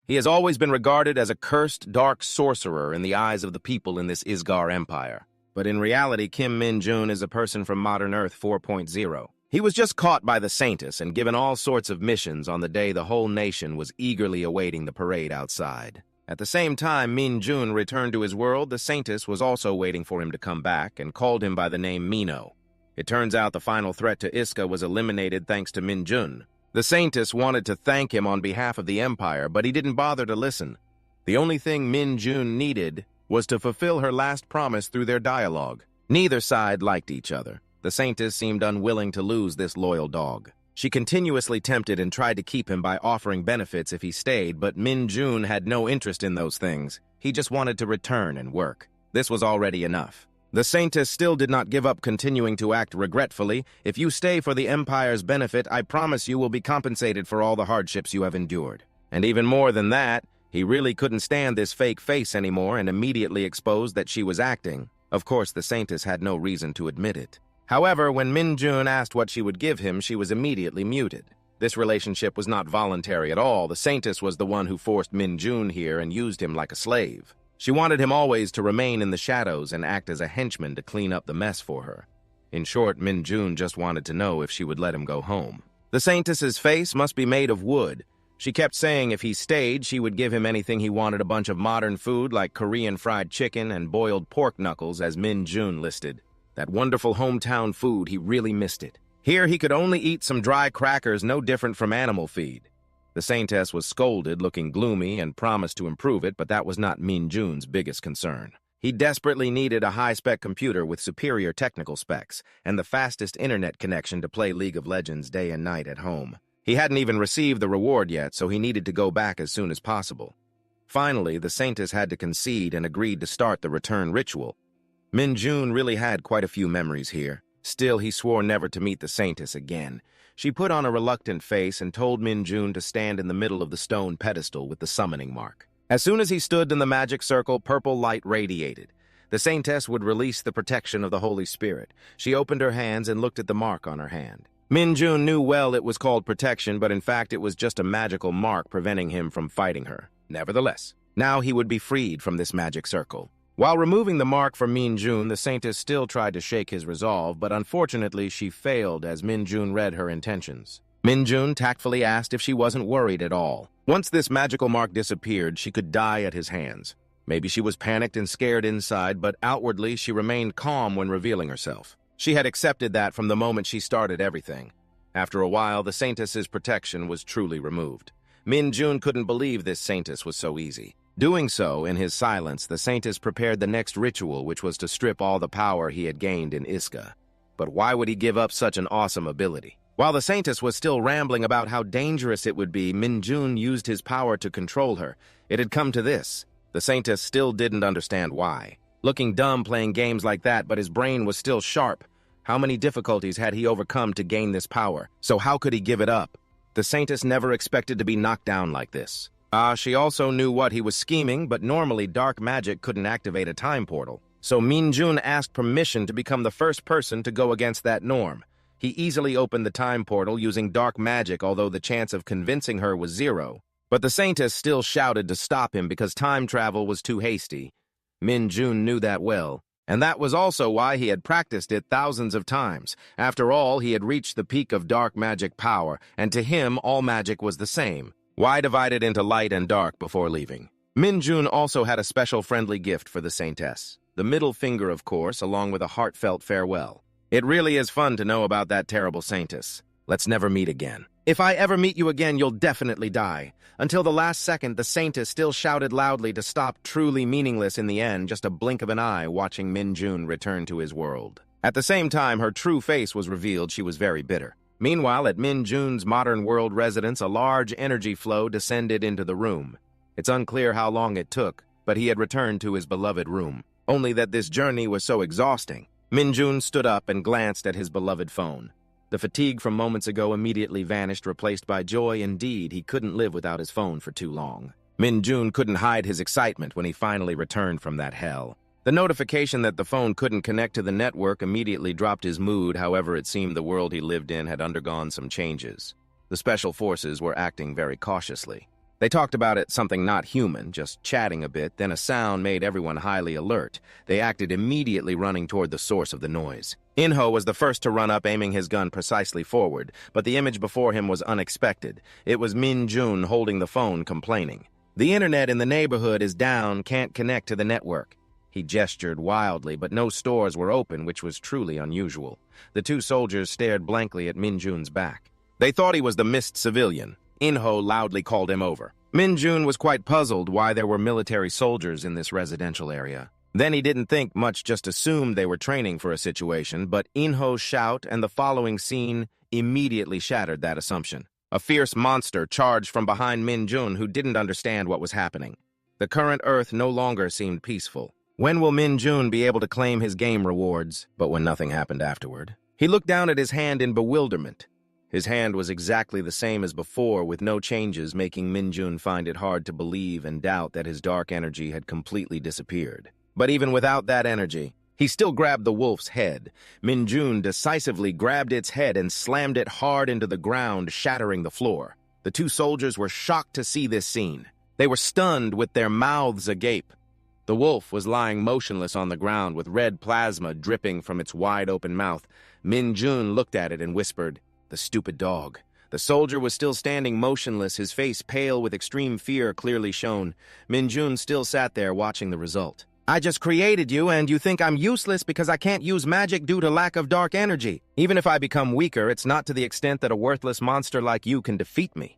He has always been regarded as a cursed, dark sorcerer in the eyes of the people in this Isgar Empire. But in reality, Kim Min-jun is a person from Modern Earth 4.0. He was just caught by the Saintess and given all sorts of missions on the day the whole nation was eagerly awaiting the parade outside. At the same time Min-jun returned to his world, the Saintess was also waiting for him to come back and called him by the name Mino. It turns out the final threat to Iska was eliminated thanks to Min-jun. The Saintess wanted to thank him on behalf of the Empire, but he didn't bother to listen. The only thing Min-jun needed was to fulfill her last promise through their dialogue. Neither side liked each other. The Saintess seemed unwilling to lose this loyal dog. She continuously tempted and tried to keep him by offering benefits if he stayed, but Min-jun had no interest in those things. He just wanted to return and work. This was already enough. The Saintess still did not give up, continuing to act regretfully. If you stay for the Empire's benefit, I promise you will be compensated for all the hardships you have endured. And even more than that, he really couldn't stand this fake face anymore and immediately exposed that she was acting. Of course, the Saintess had no reason to admit it. However, when Min-jun asked what she would give him, she was immediately muted. This relationship was not voluntary at all. The Saintess was the one who forced Min-jun here and used him like a slave. She wanted him always to remain in the shadows and act as a henchman to clean up the mess for her. In short, Min-jun just wanted to know if she would let him go home. The Saintess's face must be made of wood. She kept saying if he stayed, she would give him anything he wanted, a bunch of modern food like Korean fried chicken and boiled pork knuckles, as Min-jun listed. That wonderful hometown food, he really missed it. Here he could only eat some dry crackers, no different from animal feed. The Saintess was scolded, looking gloomy, and promised to improve it, but that was not Min-jun's biggest concern. He desperately needed a high-spec computer with superior technical specs and the fastest internet connection to play League of Legends day and night at home. He hadn't even received the reward yet, so he needed to go back as soon as possible. Finally, the Saintess had to concede and agreed to start the return ritual. Min-jun really had quite a few memories here. Still, he swore never to meet the Saintess again. She put on a reluctant face and told Min-jun to stand in the middle of the stone pedestal with the summoning mark. As soon as he stood in the magic circle, purple light radiated. The Saintess would release the protection of the Holy Spirit. She opened her hands and looked at the mark on her hand. Min-jun knew well it was called protection, but in fact it was just a magical mark preventing him from fighting her. Nevertheless, now he would be freed from this magic circle. While removing the mark from Min-jun, the Saintess still tried to shake his resolve, but unfortunately she failed as Min-jun read her intentions. Min-jun tactfully asked if she wasn't worried at all. Once this magical mark disappeared, she could die at his hands. Maybe she was panicked and scared inside, but outwardly she remained calm when revealing herself. She had accepted that from the moment she started everything. After a while, the Saintess's protection was truly removed. Min-jun couldn't believe this Saintess was so easy. Doing so, in his silence, the Saintess prepared the next ritual, which was to strip all the power he had gained in Iska. But why would he give up such an awesome ability? While the Saintess was still rambling about how dangerous it would be, Min-jun used his power to control her. It had come to this. The Saintess still didn't understand why. Looking dumb playing games like that, but his brain was still sharp. How many difficulties had he overcome to gain this power? So how could he give it up? The Saintess never expected to be knocked down like this. She also knew what he was scheming, but normally dark magic couldn't activate a time portal. So Min-jun asked permission to become the first person to go against that norm. He easily opened the time portal using dark magic, although the chance of convincing her was 0. But the Saintess still shouted to stop him because time travel was too hasty. Min-jun knew that well, and that was also why he had practiced it thousands of times. After all, he had reached the peak of dark magic power, and to him all magic was the same. Why divide it into light and dark before leaving? Min-jun also had a special friendly gift for the Saintess. The middle finger, of course, along with a heartfelt farewell. It really is fun to know about that terrible Saintess. Let's never meet again. If I ever meet you again, you'll definitely die. Until the last second, the Saintess still shouted loudly to stop, truly meaningless in the end, just a blink of an eye watching Min-jun return to his world. At the same time her true face was revealed, she was very bitter. Meanwhile, at Min-jun's modern world residence, a large energy flow descended into the room. It's unclear how long it took, but he had returned to his beloved room. Only that this journey was so exhausting. Min-jun stood up and glanced at his beloved phone. The fatigue from moments ago immediately vanished, replaced by joy. Indeed, he couldn't live without his phone for too long. Min-jun couldn't hide his excitement when he finally returned from that hell. The notification that the phone couldn't connect to the network immediately dropped his mood. However, it seemed the world he lived in had undergone some changes. The special forces were acting very cautiously. They talked about it something not human, just chatting a bit, then a sound made everyone highly alert. They acted immediately, running toward the source of the noise. Inho was the first to run up, aiming his gun precisely forward, but the image before him was unexpected. It was Min Jun holding the phone, complaining. "The internet in the neighborhood is down, can't connect to the network." He gestured wildly, but no stores were open, which was truly unusual. The two soldiers stared blankly at Min Jun's back. They thought he was the missed civilian. Inho loudly called him over. Min Jun was quite puzzled why there were military soldiers in this residential area. Then he didn't think much, just assumed they were training for a situation, but Inho's shout and the following scene immediately shattered that assumption. A fierce monster charged from behind Min Jun, who didn't understand what was happening. The current Earth no longer seemed peaceful. When will Min Jun be able to claim his game rewards? But when nothing happened afterward, he looked down at his hand in bewilderment. His hand was exactly the same as before, with no changes, making Min Jun find it hard to believe and doubt that his dark energy had completely disappeared. But even without that energy, he still grabbed the wolf's head. Min Jun decisively grabbed its head and slammed it hard into the ground, shattering the floor. The two soldiers were shocked to see this scene. They were stunned, with their mouths agape. The wolf was lying motionless on the ground, with red plasma dripping from its wide-open mouth. Min Jun looked at it and whispered, "The stupid dog." The soldier was still standing motionless, his face pale with extreme fear clearly shown. Min Jun still sat there watching the result. "I just created you, and you think I'm useless because I can't use magic due to lack of dark energy. Even if I become weaker, it's not to the extent that a worthless monster like you can defeat me."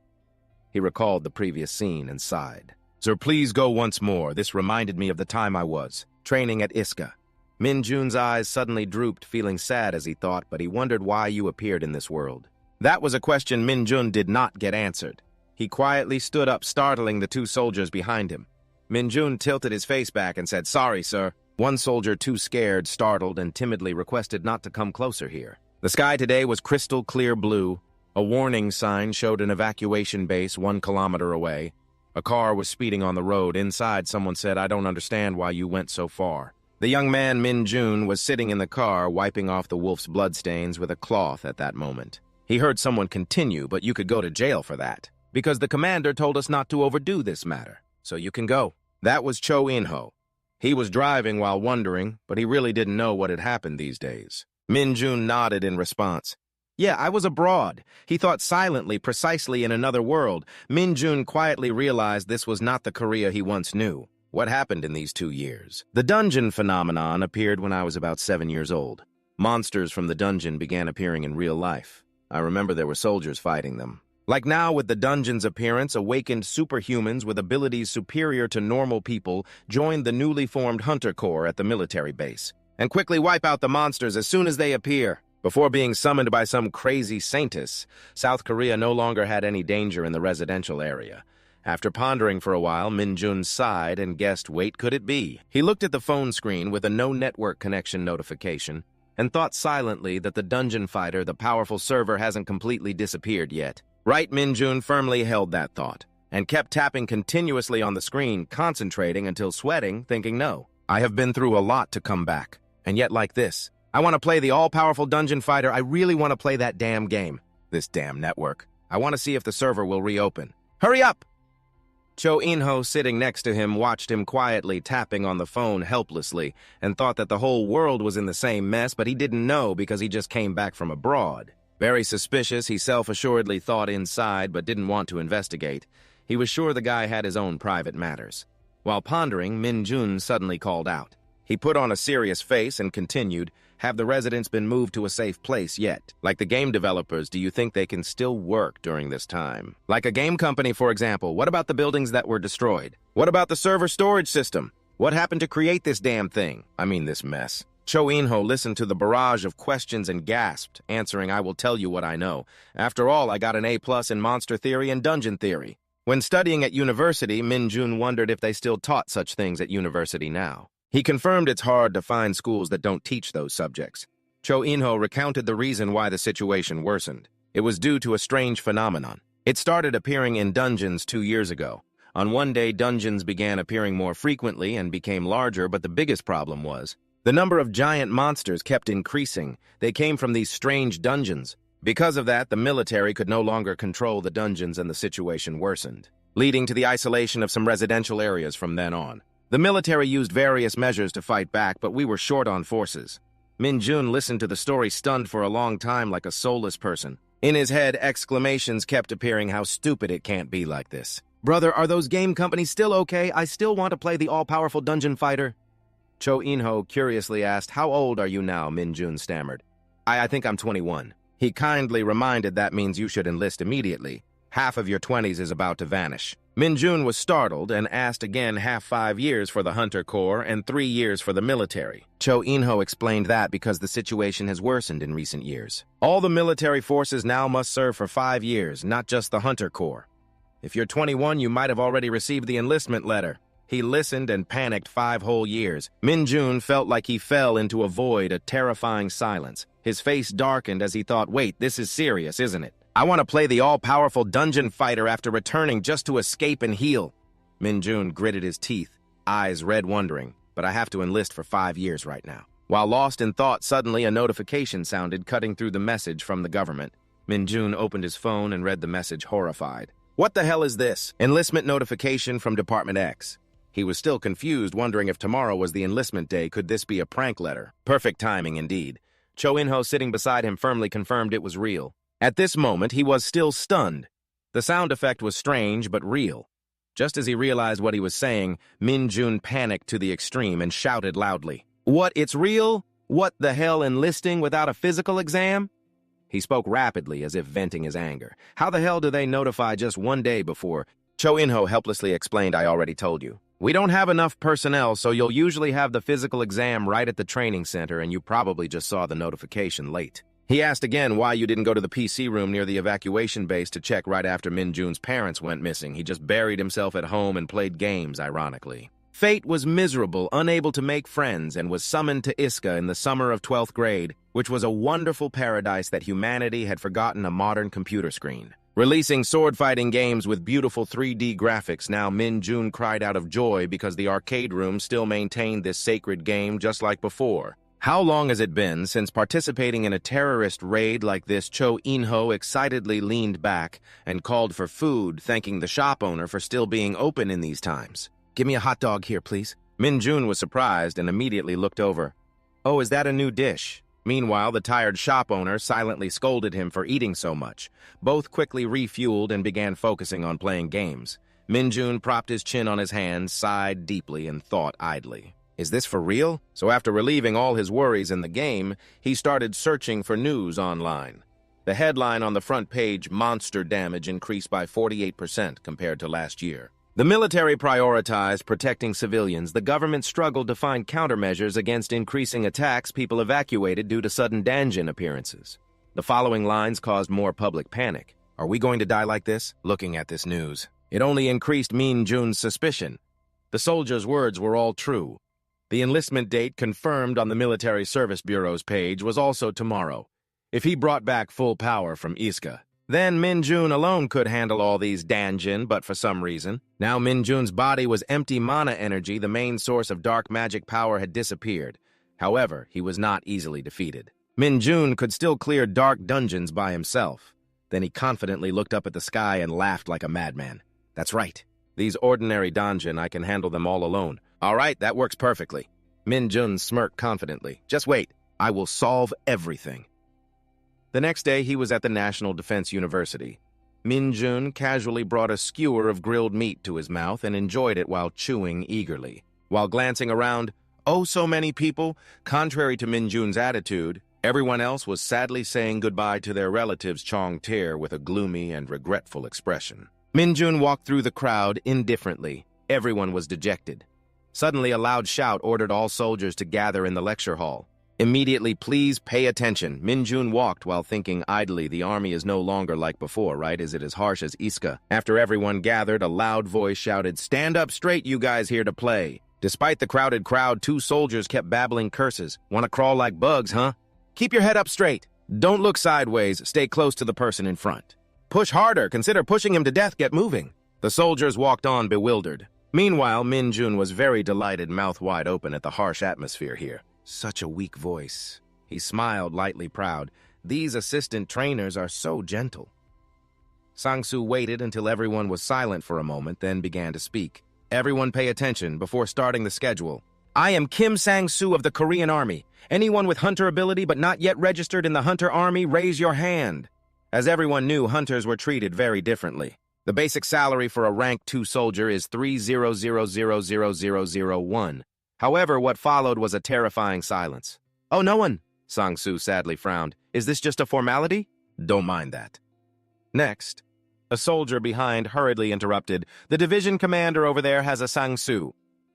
He recalled the previous scene and sighed. "Sir, please go once more. This reminded me of the time I was training at Iska." Min Jun's eyes suddenly drooped, feeling sad as he thought, but he wondered why you appeared in this world. That was a question Min Jun did not get answered. He quietly stood up, startling the two soldiers behind him. Min Jun tilted his face back and said, "Sorry, sir." One soldier, too scared, startled, and timidly requested not to come closer here. The sky today was crystal clear blue. A warning sign showed an evacuation base 1 kilometer away. A car was speeding on the road. Inside, someone said, "I don't understand why you went so far." The young man, Min Jun, was sitting in the car, wiping off the wolf's bloodstains with a cloth at that moment. He heard someone continue, "But you could go to jail for that, because the commander told us not to overdo this matter. So you can go." That was Cho Inho. He was driving while wondering, but he really didn't know what had happened these days. Min Jun nodded in response. "Yeah, I was abroad." He thought silently, precisely in another world. Min Jun quietly realized this was not the Korea he once knew. What happened in these 2 years? The dungeon phenomenon appeared when I was about 7 years old. Monsters from the dungeon began appearing in real life. I remember there were soldiers fighting them. Like now, with the dungeon's appearance, awakened superhumans with abilities superior to normal people joined the newly formed Hunter Corps at the military base and quickly wipe out the monsters as soon as they appear. Before being summoned by some crazy saintess, South Korea no longer had any danger in the residential area. After pondering for a while, Min Jun sighed and guessed, wait, could it be? He looked at the phone screen with a no network connection notification and thought silently that the dungeon fighter, the powerful server, hasn't completely disappeared yet. Right, Min Jun firmly held that thought and kept tapping continuously on the screen, concentrating until sweating, thinking, no, I have been through a lot to come back. And yet like this, I want to play the all-powerful dungeon fighter. I really want to play that damn game. This damn network. I want to see if the server will reopen. Hurry up! Cho Inho, sitting next to him, watched him quietly tapping on the phone helplessly and thought that the whole world was in the same mess, but he didn't know because he just came back from abroad. Very suspicious, he self-assuredly thought inside but didn't want to investigate. He was sure the guy had his own private matters. While pondering, Min Jun suddenly called out. He put on a serious face and continued, have the residents been moved to a safe place yet? Like the game developers, do you think they can still work during this time? Like a game company, for example, what about the buildings that were destroyed? What about the server storage system? What happened to create this damn thing? I mean, this mess. Cho Inho listened to the barrage of questions and gasped, answering, I will tell you what I know. After all, I got an A+ in monster theory and dungeon theory. When studying at university, Min Jun wondered if they still taught such things at university now. He confirmed it's hard to find schools that don't teach those subjects. Cho Inho recounted the reason why the situation worsened. It was due to a strange phenomenon. It started appearing in dungeons 2 years ago. On one day, dungeons began appearing more frequently and became larger, but the biggest problem was the number of giant monsters kept increasing. They came from these strange dungeons. Because of that, the military could no longer control the dungeons and the situation worsened. leading to the isolation of some residential areas from then on. The military used various measures to fight back, but we were short on forces. Min-jun listened to the story stunned for a long time like a soulless person. In his head, exclamations kept appearing, how stupid it can't be like this. Brother, are those game companies still okay? I still want to play the all-powerful dungeon fighter. Cho In-ho curiously asked, how old are you now? Min-jun stammered. I think I'm 21. He kindly reminded that means you should enlist immediately. Half of your 20s is about to vanish. Min-jun was startled and asked again 5 years for the Hunter Corps and 3 years for the military. Cho In-ho explained that because the situation has worsened in recent years. All the military forces now must serve for 5 years, not just the Hunter Corps. If you're 21, you might have already received the enlistment letter. He listened and panicked 5 whole years. Min-jun felt like he fell into a void, a terrifying silence. His face darkened as he thought, wait, this is serious, isn't it? I want to play the all-powerful dungeon fighter after returning just to escape and heal. Min-jun gritted his teeth, eyes red wondering, but I have to enlist for 5 years right now. While lost in thought, suddenly a notification sounded, cutting through the message from the government. Min-jun opened his phone and read the message, horrified. What the hell is this? Enlistment notification from Department X. He was still confused, wondering if tomorrow was the enlistment day. Could this be a prank letter? Perfect timing indeed. Cho In-ho sitting beside him firmly confirmed it was real. At this moment, he was still stunned. The sound effect was strange but real. Just as he realized what he was saying, Min-jun panicked to the extreme and shouted loudly, What, it's real? What the hell, enlisting without a physical exam? He spoke rapidly as if venting his anger. How the hell do they notify just 1 day before? Cho In-ho helplessly explained, I already told you. We don't have enough personnel, so you'll usually have the physical exam right at the training center, and you probably just saw the notification late. He asked again why you didn't go to the PC room near the evacuation base to check right after Min-jun's parents went missing. He just buried himself at home and played games, ironically. Fate was miserable, unable to make friends, and was summoned to Iska in the summer of 12th grade, which was a wonderful paradise that humanity had forgotten a modern computer screen. Releasing sword-fighting games with beautiful 3D graphics, now Min-jun cried out of joy because the arcade room still maintained this sacred game just like before. How long has it been since participating in a terrorist raid like this? Cho In-ho excitedly leaned back and called for food, thanking the shop owner for still being open in these times. Give me a hot dog here, please. Min-jun was surprised and immediately looked over. Oh, is that a new dish? Meanwhile, the tired shop owner silently scolded him for eating so much. Both quickly refueled and began focusing on playing games. Min-jun propped his chin on his hands, sighed deeply, and thought idly. Is this for real? So after relieving all his worries in the game, he started searching for news online. The headline on the front page, monster damage increased by 48% compared to last year. The military prioritized protecting civilians. The government struggled to find countermeasures against increasing attacks. People evacuated due to sudden dungeon appearances. The following lines caused more public panic. Are we going to die like this? Looking at this news, it only increased Min-jun's suspicion. The soldier's words were all true. The enlistment date confirmed on the Military Service Bureau's page was also tomorrow. If he brought back full power from Iska, then Min-jun alone could handle all these danjin, but for some reason, now Min-jun's body was empty mana energy. The main source of dark magic power had disappeared. However, he was not easily defeated. Min-jun could still clear dark dungeons by himself. Then he confidently looked up at the sky and laughed like a madman. That's right. These ordinary danjin, I can handle them all alone. All right, that works perfectly. Min-jun smirked confidently. Just wait. I will solve everything. The next day, he was at the National Defense University. Min-jun casually brought a skewer of grilled meat to his mouth and enjoyed it while chewing eagerly. While glancing around, oh, so many people, contrary to Min-jun's attitude, everyone else was sadly saying goodbye to their relatives Chong-tae with a gloomy and regretful expression. Min-jun walked through the crowd indifferently. Everyone was dejected. Suddenly, a loud shout ordered all soldiers to gather in the lecture hall. Immediately, please pay attention. Min-jun walked while thinking idly, the army is no longer like before, right? Is it as harsh as Iska? After everyone gathered, a loud voice shouted, stand up straight, you guys here to play. Despite the crowded crowd, 2 soldiers kept babbling curses. Want to crawl like bugs, huh? Keep your head up straight. Don't look sideways. Stay close to the person in front. Push harder. Consider pushing him to death. Get moving. The soldiers walked on bewildered. Meanwhile, Min-jun was very delighted, mouth wide open at the harsh atmosphere here. Such a weak voice. He smiled, lightly proud. These assistant trainers are so gentle. Sang-soo waited until everyone was silent for a moment, then began to speak. Everyone pay attention before starting the schedule. I am Kim Sang-soo of the Korean Army. Anyone with hunter ability but not yet registered in the Hunter Army, raise your hand. As everyone knew, hunters were treated very differently. The basic salary for a rank 2 soldier is 300,000,001. However, what followed was a terrifying silence. Oh, no one, Sang-soo sadly frowned. Is this just a formality? Don't mind that. Next, a soldier behind hurriedly interrupted. The division commander over there has a Sang-soo.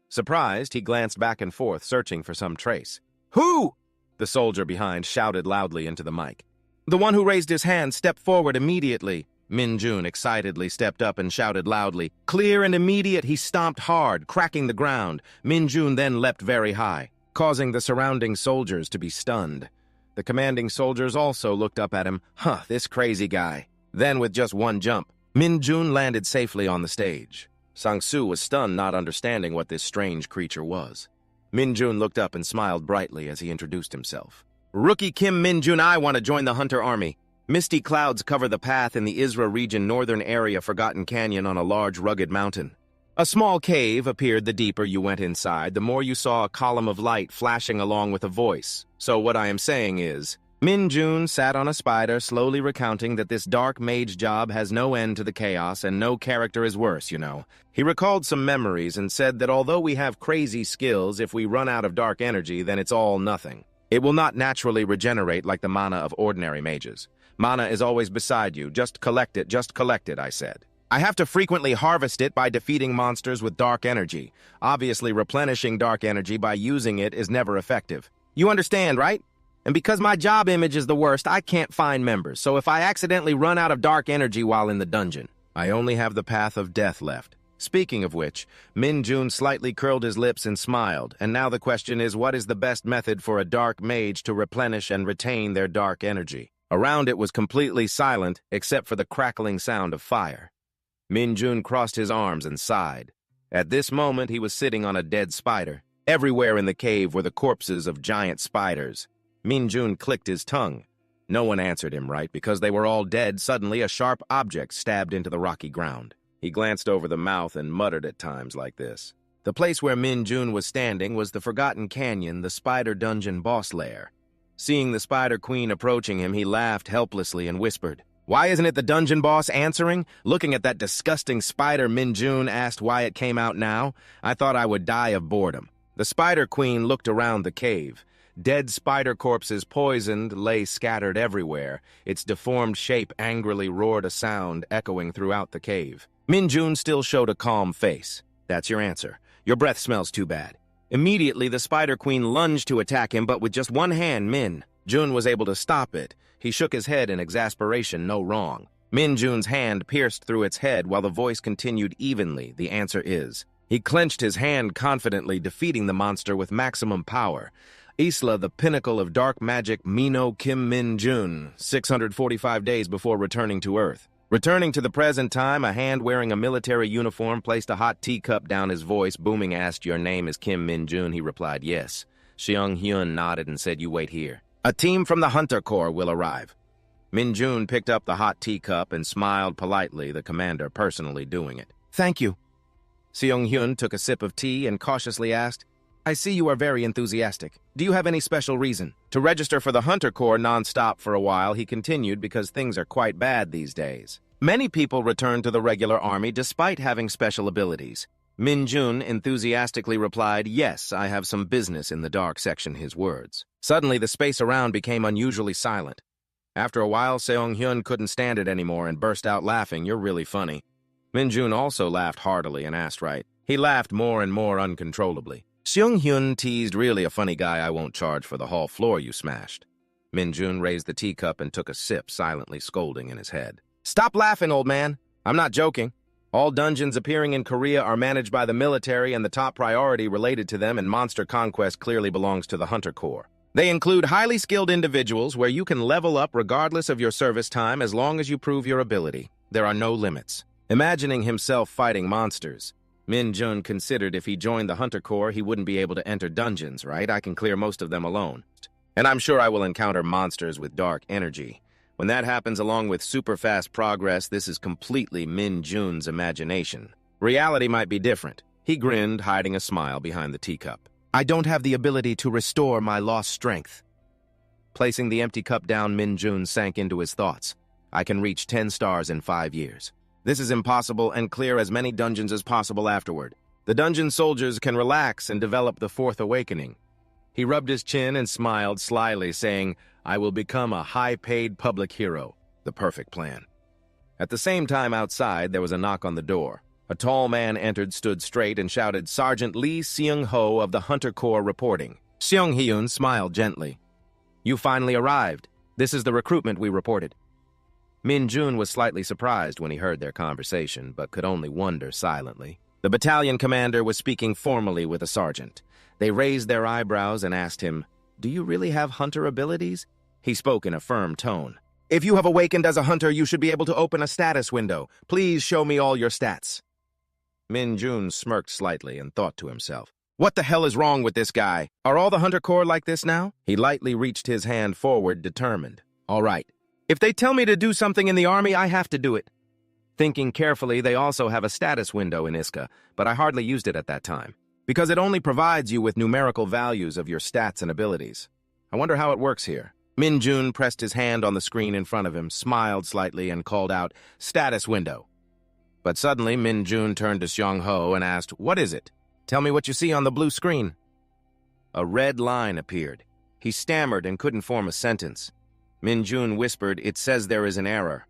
Surprised, he glanced back and forth, searching for some trace. Who? The soldier behind shouted loudly into the mic. The one who raised his hand stepped forward immediately. Min-jun excitedly stepped up and shouted loudly. Clear and immediate, he stomped hard, cracking the ground. Min-jun then leapt very high, causing the surrounding soldiers to be stunned. The commanding soldiers also looked up at him. This crazy guy. Then, with just one jump, Min-jun landed safely on the stage. Sang-soo was stunned, not understanding what this strange creature was. Min-jun looked up and smiled brightly as he introduced himself. Rookie Kim Min-jun, I want to join the Hunter Army. Misty clouds cover the path in the Isra region northern area Forgotten Canyon on a large rugged mountain. A small cave appeared the deeper you went inside, the more you saw a column of light flashing along with a voice. So what I am saying is, Min-jun sat on a spider, slowly recounting that this dark mage job has no end to the chaos and no character is worse, you know. He recalled some memories and said that although we have crazy skills, if we run out of dark energy, then it's all nothing. It will not naturally regenerate like the mana of ordinary mages. Mana is always beside you. Just collect it, I said. I have to frequently harvest it by defeating monsters with dark energy. Obviously, replenishing dark energy by using it is never effective. You understand, right? And because my job image is the worst, I can't find members. So if I accidentally run out of dark energy while in the dungeon, I only have the path of death left. Speaking of which, Min-jun slightly curled his lips and smiled. And now the question is, what is the best method for a dark mage to replenish and retain their dark energy? Around it was completely silent, except for the crackling sound of fire. Min-jun crossed his arms and sighed. At this moment, he was sitting on a dead spider. Everywhere in the cave were the corpses of giant spiders. Min-jun clicked his tongue. No one answered him right, because they were all dead. Suddenly, a sharp object stabbed into the rocky ground. He glanced over the mouth and muttered at times like this. The place where Min-jun was standing was the Forgotten Canyon, the spider dungeon boss lair. Seeing the Spider Queen approaching him, he laughed helplessly and whispered, "Why isn't it the dungeon boss answering?" Looking at that disgusting spider, Min-jun asked why it came out now. I thought I would die of boredom. The Spider Queen looked around the cave. Dead spider corpses, poisoned, lay scattered everywhere. Its deformed shape angrily roared a sound echoing throughout the cave. Min-jun still showed a calm face. That's your answer. Your breath smells too bad. Immediately, the Spider Queen lunged to attack him, but with just one hand, Min-jun was able to stop it. He shook his head in exasperation, no wrong. Min-jun's hand pierced through its head while the voice continued evenly. The answer is. He clenched his hand confidently, defeating the monster with maximum power. Isla, the pinnacle of dark magic, Mino Kim Min-jun, 645 days before returning to Earth. Returning to the present time, a hand wearing a military uniform placed a hot teacup down his voice, booming, asked, "Your name is Kim Min-jun?" He replied, "Yes." Seong-hyun nodded and said, "You wait here. A team from the Hunter Corps will arrive." Min-jun picked up the hot teacup and smiled politely, the commander personally doing it. "Thank you." Seong-hyun took a sip of tea and cautiously asked, "I see you are very enthusiastic. Do you have any special reason?" To register for the Hunter Corps non-stop for a while, he continued, because things are quite bad these days. Many people return to the regular army despite having special abilities. Min-jun enthusiastically replied, "Yes, I have some business in the dark section," his words. Suddenly, the space around became unusually silent. After a while, Seong-hyun couldn't stand it anymore and burst out laughing. "You're really funny." Min-jun also laughed heartily and asked right. He laughed more and more uncontrollably. Seong-hyun teased, "Really a funny guy. I won't charge for the hall floor you smashed." Min-jun raised the teacup and took a sip, silently scolding in his head. "Stop laughing, old man. I'm not joking. All dungeons appearing in Korea are managed by the military, and the top priority related to them and monster conquest clearly belongs to the Hunter Corps. They include highly skilled individuals where you can level up regardless of your service time as long as you prove your ability. There are no limits." Imagining himself fighting monsters, Min-jun considered if he joined the Hunter Corps, he wouldn't be able to enter dungeons, right? I can clear most of them alone. And I'm sure I will encounter monsters with dark energy. When that happens along with super-fast progress, this is completely Min Jun's imagination. Reality might be different. He grinned, hiding a smile behind the teacup. I don't have the ability to restore my lost strength. Placing the empty cup down, Min Jun sank into his thoughts. I can reach 10 stars in 5 years. This is impossible and clear as many dungeons as possible afterward. The dungeon soldiers can relax and develop the fourth awakening. He rubbed his chin and smiled slyly, saying, I will become a high-paid public hero. The perfect plan. At the same time outside, there was a knock on the door. A tall man entered, stood straight, and shouted, Sergeant Lee Seung-ho of the Hunter Corps reporting. Seung-hyun smiled gently. You finally arrived. This is the recruitment we reported. Min Jun was slightly surprised when he heard their conversation, but could only wonder silently. The battalion commander was speaking formally with a sergeant. They raised their eyebrows and asked him, Do you really have hunter abilities? He spoke in a firm tone. If you have awakened as a hunter, you should be able to open a status window. Please show me all your stats. Min Jun smirked slightly and thought to himself, What the hell is wrong with this guy? Are all the Hunter Corps like this now? He lightly reached his hand forward, determined. All right. If they tell me to do something in the army, I have to do it. Thinking carefully, they also have a status window in Iska, but I hardly used it at that time, because it only provides you with numerical values of your stats and abilities. I wonder how it works here. Min Jun pressed his hand on the screen in front of him, smiled slightly, and called out, Status window. But suddenly, Min Jun turned to Seung-ho and asked, What is it? Tell me what you see on the blue screen. A red line appeared. He stammered and couldn't form a sentence. Min Jun whispered, It says there is an error.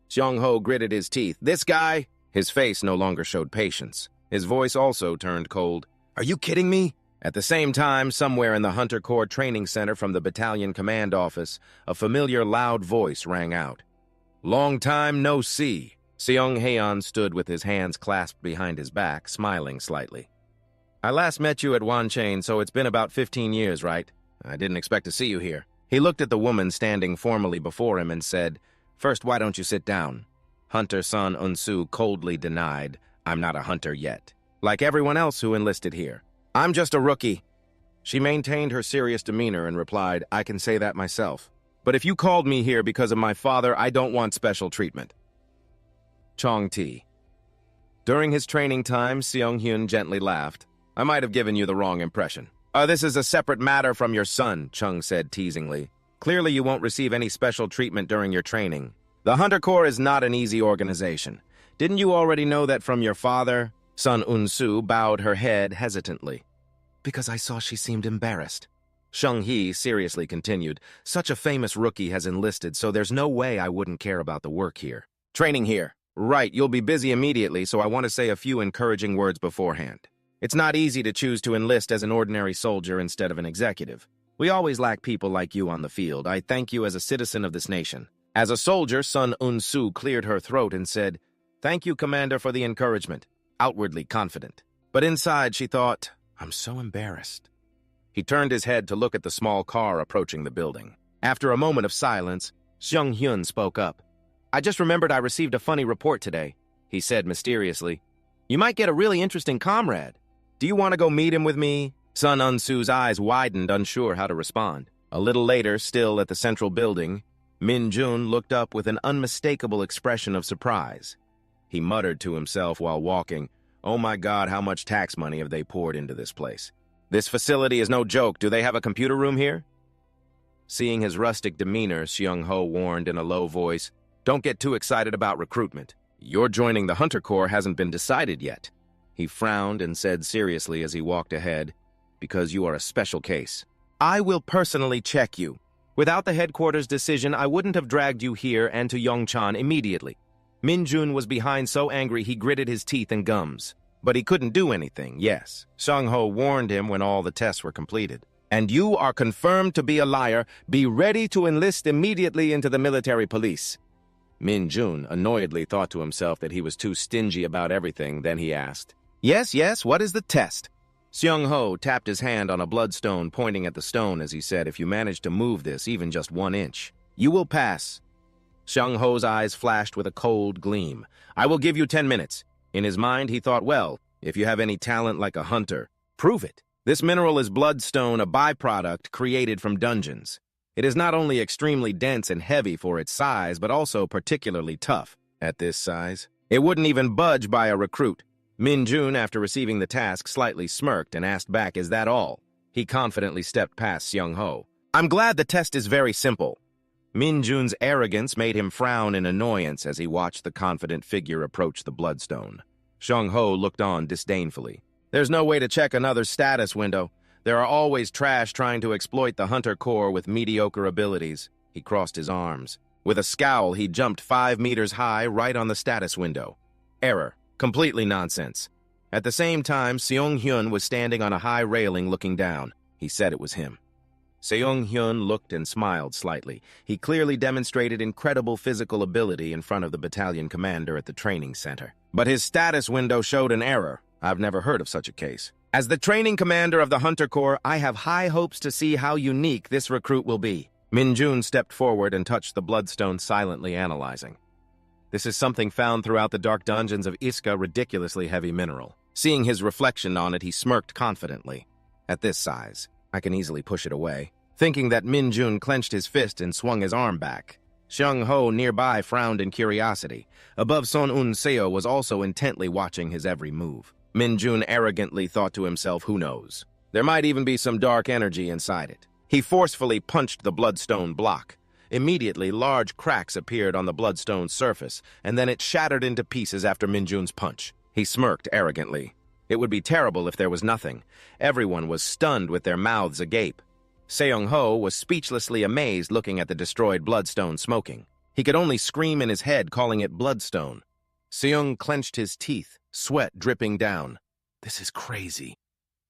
Seung-ho gritted his teeth. This guy? His face no longer showed patience. His voice also turned cold. Are you kidding me? At the same time, somewhere in the Hunter Corps Training Center from the battalion command office, a familiar loud voice rang out. Long time no see. Seung-haeon stood with his hands clasped behind his back, smiling slightly. I last met you at Wanchain, so it's been about 15 years, right? I didn't expect to see you here. He looked at the woman standing formally before him and said, First, why don't you sit down? Hunter Sun Unsu coldly denied, I'm not a hunter yet. Like everyone else who enlisted here. I'm just a rookie. She maintained her serious demeanor and replied, I can say that myself. But if you called me here because of my father, I don't want special treatment. Chong Ti. During his training time, Seung-hyun gently laughed. I might have given you the wrong impression. This is a separate matter from your son, Chung said teasingly. Clearly you won't receive any special treatment during your training. The Hunter Corps is not an easy organization. Didn't you already know that from your father? Sun Un-soo bowed her head hesitantly. Because I saw she seemed embarrassed. Shung-hee seriously continued, Such a famous rookie has enlisted, so there's no way I wouldn't care about the work here. Training here. Right, you'll be busy immediately, so I want to say a few encouraging words beforehand. It's not easy to choose to enlist as an ordinary soldier instead of an executive. We always lack people like you on the field. I thank you as a citizen of this nation. As a soldier, Sun Un-soo cleared her throat and said, Thank you, Commander, for the encouragement. Outwardly confident. But inside, she thought, I'm so embarrassed. He turned his head to look at the small car approaching the building. After a moment of silence, Seung-hyun spoke up. I just remembered I received a funny report today, he said mysteriously. You might get a really interesting comrade. Do you want to go meet him with me? Sun Un-soo's eyes widened, unsure how to respond. A little later, still at the central building, Min Jun looked up with an unmistakable expression of surprise. He muttered to himself while walking, Oh my God, how much tax money have they poured into this place? This facility is no joke. Do they have a computer room here? Seeing his rustic demeanor, Seung-ho warned in a low voice, Don't get too excited about recruitment. Your joining the Hunter Corps hasn't been decided yet. He frowned and said seriously as he walked ahead, Because you are a special case. I will personally check you. Without the headquarters decision, I wouldn't have dragged you here and to Yongchan immediately. Min Jun was behind so angry he gritted his teeth and gums. But he couldn't do anything, yes. Seung-ho warned him when all the tests were completed. And you are confirmed to be a liar. Be ready to enlist immediately into the military police. Min Jun annoyedly thought to himself that he was too stingy about everything, then he asked, Yes, what is the test? Seung-ho tapped his hand on a bloodstone, pointing at the stone as he said, If you manage to move this even just 1 inch, you will pass. Seung-ho's eyes flashed with a cold gleam. I will give you 10 minutes. In his mind, he thought, well, if you have any talent like a hunter, prove it. This mineral is bloodstone, a byproduct created from dungeons. It is not only extremely dense and heavy for its size, but also particularly tough. At this size, it wouldn't even budge by a recruit. Min Jun, after receiving the task, slightly smirked and asked back, "Is that all?" He confidently stepped past Seung Ho. "I'm glad the test is very simple." Min Jun's arrogance made him frown in annoyance as he watched the confident figure approach the bloodstone. Seung Ho looked on disdainfully. "There's no way to check another status window. There are always trash trying to exploit the Hunter Corps with mediocre abilities." He crossed his arms. With a scowl, he jumped 5 meters high right on the status window. Error. Completely nonsense. At the same time, Seung Hyun was standing on a high railing looking down. He said it was him. Seung Hyun looked and smiled slightly. He clearly demonstrated incredible physical ability in front of the battalion commander at the training center. But his status window showed an error. I've never heard of such a case. "As the training commander of the Hunter Corps, I have high hopes to see how unique this recruit will be." Min Jun stepped forward and touched the bloodstone, silently analyzing. "This is something found throughout the dark dungeons of Iska, ridiculously heavy mineral." Seeing his reflection on it, he smirked confidently. "At this size, I can easily push it away." Thinking that, Min Jun clenched his fist and swung his arm back. Seung Ho nearby frowned in curiosity. Above, Son Un Seo was also intently watching his every move. Min Jun arrogantly thought to himself, who knows? There might even be some dark energy inside it. He forcefully punched the bloodstone block. Immediately, large cracks appeared on the bloodstone's surface, and then it shattered into pieces after Min Jun's punch. He smirked arrogantly. It would be terrible if there was nothing. Everyone was stunned with their mouths agape. Seung Ho was speechlessly amazed looking at the destroyed bloodstone smoking. He could only scream in his head, calling it bloodstone. Seung clenched his teeth, sweat dripping down. "This is crazy."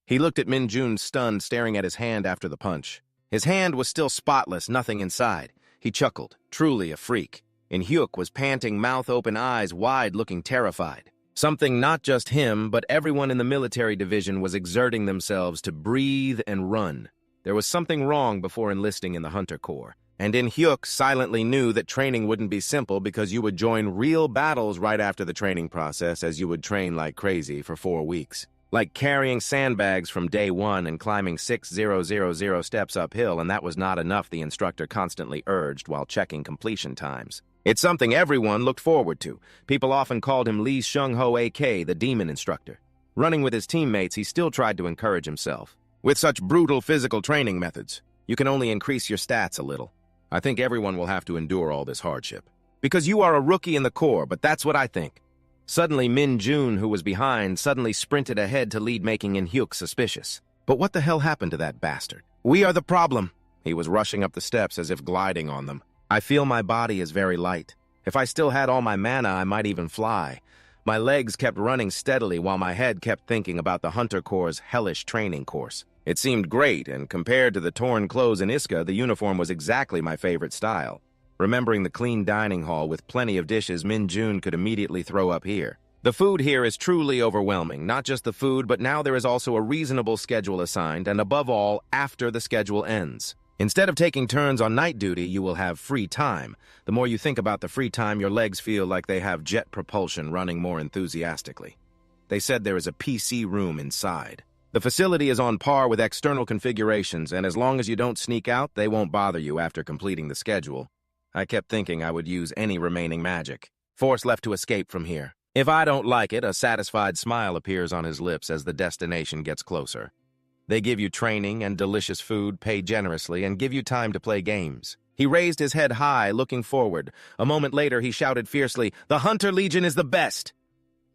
He looked at Min Jun, stunned, staring at his hand after the punch. His hand was still spotless, nothing inside. He chuckled, truly a freak. In Hyuk was panting, mouth open, eyes wide, looking terrified. Something not just him, but everyone in the military division was exerting themselves to breathe and run. There was something wrong before enlisting in the Hunter Corps. And in Hyuk silently knew that training wouldn't be simple because you would join real battles right after the training process, as you would train like crazy for 4 weeks. Like carrying sandbags from day one and climbing 6,000 steps uphill, and that was not enough, the instructor constantly urged while checking completion times. It's something everyone looked forward to. People often called him Lee Seung-ho, a.k.a. the demon instructor. Running with his teammates, he still tried to encourage himself. With such brutal physical training methods, you can only increase your stats a little. I think everyone will have to endure all this hardship. Because you are a rookie in the Corps, but that's what I think. Suddenly, Min Jun, who was behind, suddenly sprinted ahead to lead, making In Hyuk suspicious. But what the hell happened to that bastard? "We are the problem." He was rushing up the steps as if gliding on them. "I feel my body is very light. If I still had all my mana, I might even fly." My legs kept running steadily while my head kept thinking about the Hunter Corps' hellish training course. It seemed great, and compared to the torn clothes in Iska, the uniform was exactly my favorite style. Remembering the clean dining hall with plenty of dishes, Min Jun could immediately throw up here. The food here is truly overwhelming. Not just the food, but now there is also a reasonable schedule assigned, and above all, after the schedule ends. Instead of taking turns on night duty, you will have free time. The more you think about the free time, your legs feel like they have jet propulsion, running more enthusiastically. They said there is a PC room inside. The facility is on par with external configurations, and as long as you don't sneak out, they won't bother you after completing the schedule. I kept thinking I would use any remaining magic. Force left to escape from here. If I don't like it, a satisfied smile appears on his lips as the destination gets closer. They give you training and delicious food, pay generously, and give you time to play games. He raised his head high, looking forward. A moment later, he shouted fiercely, "The Hunter Legion is the best!"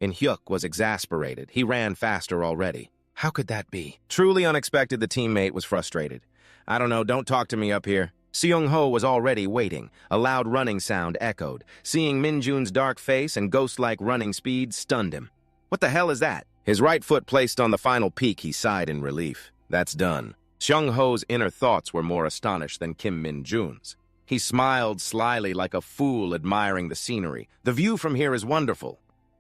In Hyuk was exasperated. He ran faster already. How could that be? Truly unexpected, the teammate was frustrated. "I don't know, don't talk to me up here." Seung Ho was already waiting. A loud running sound echoed. Seeing Min Jun's dark face and ghost-like running speed stunned him. What the hell is that? His right foot placed on the final peak, he sighed in relief. That's done. Seung Ho's inner thoughts were more astonished than Kim Min Jun's. He smiled slyly like a fool admiring the scenery. "The view from here is wonderful."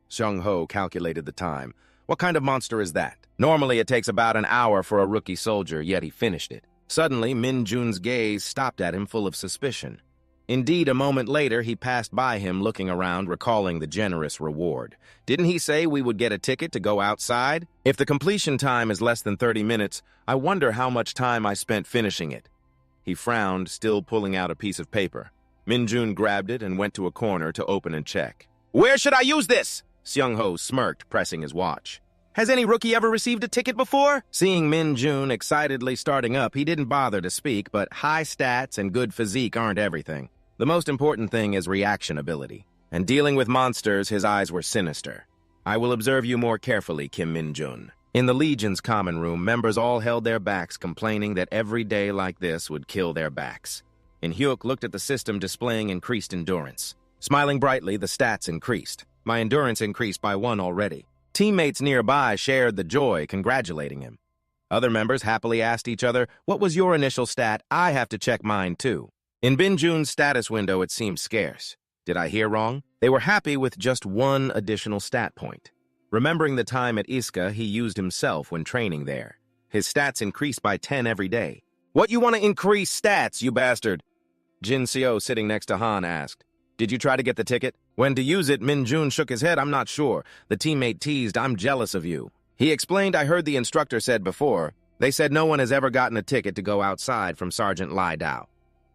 Seung Ho calculated the time. What kind of monster is that? Normally it takes about an hour for a rookie soldier, yet he finished it. Suddenly, Min Jun's gaze stopped at him full of suspicion. Indeed, a moment later, he passed by him, looking around, recalling the generous reward. Didn't he say we would get a ticket to go outside? If the completion time is less than 30 minutes, I wonder how much time I spent finishing it. He frowned, still pulling out a piece of paper. Min-jun grabbed it and went to a corner to open and check. "Where should I use this?" Seung-ho smirked, pressing his watch. "Has any rookie ever received a ticket before?" Seeing Min-jun excitedly starting up, he didn't bother to speak, but high stats and good physique aren't everything. The most important thing is reaction ability. And dealing with monsters, his eyes were sinister. "I will observe you more carefully, Kim Min-jun." In the Legion's common room, members all held their backs, complaining that every day like this would kill their backs. In-hyuk looked at the system displaying increased endurance. Smiling brightly, the stats increased. My endurance increased by 1 already. Teammates nearby shared the joy, congratulating him. Other members happily asked each other, "What was your initial stat? I have to check mine too." In Bin-jun's status window, it seemed scarce. Did I hear wrong? They were happy with just 1 additional stat point. Remembering the time at Iska he used himself when training there. His stats increased by 10 every day. "What you want to increase stats, you bastard?" Jin Seo, sitting next to Han, asked. "Did you try to get the ticket?" When to use it, Min-jun shook his head. "I'm not sure." The teammate teased, "I'm jealous of you." He explained, "I heard the instructor said before. They said no one has ever gotten a ticket to go outside from Sergeant Lai Dao."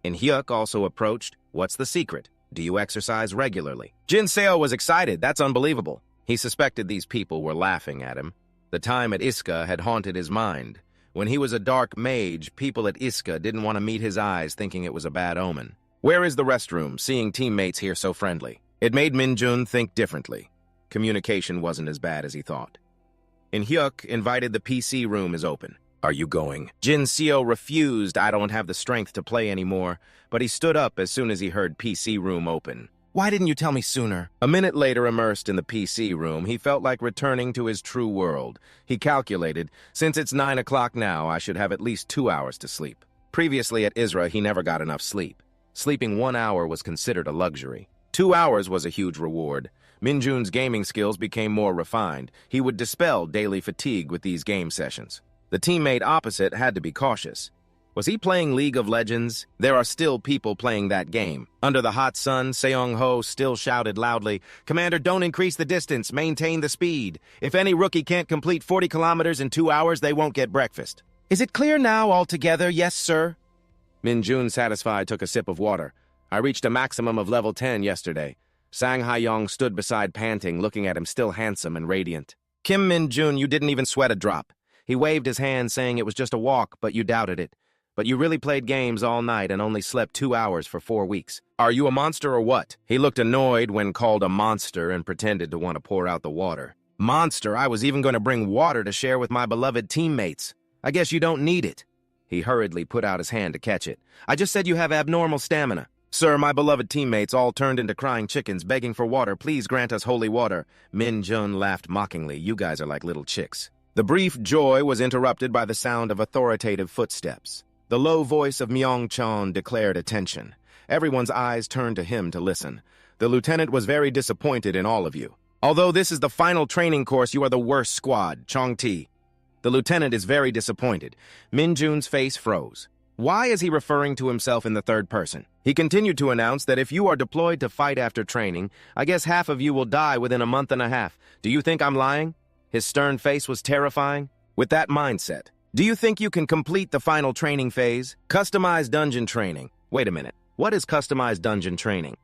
In-hyuk also approached. "What's the secret? Do you exercise regularly?" Jin Seo was excited. That's unbelievable. He suspected these people were laughing at him. The time at Iska had haunted his mind. When he was a dark mage, people at Iska didn't want to meet his eyes, thinking it was a bad omen. Where is the restroom, seeing teammates here so friendly? It made Min-jun think differently. Communication wasn't as bad as he thought. In-hyuk invited. The PC room is open. "Are you going?" Jin Seo refused. "I don't have the strength to play anymore," but he stood up as soon as he heard PC room open. "Why didn't you tell me sooner?" A minute later, immersed in the PC room, he felt like returning to his true world. He calculated, since it's 9 o'clock now, I should have at least 2 hours to sleep. Previously at Isra, he never got enough sleep. Sleeping 1 hour was considered a luxury. 2 hours was a huge reward. Min-jun's gaming skills became more refined. He would dispel daily fatigue with these game sessions. The teammate opposite had to be cautious. Was he playing League of Legends? There are still people playing that game. Under the hot sun, Seung-ho still shouted loudly, "Commander, don't increase the distance, maintain the speed. If any rookie can't complete 40 kilometers in 2 hours, they won't get breakfast." "Is it clear now altogether? Yes, sir." Min-jun, satisfied, took a sip of water. "I reached a maximum of level 10 yesterday." Sang Ha-yong stood beside, panting, looking at him, still handsome and radiant. "Kim Min-jun, you didn't even sweat a drop." He waved his hand, saying it was just a walk, but you doubted it. "But you really played games all night and only slept 2 hours for 4 weeks. Are you a monster or what?" He looked annoyed when called a monster and pretended to want to pour out the water. "Monster? I was even going to bring water to share with my beloved teammates. I guess you don't need it." He hurriedly put out his hand to catch it. "I just said you have abnormal stamina." "Sir, my beloved teammates all turned into crying chickens, begging for water. Please grant us holy water." Min-jun laughed mockingly. "You guys are like little chicks." The brief joy was interrupted by the sound of authoritative footsteps. The low voice of Myung-chon declared attention. Everyone's eyes turned to him to listen. "The lieutenant was very disappointed in all of you. Although this is the final training course, you are the worst squad, Chong-ti. The lieutenant is very disappointed." Min-jun's face froze. Why is he referring to himself in the third person? He continued to announce that if you are deployed to fight after training, I guess half of you will die within a month and a half. Do you think I'm lying? His stern face was terrifying. With that mindset, do you think you can complete the final training phase? Customized dungeon training. Wait a minute. What is customized dungeon training?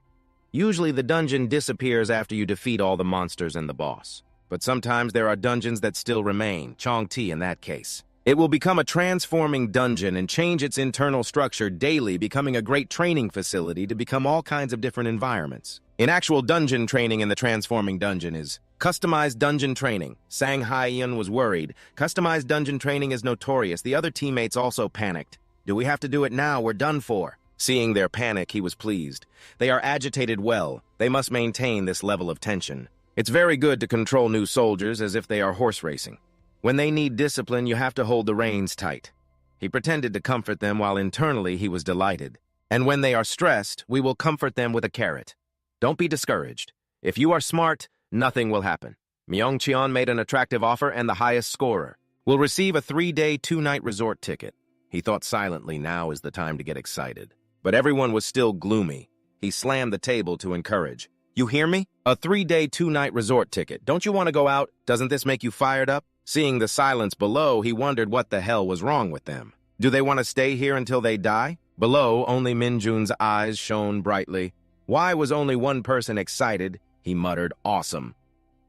Usually the dungeon disappears after you defeat all the monsters and the boss. But sometimes there are dungeons that still remain, Chong-ti in that case. It will become a transforming dungeon and change its internal structure daily, becoming a great training facility to become all kinds of different environments. In actual dungeon training in the transforming dungeon is customized dungeon training. Sang Ha-yun was worried. Customized dungeon training is notorious. The other teammates also panicked. Do we have to do it now? We're done for. Seeing their panic, he was pleased. They are agitated well. They must maintain this level of tension. It's very good to control new soldiers as if they are horse racing. When they need discipline, you have to hold the reins tight. He pretended to comfort them while internally he was delighted. And when they are stressed, we will comfort them with a carrot. Don't be discouraged. If you are smart, nothing will happen. Myung-cheon made an attractive offer, and the highest scorer will receive a 3-day, 2-night resort ticket. He thought silently, now is the time to get excited. But everyone was still gloomy. He slammed the table to encourage. You hear me? A 3-day, 2-night resort ticket. Don't you want to go out? Doesn't this make you fired up? Seeing the silence below, he wondered what the hell was wrong with them. Do they want to stay here until they die? Below, only Min-jun's eyes shone brightly. Why was only one person excited? He muttered, awesome.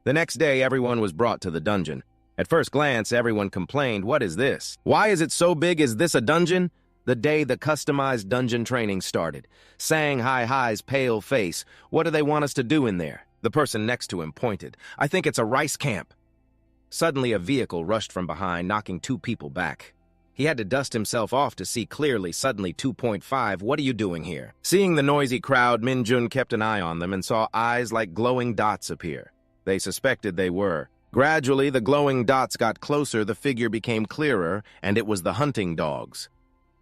The next day, everyone was brought to the dungeon. At first glance, everyone complained, what is this? Why is it so big? Is this a dungeon? The day the customized dungeon training started. Sang Hi's pale face. What do they want us to do in there? The person next to him pointed. I think it's a rice camp. Suddenly, a vehicle rushed from behind, knocking 2 people back. He had to dust himself off to see clearly. Suddenly, 2.5, what are you doing here? Seeing the noisy crowd, Min-jun kept an eye on them and saw eyes like glowing dots appear. They suspected they were. Gradually, the glowing dots got closer, the figure became clearer, and it was the hunting dogs.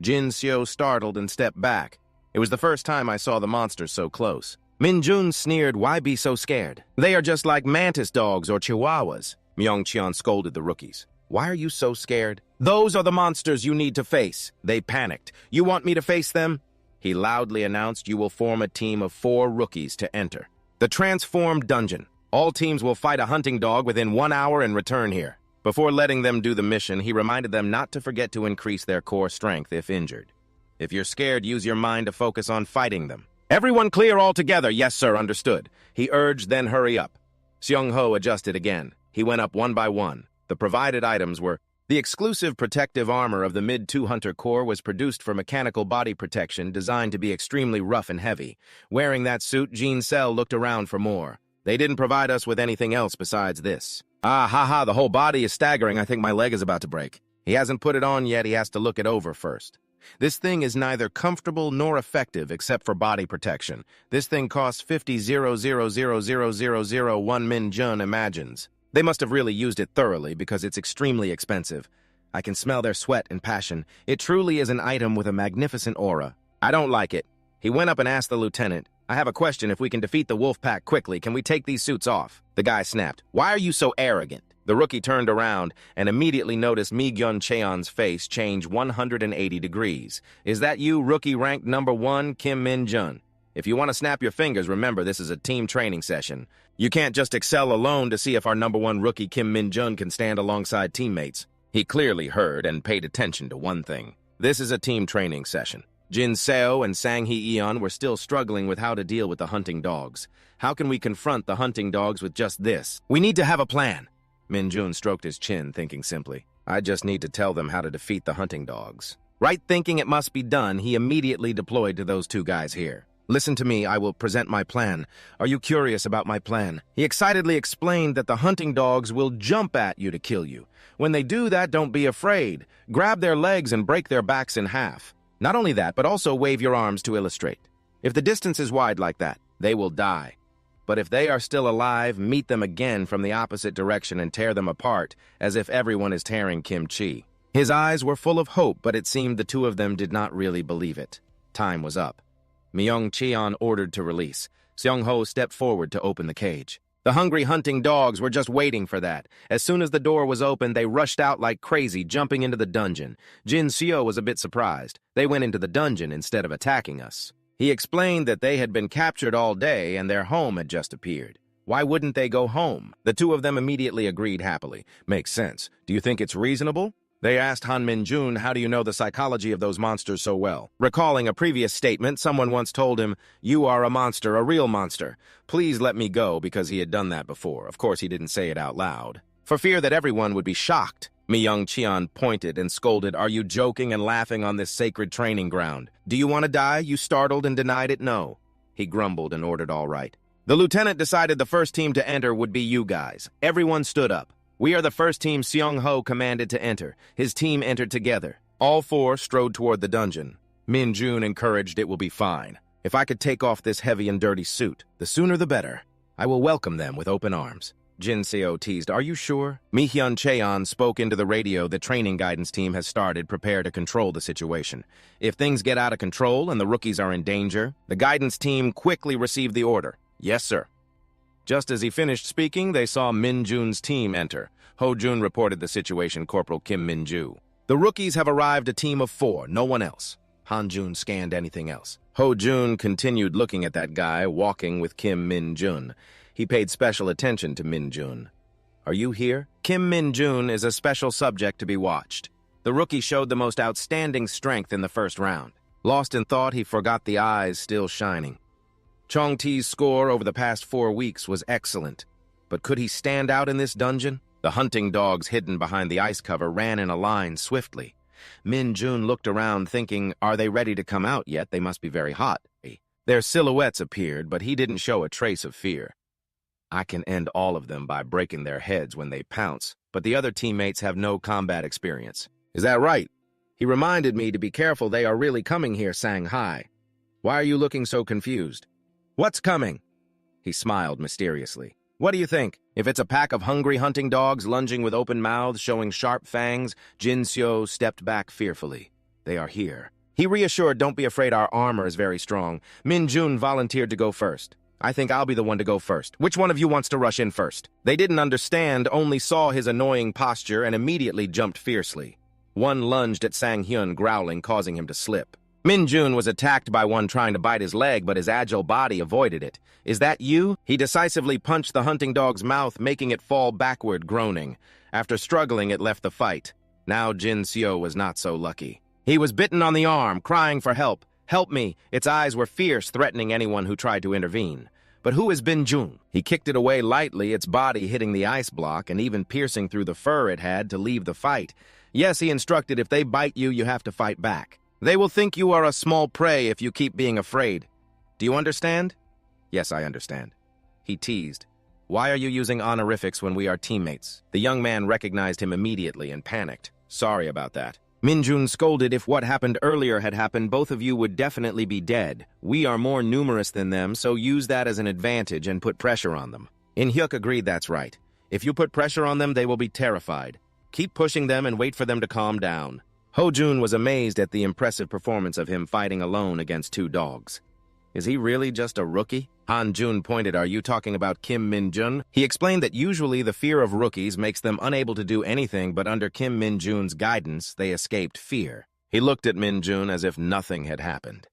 Jin Seo startled and stepped back. It was the first time I saw the monsters so close. Min-jun sneered, why be so scared? They are just like mantis dogs or chihuahuas. Myung-cheon scolded the rookies. Why are you so scared? Those are the monsters you need to face. They panicked. You want me to face them? He loudly announced, you will form a team of 4 rookies to enter the transformed dungeon. All teams will fight a hunting dog within 1 hour and return here. Before letting them do the mission, he reminded them not to forget to increase their core strength if injured. If you're scared, use your mind to focus on fighting them. Everyone clear all together. Yes, sir, understood. He urged, then hurry up. Seong-ho adjusted again. He went up one by one. The provided items were the exclusive protective armor of the Mid-2 Hunter Corps was produced for mechanical body protection designed to be extremely rough and heavy. Wearing that suit, Jin Seo looked around for more. They didn't provide us with anything else besides this. The whole body is staggering. I think my leg is about to break. He hasn't put it on yet. He has to look it over first. This thing is neither comfortable nor effective except for body protection. This thing costs 50,000,000,001 Min-jun imagines. They must have really used it thoroughly because it's extremely expensive. I can smell their sweat and passion. It truly is an item with a magnificent aura. I don't like it. He went up and asked the lieutenant, I have a question. If we can defeat the wolf pack quickly, can we take these suits off? The guy snapped. Why are you so arrogant? The rookie turned around and immediately noticed Mi-gyun-cheon's face change 180 degrees. Is that you, rookie ranked number 1, Kim Min-jun? If you want to snap your fingers, remember this is a team training session. You can't just excel alone to see if our number 1 rookie Kim Min-jun can stand alongside teammates. He clearly heard and paid attention to one thing. This is a team training session. Jin Seo and Sang Hee-eon were still struggling with how to deal with the hunting dogs. How can we confront the hunting dogs with just this? We need to have a plan. Min-jun stroked his chin, thinking simply. I just need to tell them how to defeat the hunting dogs. Right thinking it must be done, he immediately deployed to those 2 guys here. Listen to me, I will present my plan. Are you curious about my plan? He excitedly explained that the hunting dogs will jump at you to kill you. When they do that, don't be afraid. Grab their legs and break their backs in half. Not only that, but also wave your arms to illustrate. If the distance is wide like that, they will die. But if they are still alive, meet them again from the opposite direction and tear them apart, as if everyone is tearing kimchi. His eyes were full of hope, but it seemed the 2 of them did not really believe it. Time was up. Myung-cheon ordered to release. Seong-ho stepped forward to open the cage. The hungry hunting dogs were just waiting for that. As soon as the door was open, they rushed out like crazy, jumping into the dungeon. Jin Seo was a bit surprised. They went into the dungeon instead of attacking us. He explained that they had been captured all day and their home had just appeared. Why wouldn't they go home? The 2 of them immediately agreed happily. Makes sense. Do you think it's reasonable? They asked Han Min-jun, how do you know the psychology of those monsters so well? Recalling a previous statement, someone once told him, you are a monster, a real monster. Please let me go, because he had done that before. Of course, he didn't say it out loud. For fear that everyone would be shocked, Myung-cheon pointed and scolded, are you joking and laughing on this sacred training ground? Do you want to die? You startled and denied it? No. He grumbled and ordered all right. The lieutenant decided the first team to enter would be you guys. Everyone stood up. We are the first team Seong-ho commanded to enter. His team entered together. All 4 strode toward the dungeon. Min-jun encouraged it will be fine. If I could take off this heavy and dirty suit, the sooner the better. I will welcome them with open arms. Jin Seo teased, are you sure? Mi-hyun-cheon spoke into the radio the training guidance team has started. Prepare to control the situation. If things get out of control and the rookies are in danger, the guidance team quickly received the order. Yes, sir. Just as he finished speaking, they saw Min-jun's team enter. Ho-jun reported the situation, Corporal Kim Min-ju. The rookies have arrived, a team of 4, no one else. Han-jun scanned anything else. Ho-jun continued looking at that guy walking with Kim Min-jun. He paid special attention to Min-jun. Are you here? Kim Min-jun is a special subject to be watched. The rookie showed the most outstanding strength in the first round. Lost in thought, he forgot the eyes still shining. Chong Ti's score over the past 4 weeks was excellent. But could he stand out in this dungeon? The hunting dogs hidden behind the ice cover ran in a line swiftly. Min Jun looked around thinking, are they ready to come out yet? They must be very hot. Their silhouettes appeared, but he didn't show a trace of fear. I can end all of them by breaking their heads when they pounce, but the other teammates have no combat experience. Is that right? He reminded me to be careful, they are really coming here, sang Hai. Why are you looking so confused? What's coming? He smiled mysteriously. What do you think? If it's a pack of hungry hunting dogs lunging with open mouths, showing sharp fangs, Jin Seo stepped back fearfully. They are here. He reassured, don't be afraid, our armor is very strong. Min Jun volunteered to go first. I think I'll be the one to go first. Which one of you wants to rush in first? They didn't understand, only saw his annoying posture and immediately jumped fiercely. One lunged at Sang Hyun, growling, causing him to slip. Min Jun was attacked by one trying to bite his leg, but his agile body avoided it. Is that you? He decisively punched the hunting dog's mouth, making it fall backward, groaning. After struggling, it left the fight. Now Jin Seo was not so lucky. He was bitten on the arm, crying for help. Help me! Its eyes were fierce, threatening anyone who tried to intervene. But who is Bin Jun? He kicked it away lightly, its body hitting the ice block and even piercing through the fur it had to leave the fight. Yes, he instructed, if they bite you, you have to fight back. They will think you are a small prey if you keep being afraid. Do you understand? Yes, I understand. He teased. Why are you using honorifics when we are teammates? The young man recognized him immediately and panicked. Sorry about that. Min Jun scolded, if what happened earlier had happened, both of you would definitely be dead. We are more numerous than them, so use that as an advantage and put pressure on them. In Hyuk agreed, that's right. If you put pressure on them, they will be terrified. Keep pushing them and wait for them to calm down. Ho Jun was amazed at the impressive performance of him fighting alone against 2 dogs. Is he really just a rookie? Han Jun pointed, are you talking about Kim Min Jun? He explained that usually the fear of rookies makes them unable to do anything, but under Kim Min Jun's guidance, they escaped fear. He looked at Min Jun as if nothing had happened.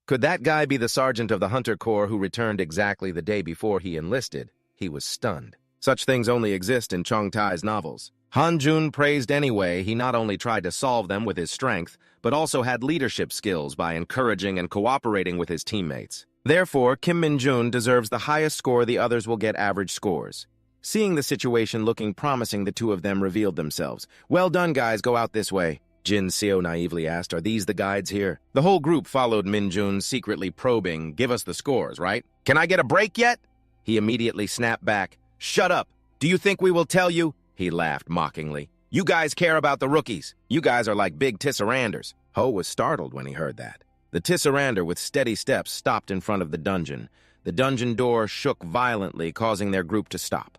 Could that guy be the sergeant of the Hunter Corps who returned exactly the day before he enlisted? He was stunned. Such things only exist in Chong Tai's novels. Han Jun praised anyway. He not only tried to solve them with his strength, but also had leadership skills by encouraging and cooperating with his teammates. Therefore, Kim Min Jun deserves the highest score, the others will get average scores. Seeing the situation looking promising, the 2 of them revealed themselves. Well done, guys, go out this way. Jin Seo naively asked, are these the guides here? The whole group followed Min Jun, secretly probing, give us the scores, right? Can I get a break yet? He immediately snapped back. Shut up! Do you think we will tell you? He laughed mockingly. You guys care about the rookies. You guys are like big Tisseranders. Ho was startled when he heard that. The Tisserander, with steady steps, stopped in front of the dungeon. The dungeon door shook violently, causing their group to stop.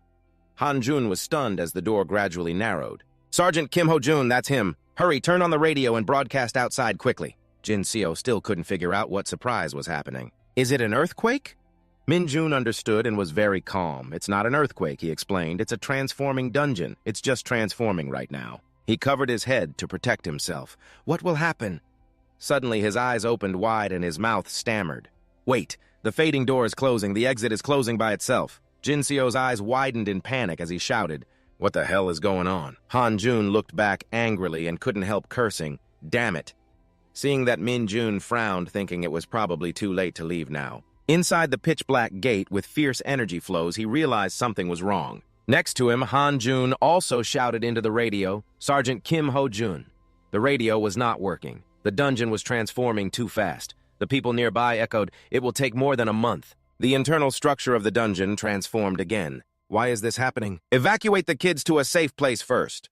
Han Jun was stunned as the door gradually narrowed. Sergeant Kim Ho Jun, that's him. Hurry, turn on the radio and broadcast outside quickly. Jin Seo still couldn't figure out what surprise was happening. Is it an earthquake? Min Jun understood and was very calm. It's not an earthquake, he explained. It's a transforming dungeon. It's just transforming right now. He covered his head to protect himself. What will happen? Suddenly, his eyes opened wide and his mouth stammered. Wait, the fading door is closing. The exit is closing by itself. Jin Seo's eyes widened in panic as he shouted, what the hell is going on? Han Jun looked back angrily and couldn't help cursing. Damn it. Seeing that, Min Jun frowned, thinking it was probably too late to leave now. Inside the pitch-black gate with fierce energy flows, he realized something was wrong. Next to him, Han Jun also shouted into the radio, Sergeant Kim Ho Jun. The radio was not working. The dungeon was transforming too fast. The people nearby echoed, it will take more than a month. The internal structure of the dungeon transformed again. Why is this happening? Evacuate the kids to a safe place first.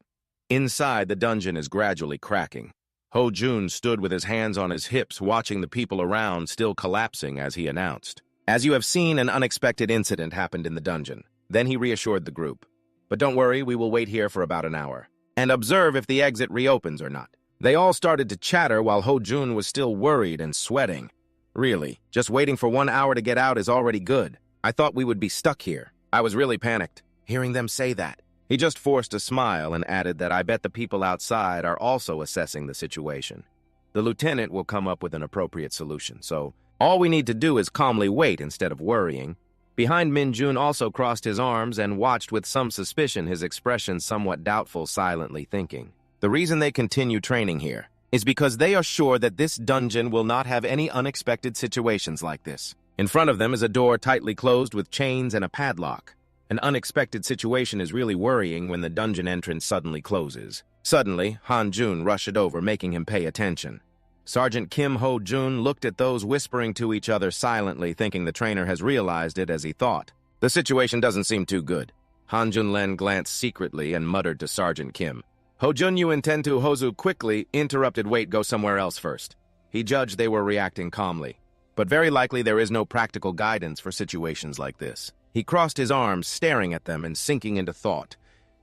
Inside, the dungeon is gradually cracking. Ho Jun stood with his hands on his hips, watching the people around still collapsing as he announced. As you have seen, an unexpected incident happened in the dungeon. Then he reassured the group. But don't worry, we will wait here for about an hour and observe if the exit reopens or not. They all started to chatter while Ho Jun was still worried and sweating. Really, just waiting for 1 hour to get out is already good. I thought we would be stuck here. I was really panicked, hearing them say that. He just forced a smile and added that I bet the people outside are also assessing the situation. The lieutenant will come up with an appropriate solution, so all we need to do is calmly wait instead of worrying. Behind, Min Jun also crossed his arms and watched with some suspicion, his expression somewhat doubtful, silently thinking. The reason they continue training here. is because they are sure that this dungeon will not have any unexpected situations like this. In front of them is a door tightly closed with chains and a padlock. An unexpected situation is really worrying when the dungeon entrance suddenly closes. Suddenly, Han-jun rushed over, making him pay attention. Sergeant Kim Ho-jun looked at those whispering to each other silently, thinking the trainer has realized it as he thought. The situation doesn't seem too good. Han-jun-len glanced secretly and muttered to Sergeant Kim. Ho-jun, you intend to Hozu quickly interrupted. Wait, go somewhere else first. He judged they were reacting calmly. But very likely there is no practical guidance for situations like this. He crossed his arms, staring at them and sinking into thought.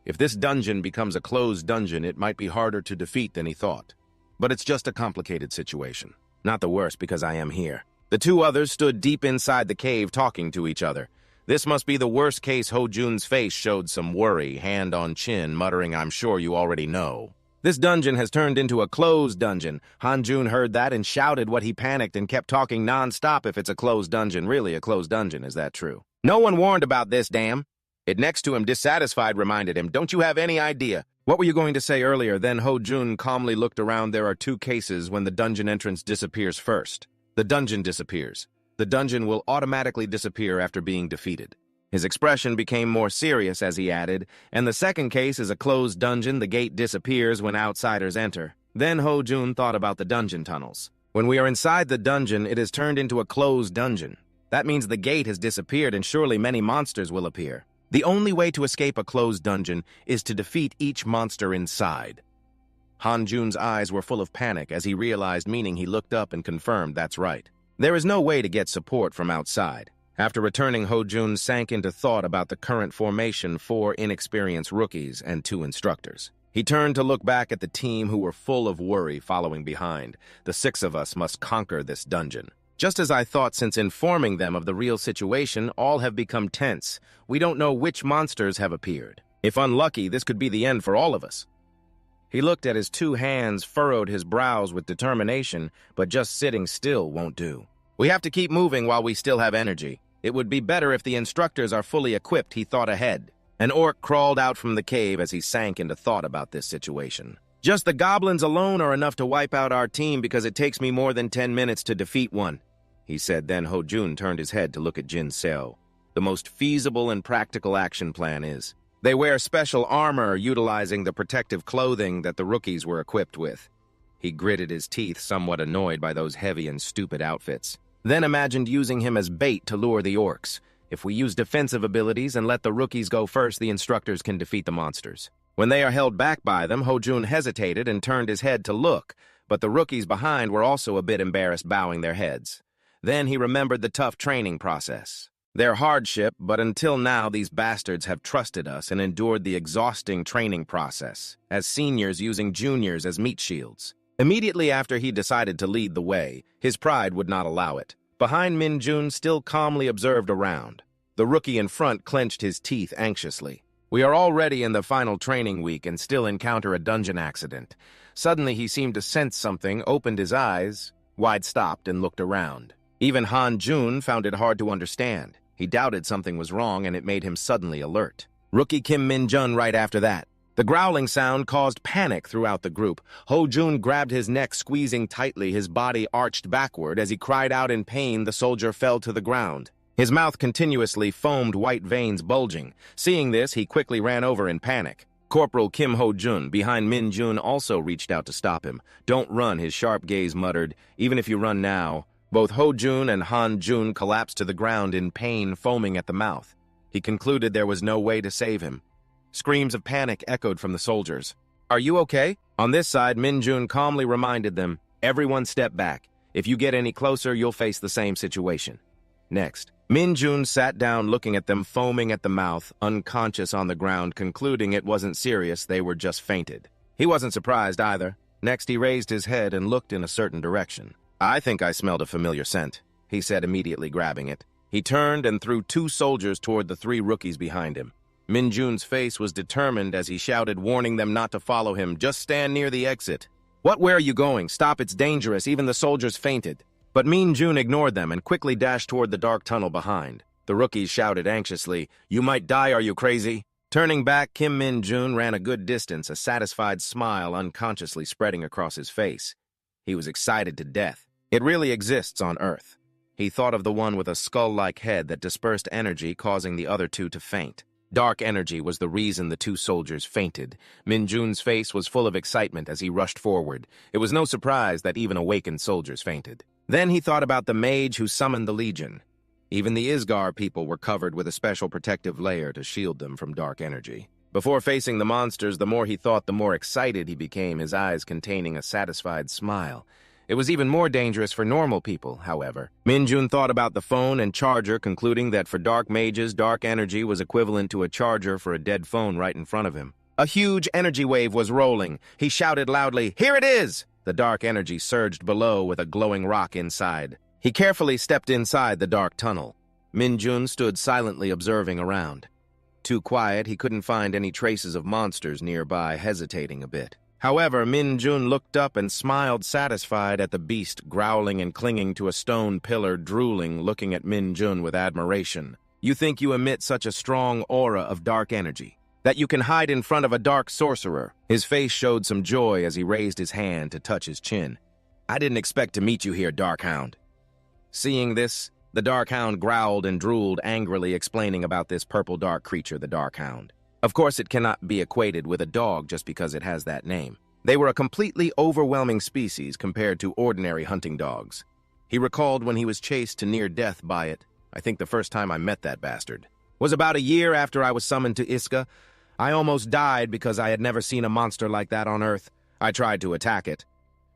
If this dungeon becomes a closed dungeon, it might be harder to defeat than he thought. But it's just a complicated situation. Not the worst, because I am here. The two others stood deep inside the cave talking to each other. This must be the worst case. Ho-jun's face showed some worry, hand on chin, muttering, I'm sure you already know. This dungeon has turned into a closed dungeon. Han-jun heard that and shouted what he panicked and kept talking non-stop. If it's a closed dungeon, really a closed dungeon, is that true? No one warned about this, damn. It next to him, dissatisfied, reminded him, don't you have any idea? What were you going to say earlier? Then Ho-jun calmly looked around. There are two cases when the dungeon entrance disappears first. The dungeon disappears. The dungeon will automatically disappear after being defeated. His expression became more serious as he added, and the second case is a closed dungeon. The gate disappears when outsiders enter. Then Ho-jun thought about the dungeon tunnels. When we are inside the dungeon, it is turned into a closed dungeon. That means the gate has disappeared and surely many monsters will appear. The only way to escape a closed dungeon is to defeat each monster inside. Han-jun's eyes were full of panic as he realized, meaning he looked up and confirmed that's right. There is no way to get support from outside. After returning, Ho-jun sank into thought about the current formation: 4 inexperienced rookies and 2 instructors. He turned to look back at the team who were full of worry following behind. The 6 of us must conquer this dungeon. Just as I thought, since informing them of the real situation, all have become tense. We don't know which monsters have appeared. If unlucky, this could be the end for all of us. He looked at his 2 hands, furrowed his brows with determination, but just sitting still won't do. We have to keep moving while we still have energy. It would be better if the instructors are fully equipped, he thought ahead. An orc crawled out from the cave as he sank into thought about this situation. Just the goblins alone are enough to wipe out our team because it takes me more than 10 minutes to defeat one, he said. Then Ho-jun turned his head to look at Jin Seo. The most feasible and practical action plan is, they wear special armor utilizing the protective clothing that the rookies were equipped with. He gritted his teeth, somewhat annoyed by those heavy and stupid outfits. Then imagined using him as bait to lure the orcs. If we use defensive abilities and let the rookies go first, the instructors can defeat the monsters. When they are held back by them, Ho-jun hesitated and turned his head to look, but the rookies behind were also a bit embarrassed, bowing their heads. Then he remembered the tough training process. Their hardship, but until now these bastards have trusted us and endured the exhausting training process, as seniors using juniors as meat shields. Immediately after he decided to lead the way, his pride would not allow it. Behind, Min-jun still calmly observed around. The rookie in front clenched his teeth anxiously. We are already in the final training week and still encounter a dungeon accident. Suddenly he seemed to sense something, opened his eyes, wide stopped and looked around. Even Han-jun found it hard to understand. He doubted something was wrong and it made him suddenly alert. Rookie Kim Min-jun right after that. The growling sound caused panic throughout the group. Ho-jun grabbed his neck, squeezing tightly. His body arched backward. As he cried out in pain, the soldier fell to the ground. His mouth continuously foamed, white veins bulging. Seeing this, he quickly ran over in panic. Corporal Kim Ho-jun, behind Min-jun, also reached out to stop him. Don't run, his sharp gaze muttered. Even if you run now. Both Ho-jun and Han-jun collapsed to the ground in pain, foaming at the mouth. He concluded there was no way to save him. Screams of panic echoed from the soldiers. Are you okay? On this side, Min-jun calmly reminded them, everyone step back. If you get any closer, you'll face the same situation. Next, Min-jun sat down looking at them, foaming at the mouth, unconscious on the ground, concluding it wasn't serious, they were just fainted. He wasn't surprised either. Next, he raised his head and looked in a certain direction. I think I smelled a familiar scent, he said, immediately grabbing it. He turned and threw 2 soldiers toward the 3 rookies behind him. Min-jun's face was determined as he shouted, warning them not to follow him. Just stand near the exit. Where are you going? Stop, it's dangerous. Even the soldiers fainted. But Min-jun ignored them and quickly dashed toward the dark tunnel behind. The rookies shouted anxiously, you might die, are you crazy? Turning back, Kim Min-jun ran a good distance, a satisfied smile unconsciously spreading across his face. He was excited to death. It really exists on Earth. He thought of the one with a skull-like head that dispersed energy, causing the other two to faint. Dark energy was the reason the two soldiers fainted. Min-jun's face was full of excitement as he rushed forward. It was no surprise that even awakened soldiers fainted. Then he thought about the mage who summoned the legion. Even the Isgar people were covered with a special protective layer to shield them from dark energy. Before facing the monsters, the more he thought, the more excited he became, his eyes containing a satisfied smile. It was even more dangerous for normal people, however. Min-jun thought about the phone and charger, concluding that for dark mages, dark energy was equivalent to a charger for a dead phone right in front of him. A huge energy wave was rolling. He shouted loudly, "Here it is!" The dark energy surged below with a glowing rock inside. He carefully stepped inside the dark tunnel. Min-jun stood silently observing around. Too quiet, he couldn't find any traces of monsters nearby, hesitating a bit. However, Min-jun looked up and smiled satisfied at the beast growling and clinging to a stone pillar, drooling, looking at Min-jun with admiration. "You think you emit such a strong aura of dark energy, that you can hide in front of a dark sorcerer?" His face showed some joy as he raised his hand to touch his chin. "I didn't expect to meet you here, Dark Hound." Seeing this, the Dark Hound growled and drooled angrily, explaining about this purple dark creature, the Dark Hound. Of course, it cannot be equated with a dog just because it has that name. They were a completely overwhelming species compared to ordinary hunting dogs. He recalled when he was chased to near death by it. "I think the first time I met that bastard was about a year after I was summoned to Iska. I almost died because I had never seen a monster like that on Earth. I tried to attack it.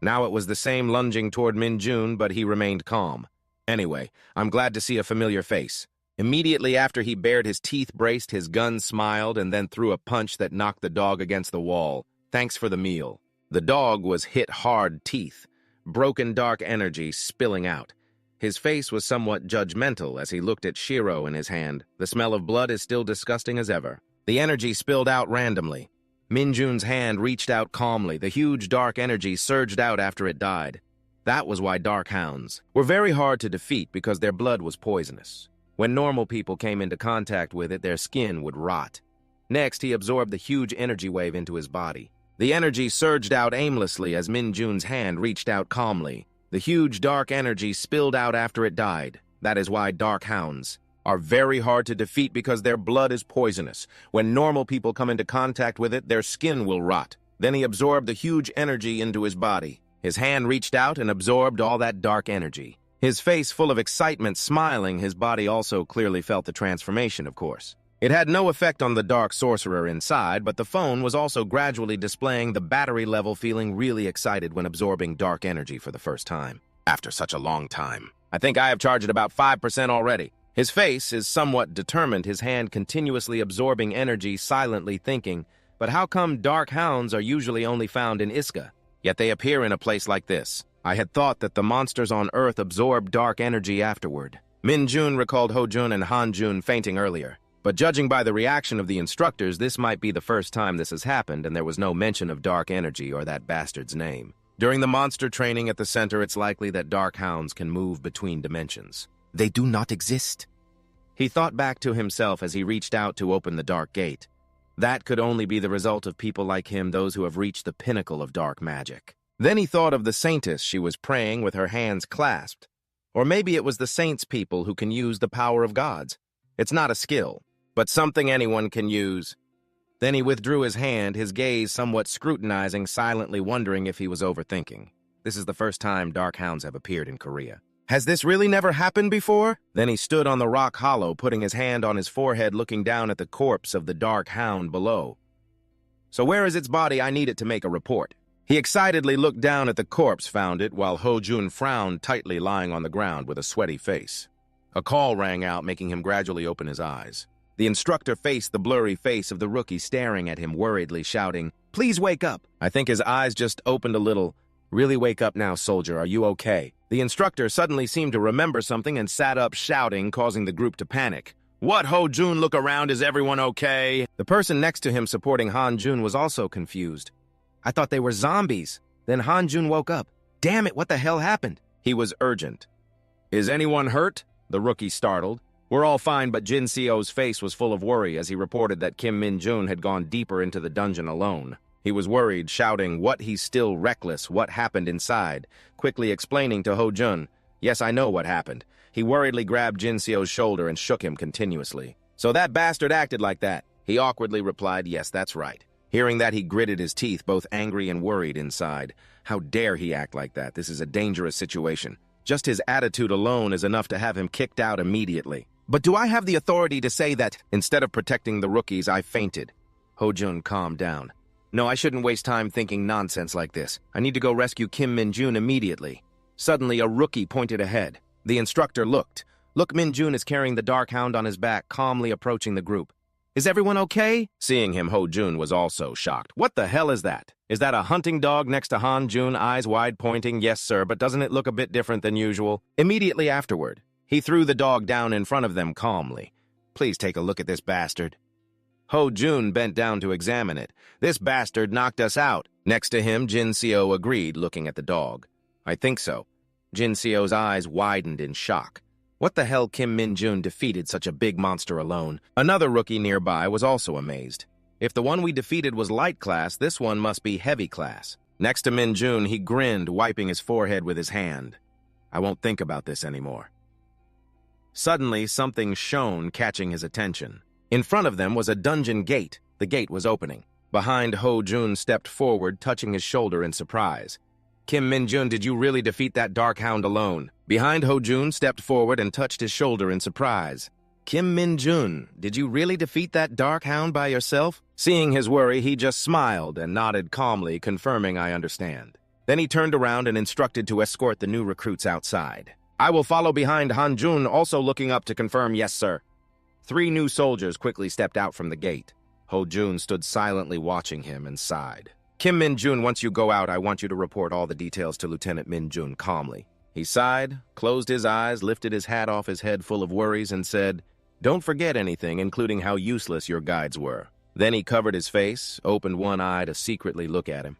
Now it was the same lunging toward Min-jun, but he remained calm. Anyway, I'm glad to see a familiar face." Immediately after he bared his teeth, braced his gun, smiled, and then threw a punch that knocked the dog against the wall. "Thanks for the meal." The dog was hit hard, teeth, broken dark energy spilling out. His face was somewhat judgmental as he looked at Shiro in his hand. The smell of blood is still disgusting as ever. The energy spilled out randomly. Min-jun's hand reached out calmly. The huge dark energy surged out after it died. That was why dark hounds were very hard to defeat, because their blood was poisonous. When normal people came into contact with it, their skin would rot. Next, he absorbed the huge energy wave into his body. The energy surged out aimlessly as Min-jun's hand reached out calmly. The huge dark energy spilled out after it died. That is why dark hounds are very hard to defeat, because their blood is poisonous. When normal people come into contact with it, their skin will rot. Then he absorbed the huge energy into his body. His hand reached out and absorbed all that dark energy. His face full of excitement, smiling, his body also clearly felt the transformation, of course. It had no effect on the dark sorcerer inside, but the phone was also gradually displaying the battery level, feeling really excited when absorbing dark energy for the first time. After such a long time. "I think I have charged it about 5% already." His face is somewhat determined, his hand continuously absorbing energy, silently thinking, but how come dark hounds are usually only found in Iska? Yet they appear in a place like this. I had thought that the monsters on Earth absorbed dark energy afterward. Min-jun recalled Ho-jun and Han-jun fainting earlier. But judging by the reaction of the instructors, this might be the first time this has happened, and there was no mention of dark energy or that bastard's name. During the monster training at the center, it's likely that dark hounds can move between dimensions. They do not exist. He thought back to himself as he reached out to open the dark gate. That could only be the result of people like him, those who have reached the pinnacle of dark magic. Then he thought of the saintess she was praying with her hands clasped. Or maybe it was the saints people who can use the power of gods. It's not a skill, but something anyone can use. Then he withdrew his hand, his gaze somewhat scrutinizing, silently wondering if he was overthinking. This is the first time dark hounds have appeared in Korea. Has this really never happened before? Then he stood on the rock hollow, putting his hand on his forehead, looking down at the corpse of the dark hound below. "So where is its body? I need it to make a report." He excitedly looked down at the corpse, found it, while Ho-jun frowned tightly, lying on the ground with a sweaty face. A call rang out, making him gradually open his eyes. The instructor faced the blurry face of the rookie, staring at him worriedly, shouting, "Please wake up." I think his eyes just opened a little. "Really wake up now, soldier. Are you okay?" The instructor suddenly seemed to remember something and sat up, shouting, causing the group to panic. "What, Ho-jun? Look around. Is everyone okay?" The person next to him supporting Han-jun was also confused. "I thought they were zombies." Then Han-jun woke up. "Damn it, what the hell happened?" He was urgent. "Is anyone hurt?" The rookie startled. We're all fine, but Jin Seo's face was full of worry as he reported that Kim Min-jun had gone deeper into the dungeon alone. He was worried, shouting, "What, he's still reckless, what happened inside?" Quickly explaining to Ho-jun, "Yes, I know what happened." He worriedly grabbed Jin Seo's shoulder and shook him continuously. "So that bastard acted like that?" He awkwardly replied, "Yes, that's right." Hearing that, he gritted his teeth, both angry and worried inside. How dare he act like that? This is a dangerous situation. Just his attitude alone is enough to have him kicked out immediately. "But do I have the authority to say that, instead of protecting the rookies, I fainted?" Ho-jun calmed down. "No, I shouldn't waste time thinking nonsense like this. I need to go rescue Kim Min-jun immediately." Suddenly, a rookie pointed ahead. The instructor looked. Look, Min-jun is carrying the dark hound on his back, calmly approaching the group. "Is everyone okay?" Seeing him, Ho-jun was also shocked. "What the hell is that? Is that a hunting dog next to Han-jun, eyes wide pointing? Yes, sir, but doesn't it look a bit different than usual?" Immediately afterward, he threw the dog down in front of them calmly. "Please take a look at this bastard." Ho-jun bent down to examine it. "This bastard knocked us out." Next to him, Jin Seo agreed, looking at the dog. "I think so." Jin Seo's eyes widened in shock. What the hell, Kim Min-jun defeated such a big monster alone? Another rookie nearby was also amazed. If the one we defeated was light class, this one must be heavy class. Next to Min-jun, he grinned, wiping his forehead with his hand. "I won't think about this anymore." Suddenly, something shone, catching his attention. In front of them was a dungeon gate. The gate was opening. Behind, Ho-jun stepped forward, touching his shoulder in surprise. "Kim Min-jun, did you really defeat that dark hound alone?" Behind, Ho-jun stepped forward and touched his shoulder in surprise. "Kim Min-jun, did you really defeat that dark hound by yourself?" Seeing his worry, he just smiled and nodded calmly, confirming, "I understand." Then he turned around and instructed to escort the new recruits outside. "I will follow behind Han-jun, also looking up to confirm, yes, sir." 3 new soldiers quickly stepped out from the gate. Ho-jun stood silently watching him and sighed. "Kim Min-jun, once you go out, I want you to report all the details to Lieutenant Min-jun calmly." He sighed, closed his eyes, lifted his hat off his head full of worries, and said, "Don't forget anything, including how useless your guides were." Then he covered his face, opened one eye to secretly look at him.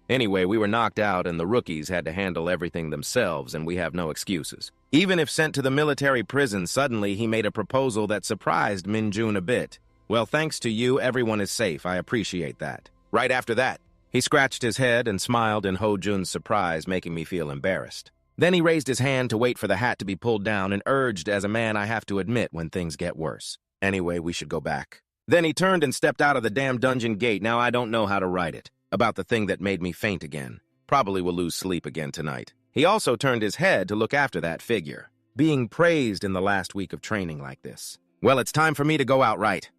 "Anyway, we were knocked out and the rookies had to handle everything themselves, and we have no excuses." Even if sent to the military prison, suddenly he made a proposal that surprised Min-jun a bit. "Well, thanks to you, everyone is safe. I appreciate that." Right after that, he scratched his head and smiled in Ho-jun's surprise, making me feel embarrassed. Then he raised his hand to wait for the hat to be pulled down and urged, as a man I have to admit when things get worse. "Anyway, we should go back." Then he turned and stepped out of the damn dungeon gate. Now I don't know how to write it. About the thing that made me faint again. Probably will lose sleep again tonight. He also turned his head to look after that figure. Being praised in the last week of training like this. Well, it's time for me to go out right.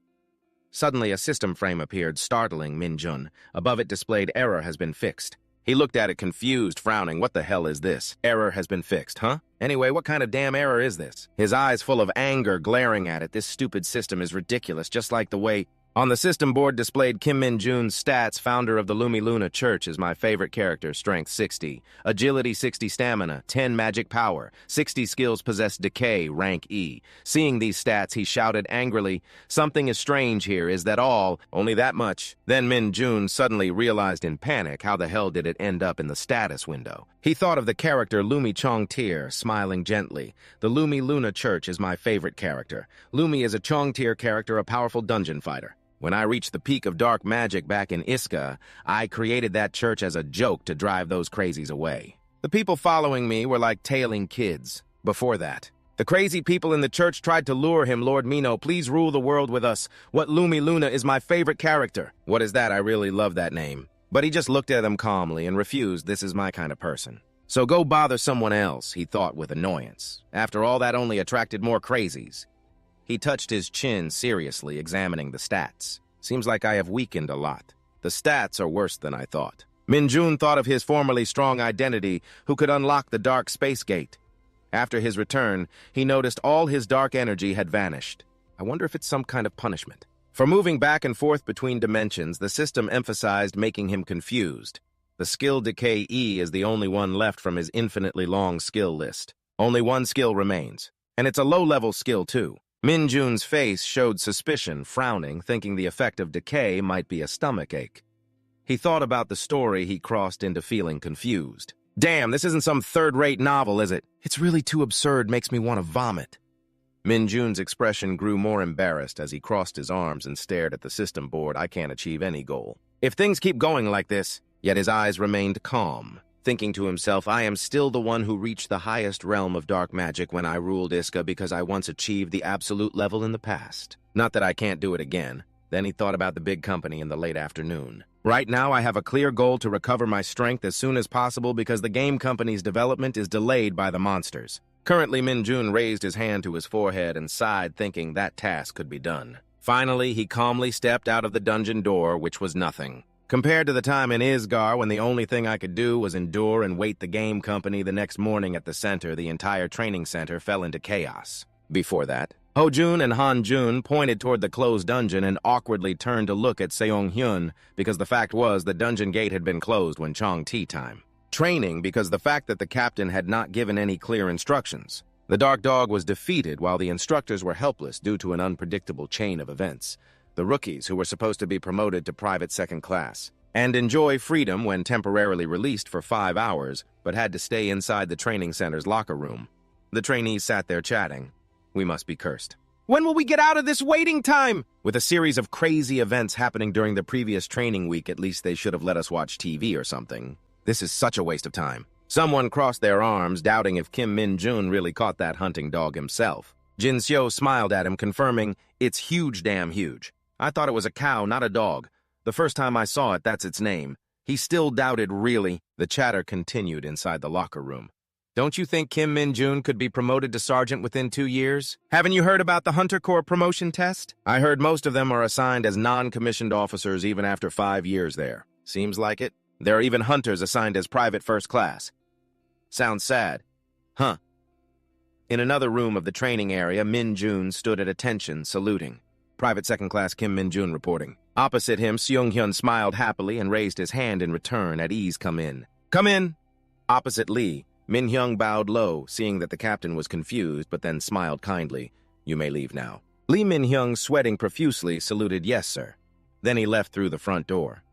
Suddenly, a system frame appeared, startling Min-jun. Above it displayed "Error has been fixed." He looked at it confused, frowning. "What the hell is this? Error has been fixed, huh? Anyway, what kind of damn error is this?" His eyes full of anger, glaring at it. This stupid system is ridiculous, just like the way... On the system board displayed Kim Min-jun's stats. Founder of the Lumi Luna Church is my favorite character. Strength 60, agility 60, stamina 10, magic power 60, skills possess decay, rank E. Seeing these stats, he shouted angrily, "Something is strange here. Is that all? Only that much?" Then Min-jun suddenly realized in panic how the hell did it end up in the status window. He thought of the character Lumi Chong-tier, smiling gently. The Lumi Luna Church is my favorite character. Lumi is a Chong-tier character, a powerful dungeon fighter. When I reached the peak of dark magic back in Iska, I created that church as a joke to drive those crazies away. The people following me were like tailing kids. Before that, the crazy people in the church tried to lure him. "Lord Mino, please rule the world with us. What Lumi Luna is my favorite character." What is that? I really love that name. But he just looked at them calmly and refused. This is my kind of person. "So go bother someone else," he thought with annoyance. After all, that only attracted more crazies. He touched his chin seriously, examining the stats. Seems like I have weakened a lot. The stats are worse than I thought. Min-jun thought of his formerly strong identity, who could unlock the dark space gate. After his return, he noticed all his dark energy had vanished. I wonder if it's some kind of punishment. For moving back and forth between dimensions, the system emphasized making him confused. The skill decay E is the only one left from his infinitely long skill list. Only one skill remains. And it's a low-level skill, too. Min-jun's face showed suspicion, frowning, thinking the effect of decay might be a stomachache. He thought about the story he crossed into feeling confused. Damn, this isn't some third-rate novel, is it? It's really too absurd, makes me want to vomit. Min Jun's expression grew more embarrassed as he crossed his arms and stared at the system board. I can't achieve any goal. If things keep going like this, yet his eyes remained calm, thinking to himself, I am still the one who reached the highest realm of dark magic when I ruled Iska because I once achieved the absolute level in the past. Not that I can't do it again. Then he thought about the big company in the late afternoon. Right now, I have a clear goal to recover my strength as soon as possible because the game company's development is delayed by the monsters. Currently, Min Jun raised his hand to his forehead and sighed, thinking that task could be done. Finally, he calmly stepped out of the dungeon door, which was nothing. Compared to the time in Isgar when the only thing I could do was endure and wait the game company the next morning at the center, the entire training center fell into chaos. Before that, Ho-jun and Han-jun pointed toward the closed dungeon and awkwardly turned to look at Seong-hyun because the fact was the dungeon gate had been closed when Chong tea time. Training because the fact that the captain had not given any clear instructions. The Dark Dog was defeated while the instructors were helpless due to an unpredictable chain of events. The rookies who were supposed to be promoted to private second class and enjoy freedom when temporarily released for 5 hours, but had to stay inside the training center's locker room. The trainees sat there chatting. We must be cursed. When will we get out of this waiting time? With a series of crazy events happening during the previous training week, at least they should have let us watch TV or something. This is such a waste of time. Someone crossed their arms, doubting if Kim Min-jun really caught that hunting dog himself. Jin Seo smiled at him, confirming, it's huge, damn huge. I thought it was a cow, not a dog. The first time I saw it, that's its name. He still doubted, really. The chatter continued inside the locker room. Don't you think Kim Min-jun could be promoted to sergeant within 2 years? Haven't you heard about the Hunter Corps promotion test? I heard most of them are assigned as non-commissioned officers even after 5 years there. Seems like it. There are even hunters assigned as private first class. Sounds sad. Huh. In another room of the training area, Min-jun stood at attention, saluting. Private second class Kim Min-jun reporting. Opposite him, Seong-hyun smiled happily and raised his hand in return. At ease, come in. Come in! Opposite Lee, Min-hyung bowed low, seeing that the captain was confused, but then smiled kindly. You may leave now. Lee Min-hyung, sweating profusely, saluted, yes, sir. Then he left through the front door.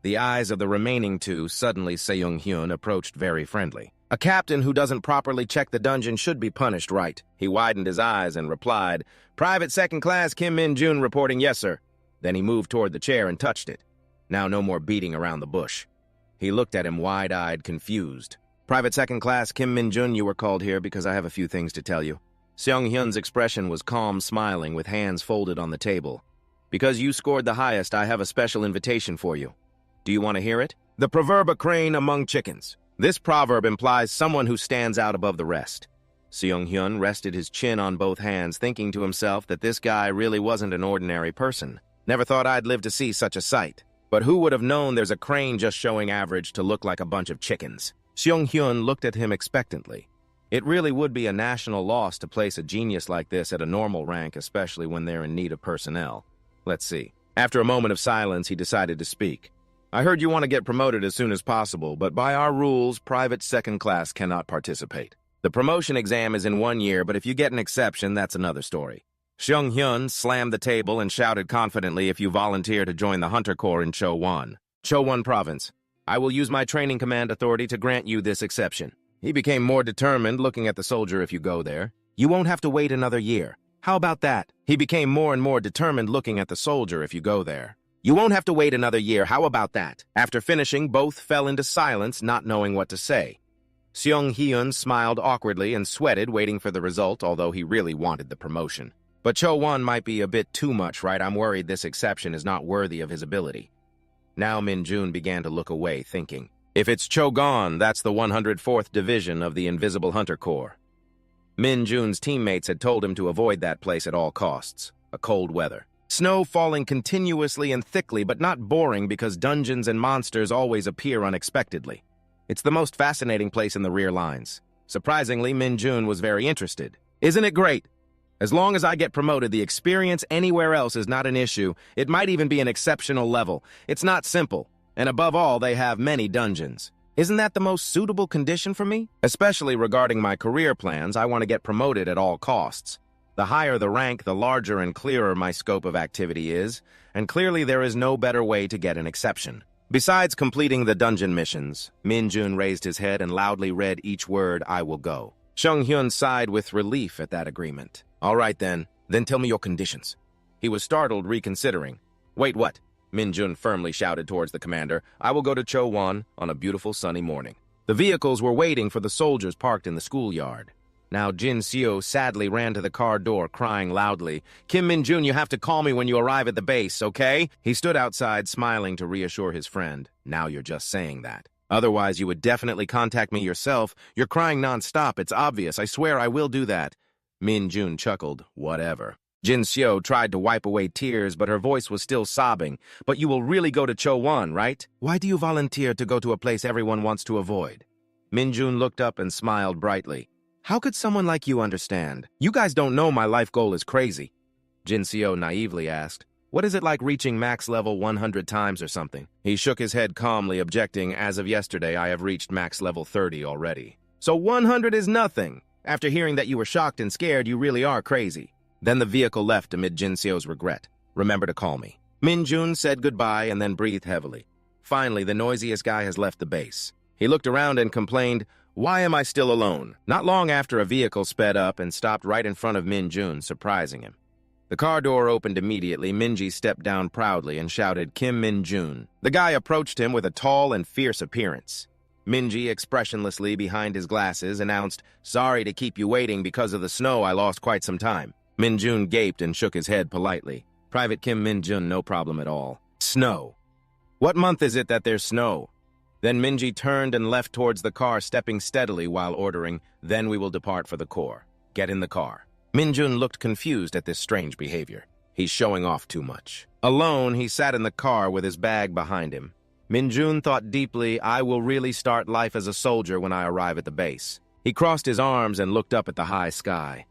The eyes of the remaining two, suddenly Seong-hyun, approached very friendly. A captain who doesn't properly check the dungeon should be punished, right? He widened his eyes and replied, Private second class Kim Min-jun reporting, yes, sir. Then he moved toward the chair and touched it. Now no more beating around the bush. He looked at him wide-eyed, confused. Private second class Kim Min-jun, you were called here because I have a few things to tell you. Seong-hyun's expression was calm, smiling, with hands folded on the table. Because you scored the highest, I have a special invitation for you. Do you want to hear it? The proverb a crane among chickens. This proverb implies someone who stands out above the rest. Seong-hyun rested his chin on both hands, thinking to himself that this guy really wasn't an ordinary person. Never thought I'd live to see such a sight. But who would have known there's a crane just showing average to look like a bunch of chickens? Seong-hyun looked at him expectantly. It really would be a national loss to place a genius like this at a normal rank, especially when they're in need of personnel. Let's see. After a moment of silence, he decided to speak. I heard you want to get promoted as soon as possible, but by our rules, private second class cannot participate. The promotion exam is in 1 year, but if you get an exception, that's another story. Seong-hyun slammed the table and shouted confidently, if you volunteer to join the Hunter Corps in Chowon, Province, I will use my training command authority to grant you this exception. He became more determined, looking at the soldier, if you go there. You won't have to wait another year. How about that? He became more and more determined, looking at the soldier, if you go there. You won't have to wait another year. How about that? After finishing, both fell into silence, not knowing what to say. Seong-hyun smiled awkwardly and sweated, waiting for the result, although he really wanted the promotion. But Cho-won might be a bit too much, right? I'm worried this exception is not worthy of his ability. Now Min-jun began to look away, thinking, if it's Chogon, that's the 104th Division of the Invisible Hunter Corps. Min-jun's teammates had told him to avoid that place at all costs. A cold weather. Snow falling continuously and thickly, but not boring because dungeons and monsters always appear unexpectedly. It's the most fascinating place in the rear lines. Surprisingly, Min-jun was very interested. Isn't it great? As long as I get promoted, the experience anywhere else is not an issue. It might even be an exceptional level. It's not simple. And above all, they have many dungeons. Isn't that the most suitable condition for me? Especially regarding my career plans, I want to get promoted at all costs. The higher the rank, the larger and clearer my scope of activity is, and clearly there is no better way to get an exception. Besides completing the dungeon missions, Min-jun raised his head and loudly read each word, I will go. Seong-hyun sighed with relief at that agreement. All right then tell me your conditions. He was startled, reconsidering. Wait, what? Min-jun firmly shouted towards the commander. I will go to Cho-won on a beautiful sunny morning. The vehicles were waiting for the soldiers parked in the schoolyard. Now Jin-seo sadly ran to the car door, crying loudly, Kim Min-jun, you have to call me when you arrive at the base, okay? He stood outside, smiling to reassure his friend. Now you're just saying that. Otherwise, you would definitely contact me yourself. You're crying non-stop, it's obvious. I swear I will do that. Min-jun chuckled. Whatever. Jin-seo tried to wipe away tears, but her voice was still sobbing. But you will really go to Cho-won, right? Why do you volunteer to go to a place everyone wants to avoid? Min-jun looked up and smiled brightly. How could someone like you understand? You guys don't know my life goal is crazy. Jin-seo naively asked, what is it like reaching max level 100 times or something? He shook his head calmly, objecting, as of yesterday, I have reached max level 30 already. So 100 is nothing. After hearing that you were shocked and scared, you really are crazy. Then the vehicle left amid Jin-seo's regret. Remember to call me. Min-jun said goodbye and then breathed heavily. Finally, the noisiest guy has left the base. He looked around and complained, why am I still alone? Not long after, a vehicle sped up and stopped right in front of Min-jun, surprising him. The car door opened immediately. Minji stepped down proudly and shouted, Kim Min-jun. The guy approached him with a tall and fierce appearance. Minji, expressionlessly behind his glasses, announced, sorry to keep you waiting because of the snow. I lost quite some time. Min-jun gaped and shook his head politely. Private Kim Min-jun, no problem at all. Snow. What month is it that there's snow? Then Minji turned and left towards the car, stepping steadily while ordering, then we will depart for the core. Get in the car. Min-jun looked confused at this strange behavior. He's showing off too much. Alone, he sat in the car with his bag behind him. Min-jun thought deeply, I will really start life as a soldier when I arrive at the base. He crossed his arms and looked up at the high sky.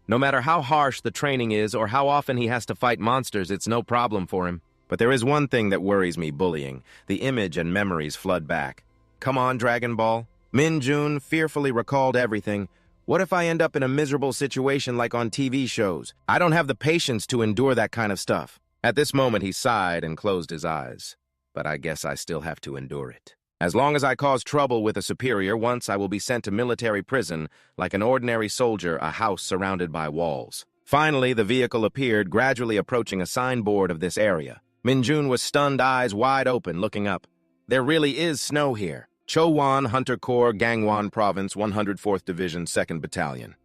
No matter how harsh the training is or how often he has to fight monsters, it's no problem for him. But there is one thing that worries me, bullying. The image and memories flood back. Come on, Dragon Ball. Min-jun fearfully recalled everything. What if I end up in a miserable situation like on TV shows? I don't have the patience to endure that kind of stuff. At this moment, he sighed and closed his eyes. But I guess I still have to endure it. As long as I cause trouble with a superior, once I will be sent to military prison, like an ordinary soldier, a house surrounded by walls. Finally, the vehicle appeared, gradually approaching a signboard of this area. Min-jun was stunned, eyes wide open, looking up. There really is snow here. Cho-won, Hunter Corps, Gangwon Province, 104th Division, 2nd Battalion.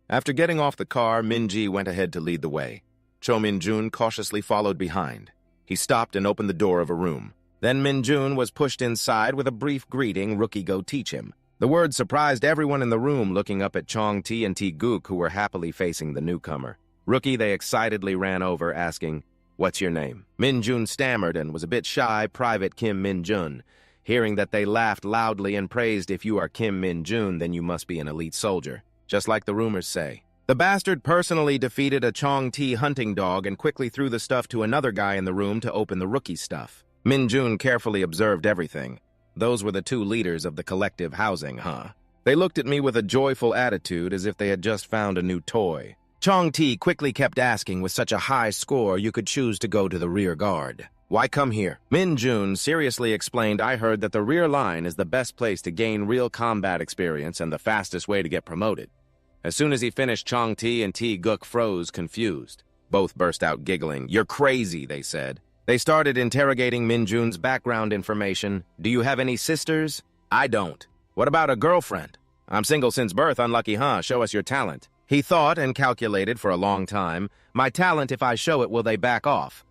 After getting off the car, Minji went ahead to lead the way. Cho Min-jun cautiously followed behind. He stopped and opened the door of a room. Then Min-jun was pushed inside with a brief greeting, rookie go teach him. The word surprised everyone in the room, looking up at Chong-ti and T-guk, who were happily facing the newcomer. Rookie, they excitedly ran over, asking, what's your name? Min-jun stammered and was a bit shy. Private Kim Min-jun. Hearing that, they laughed loudly and praised, if you are Kim Min-jun, then you must be an elite soldier. Just like the rumors say. The bastard personally defeated a Chong-ti hunting dog and quickly threw the stuff to another guy in the room to open the rookie stuff. Min-jun carefully observed everything. Those were the two leaders of the collective housing, huh? They looked at me with a joyful attitude as if they had just found a new toy. Chong-ti quickly kept asking, with such a high score, you could choose to go to the rear guard. Why come here? Min-jun seriously explained, I heard that the rear line is the best place to gain real combat experience and the fastest way to get promoted. As soon as he finished, Chong-ti and T-guk froze, confused. Both burst out giggling. You're crazy, they said. They started interrogating Min-jun's background information. Do you have any sisters? I don't. What about a girlfriend? I'm single since birth, unlucky, huh? Show us your talent. He thought and calculated for a long time. My talent, if I show it, will they back off?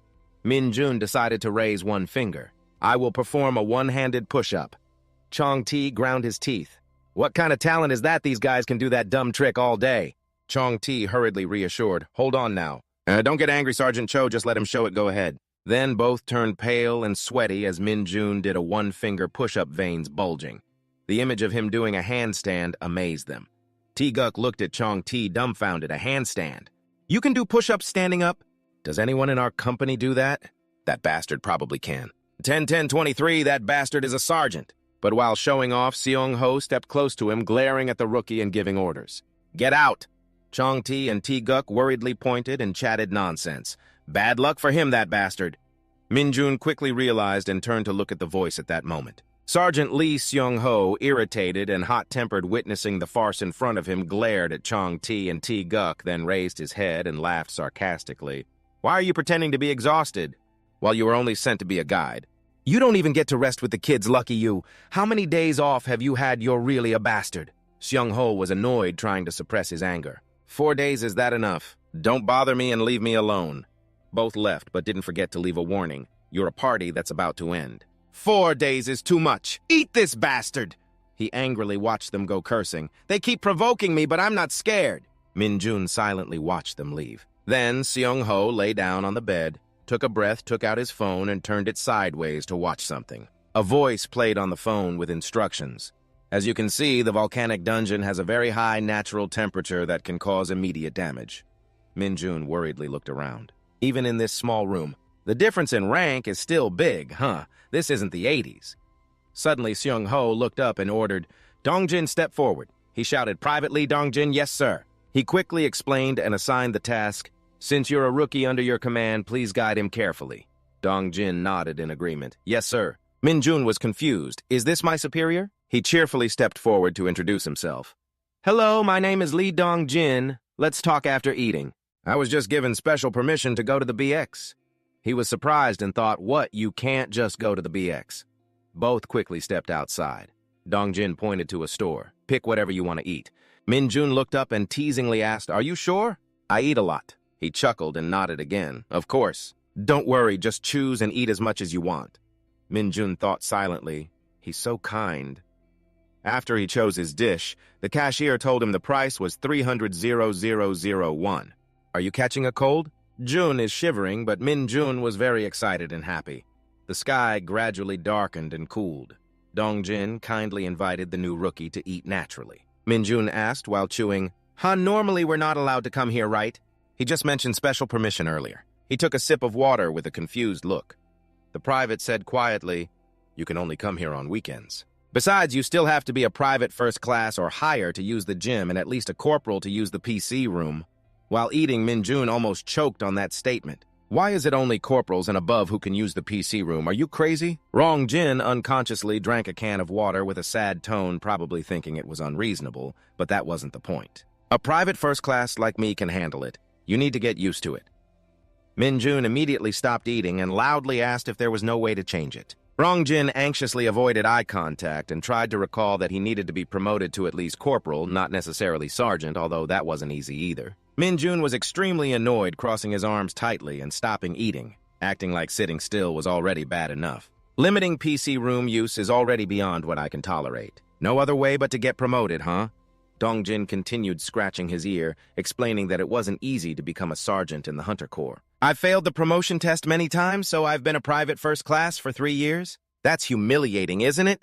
Min-jun decided to raise one finger. I will perform a one-handed push-up. Chong-ti ground his teeth. What kind of talent is that? These guys can do that dumb trick all day. Chong-ti hurriedly reassured. Hold on now. Don't get angry, Sergeant Cho. Just let him show it. Go ahead. Then both turned pale and sweaty as Min-jun did a one-finger push-up, veins bulging. The image of him doing a handstand amazed them. T-guk looked at Chong-ti, dumbfounded. A handstand? You can do push-ups standing up? Does anyone in our company do that? That bastard probably can. 10-10-23, that bastard is a sergeant. But while showing off, Seong-ho stepped close to him, glaring at the rookie and giving orders. Get out! Chong-ti and T-guk worriedly pointed and chatted nonsense. Bad luck for him, that bastard. Min-jun quickly realized and turned to look at the voice at that moment. Sergeant Lee Seung-ho, irritated and hot-tempered witnessing the farce in front of him, glared at Chong Ti and T Guk, then raised his head and laughed sarcastically. Why are you pretending to be exhausted? While you were only sent to be a guide. You don't even get to rest with the kids, lucky you. How many days off have you had? You're really a bastard. Seung-ho was annoyed, trying to suppress his anger. 4 days, is that enough? Don't bother me and leave me alone. Both left, but didn't forget to leave a warning. You're a party that's about to end. 4 days is too much. Eat this bastard! He angrily watched them go, cursing. They keep provoking me, but I'm not scared. Min-jun silently watched them leave. Then Seung-ho lay down on the bed, took a breath, took out his phone, and turned it sideways to watch something. A voice played on the phone with instructions. As you can see, the volcanic dungeon has a very high natural temperature that can cause immediate damage. Min-jun worriedly looked around. Even in this small room, the difference in rank is still big, huh? This isn't the 80s. Suddenly, Seung-ho looked up and ordered, Dongjin, step forward. He shouted privately, Dongjin, yes, sir. He quickly explained and assigned the task. Since you're a rookie under your command, please guide him carefully. Dongjin nodded in agreement. Yes, sir. Min-jun was confused. Is this my superior? He cheerfully stepped forward to introduce himself. Hello, my name is Lee Dongjin. Let's talk after eating. I was just given special permission to go to the BX. He was surprised and thought, what, you can't just go to the BX? Both quickly stepped outside. Dongjin pointed to a store. Pick whatever you want to eat. Min-jun looked up and teasingly asked, are you sure? I eat a lot. He chuckled and nodded again. Of course. Don't worry, just choose and eat as much as you want. Min-jun thought silently. He's so kind. After he chose his dish, the cashier told him the price was 300,001. Are you catching a cold? Jun is shivering, but Min-jun was very excited and happy. The sky gradually darkened and cooled. Dongjin kindly invited the new rookie to eat naturally. Min-jun asked while chewing, normally we're not allowed to come here, right? He just mentioned special permission earlier. He took a sip of water with a confused look. The private said quietly, you can only come here on weekends. Besides, you still have to be a private first class or higher to use the gym and at least a corporal to use the PC room. While eating, Min-jun almost choked on that statement. Why is it only corporals and above who can use the PC room? Are you crazy? Rong-jin unconsciously drank a can of water with a sad tone, probably thinking it was unreasonable, but that wasn't the point. A private first class like me can handle it. You need to get used to it. Min-jun immediately stopped eating and loudly asked if there was no way to change it. Rong-jin anxiously avoided eye contact and tried to recall that he needed to be promoted to at least corporal, not necessarily sergeant, although that wasn't easy either. Min-jun was extremely annoyed, crossing his arms tightly and stopping eating. Acting like sitting still was already bad enough. Limiting PC room use is already beyond what I can tolerate. No other way but to get promoted, huh? Dongjin continued scratching his ear, explaining that it wasn't easy to become a sergeant in the Hunter Corps. I've failed the promotion test many times, so I've been a private first class for 3 years. That's humiliating, isn't it?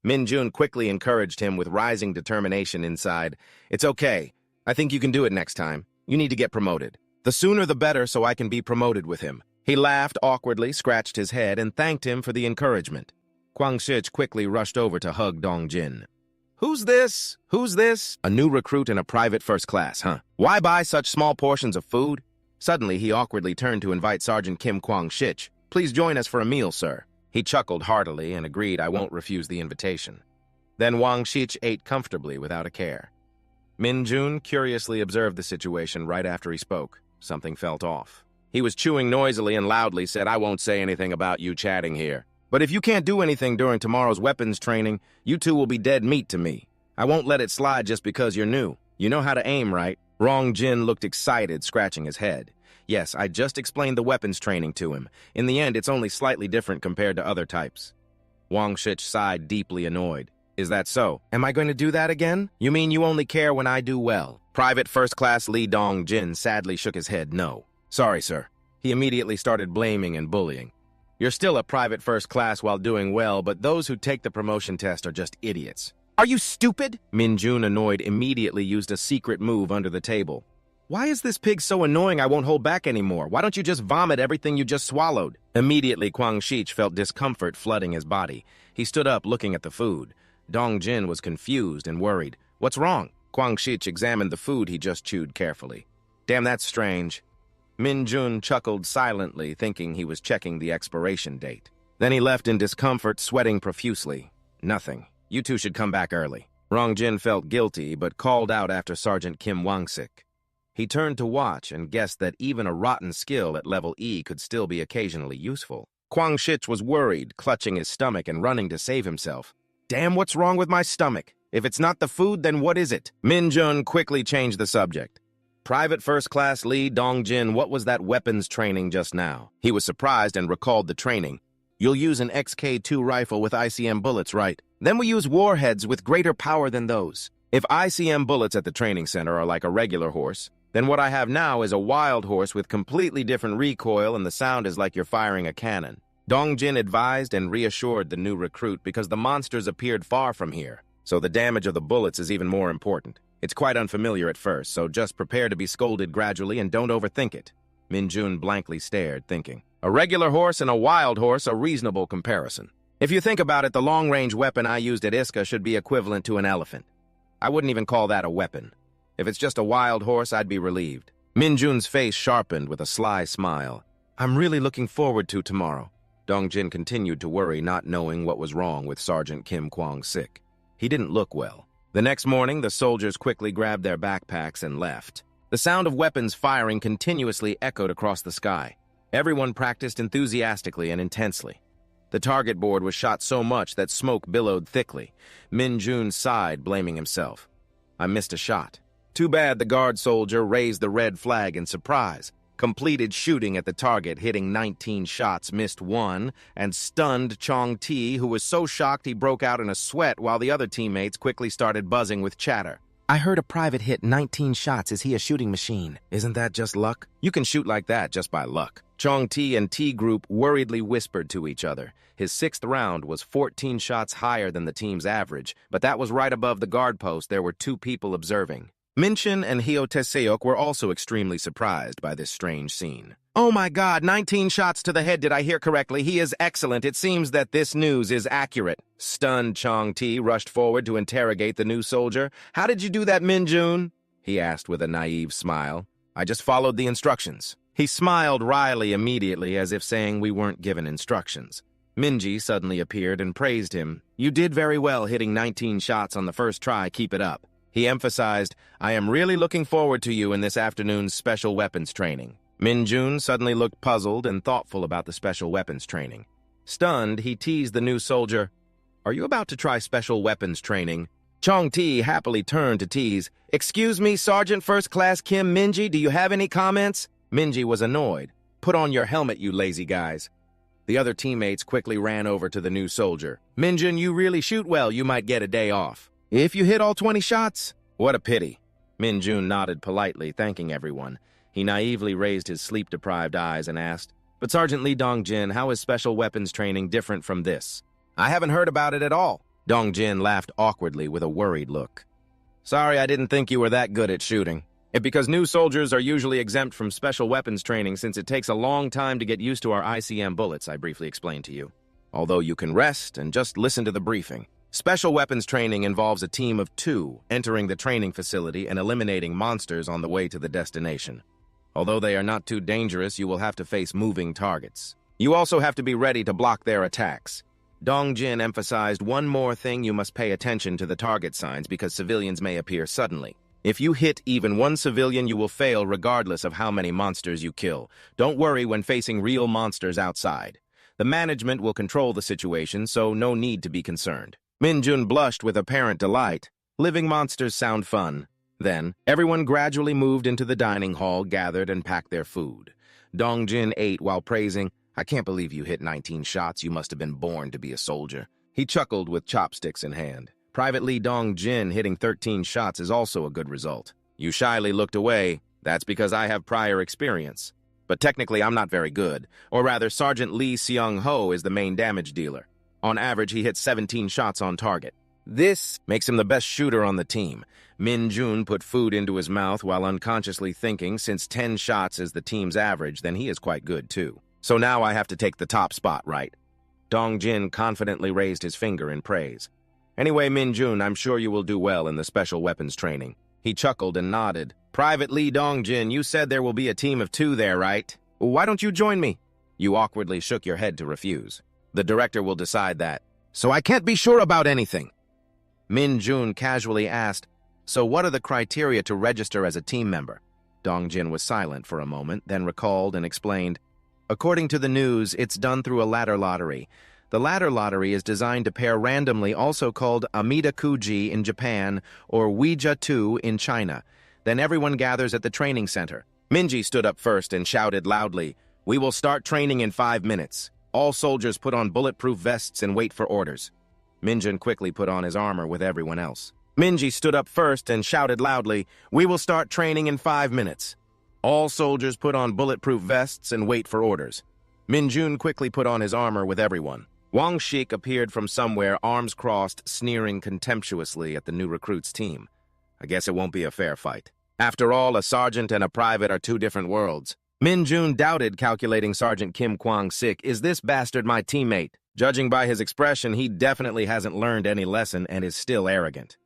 Min-jun quickly encouraged him with rising determination inside. It's okay. I think you can do it next time. You need to get promoted. The sooner the better so I can be promoted with him. He laughed awkwardly, scratched his head, and thanked him for the encouragement. Kwang Shich quickly rushed over to hug Dongjin. Who's this? Who's this? A new recruit in a private first class, huh? Why buy such small portions of food? Suddenly, he awkwardly turned to invite Sergeant Kim Kwang Shich. Please join us for a meal, sir. He chuckled heartily and agreed I won't refuse the invitation. Then Wang Shich ate comfortably without a care. Min-jun curiously observed the situation right after he spoke. Something felt off. He was chewing noisily and loudly said, I won't say anything about you chatting here. But if you can't do anything during tomorrow's weapons training, you two will be dead meat to me. I won't let it slide just because you're new. You know how to aim, right? Rong-jin looked excited, scratching his head. Yes, I just explained the weapons training to him. In the end, it's only slightly different compared to other types. Wang Shich sighed, deeply annoyed. Is that so? Am I going to do that again? You mean you only care when I do well? Private First Class Lee Dong-jin sadly shook his head no. Sorry, sir. He immediately started blaming and bullying. You're still a private first class while doing well, but those who take the promotion test are just idiots. Are you stupid? Min-jun, annoyed, immediately used a secret move under the table. Why is this pig so annoying I won't hold back anymore? Why don't you just vomit everything you just swallowed? Immediately, Kwang Shich felt discomfort flooding his body. He stood up, looking at the food. Dong-jin was confused and worried. What's wrong? Kwang Shich examined the food he just chewed carefully. Damn, that's strange. Min-jun chuckled silently, thinking he was checking the expiration date. Then he left in discomfort, sweating profusely. Nothing. You two should come back early. Rongjin felt guilty, but called out after Sergeant Kim Wangsik. He turned to watch and guessed that even a rotten skill at level E could still be occasionally useful. Kwang Shich was worried, clutching his stomach and running to save himself. Damn, what's wrong with my stomach? If it's not the food, then what is it? Min Jun quickly changed the subject. Private First Class Lee Dongjin, what was that weapons training just now? He was surprised and recalled the training. You'll use an XK-2 rifle with ICM bullets, right? Then we use warheads with greater power than those. If ICM bullets at the training center are like a regular horse, then what I have now is a wild horse with completely different recoil and the sound is like you're firing a cannon. Dongjin advised and reassured the new recruit because the monsters appeared far from here, so the damage of the bullets is even more important. It's quite unfamiliar at first, so just prepare to be scolded gradually and don't overthink it. Min Jun blankly stared, thinking. A regular horse and a wild horse, a reasonable comparison. If you think about it, the long-range weapon I used at Iska should be equivalent to an elephant. I wouldn't even call that a weapon. If it's just a wild horse, I'd be relieved. Min Jun's face sharpened with a sly smile. I'm really looking forward to tomorrow. Dongjin continued to worry, not knowing what was wrong with Sergeant Kim Kwang-sik. He didn't look well. The next morning, the soldiers quickly grabbed their backpacks and left. The sound of weapons firing continuously echoed across the sky. Everyone practiced enthusiastically and intensely. The target board was shot so much that smoke billowed thickly. Min Jun sighed, blaming himself. I missed a shot. Too bad. The guard soldier raised the red flag in surprise, completed shooting at the target, hitting 19 shots, missed one, and stunned Chong Ti, who was so shocked he broke out in a sweat while the other teammates quickly started buzzing with chatter. I heard a private hit 19 shots. Is he a shooting machine? Isn't that just luck? You can shoot like that just by luck. Chong Ti and T Group worriedly whispered to each other. His sixth round was 14 shots higher than the team's average, but that was right above the guard post. There were two people observing. Minchin and Hyo Taeseok were also extremely surprised by this strange scene. Oh my God, 19 shots to the head, did I hear correctly? He is excellent. It seems that this news is accurate. Stunned Chong Ti rushed forward to interrogate the new soldier. How did you do that, Min Jun? He asked with a naive smile. I just followed the instructions. He smiled wryly immediately as if saying we weren't given instructions. Minji suddenly appeared and praised him. You did very well hitting 19 shots on the first try. Keep it up. He emphasized, I am really looking forward to you in this afternoon's special weapons training. Min Jun suddenly looked puzzled and thoughtful about the special weapons training. Stunned, he teased the new soldier, Are you about to try special weapons training? Chong Ti happily turned to tease, Excuse me, Sergeant First Class Kim Minji, do you have any comments? Minji was annoyed. Put on your helmet, you lazy guys. The other teammates quickly ran over to the new soldier. Min Jun, you really shoot well. You might get a day off. If you hit all 20 shots? What a pity. Min Jun nodded politely, thanking everyone. He naively raised his sleep-deprived eyes and asked, But Sergeant Lee Dongjin, how is special weapons training different from this? I haven't heard about it at all. Dongjin laughed awkwardly with a worried look. Sorry, I didn't think you were that good at shooting. It's because new soldiers are usually exempt from special weapons training since it takes a long time to get used to our ICM bullets, I briefly explained to you. Although you can rest and just listen to the briefing. Special weapons training involves a team of 2 entering the training facility and eliminating monsters on the way to the destination. Although they are not too dangerous, you will have to face moving targets. You also have to be ready to block their attacks. Dongjin emphasized one more thing: you must pay attention to the target signs because civilians may appear suddenly. If you hit even one civilian, you will fail regardless of how many monsters you kill. Don't worry when facing real monsters outside. The management will control the situation, so no need to be concerned. Min Jun blushed with apparent delight. Living monsters sound fun. Then, everyone gradually moved into the dining hall, gathered, and packed their food. Dongjin ate while praising, I can't believe you hit 19 shots. You must have been born to be a soldier. He chuckled with chopsticks in hand. Private Lee Dongjin hitting 13 shots is also a good result. You shyly looked away. That's because I have prior experience. But technically, I'm not very good. Or rather, Sergeant Lee Seung-ho is the main damage dealer. On average, he hits 17 shots on target. This makes him the best shooter on the team. Min Jun put food into his mouth while unconsciously thinking, since 10 shots is the team's average, then he is quite good too. So now I have to take the top spot, right? Dongjin confidently raised his finger in praise. Anyway, Min Jun, I'm sure you will do well in the special weapons training. He chuckled and nodded. Private Lee Dongjin, you said there will be a team of 2 there, right? Why don't you join me? You awkwardly shook your head to refuse. The director will decide that. so I can't be sure about anything. Min Jun casually asked, so what are the criteria to register as a team member? Dong Jin was silent for a moment, then recalled and explained, according to the news, it's done through a ladder lottery. The ladder lottery is designed to pair randomly, also called Amida Kuji in Japan or Ouija 2 in China. Then everyone gathers at the training center. Minji stood up first and shouted loudly, we will start training in 5 minutes. All soldiers put on bulletproof vests and wait for orders. Minjun quickly put on his armor with everyone else. Minji stood up first and shouted loudly, we will start training in 5 minutes. All soldiers put on bulletproof vests and wait for orders. Minjun quickly put on his armor with everyone. Wang Shik appeared from somewhere, arms crossed, sneering contemptuously at the new recruits' team. I guess it won't be a fair fight. After all, a sergeant and a private are two different worlds. Min Jun doubted, calculating Sergeant Kim Kwang-sik. Is this bastard my teammate? Judging by his expression, he definitely hasn't learned any lesson and is still arrogant.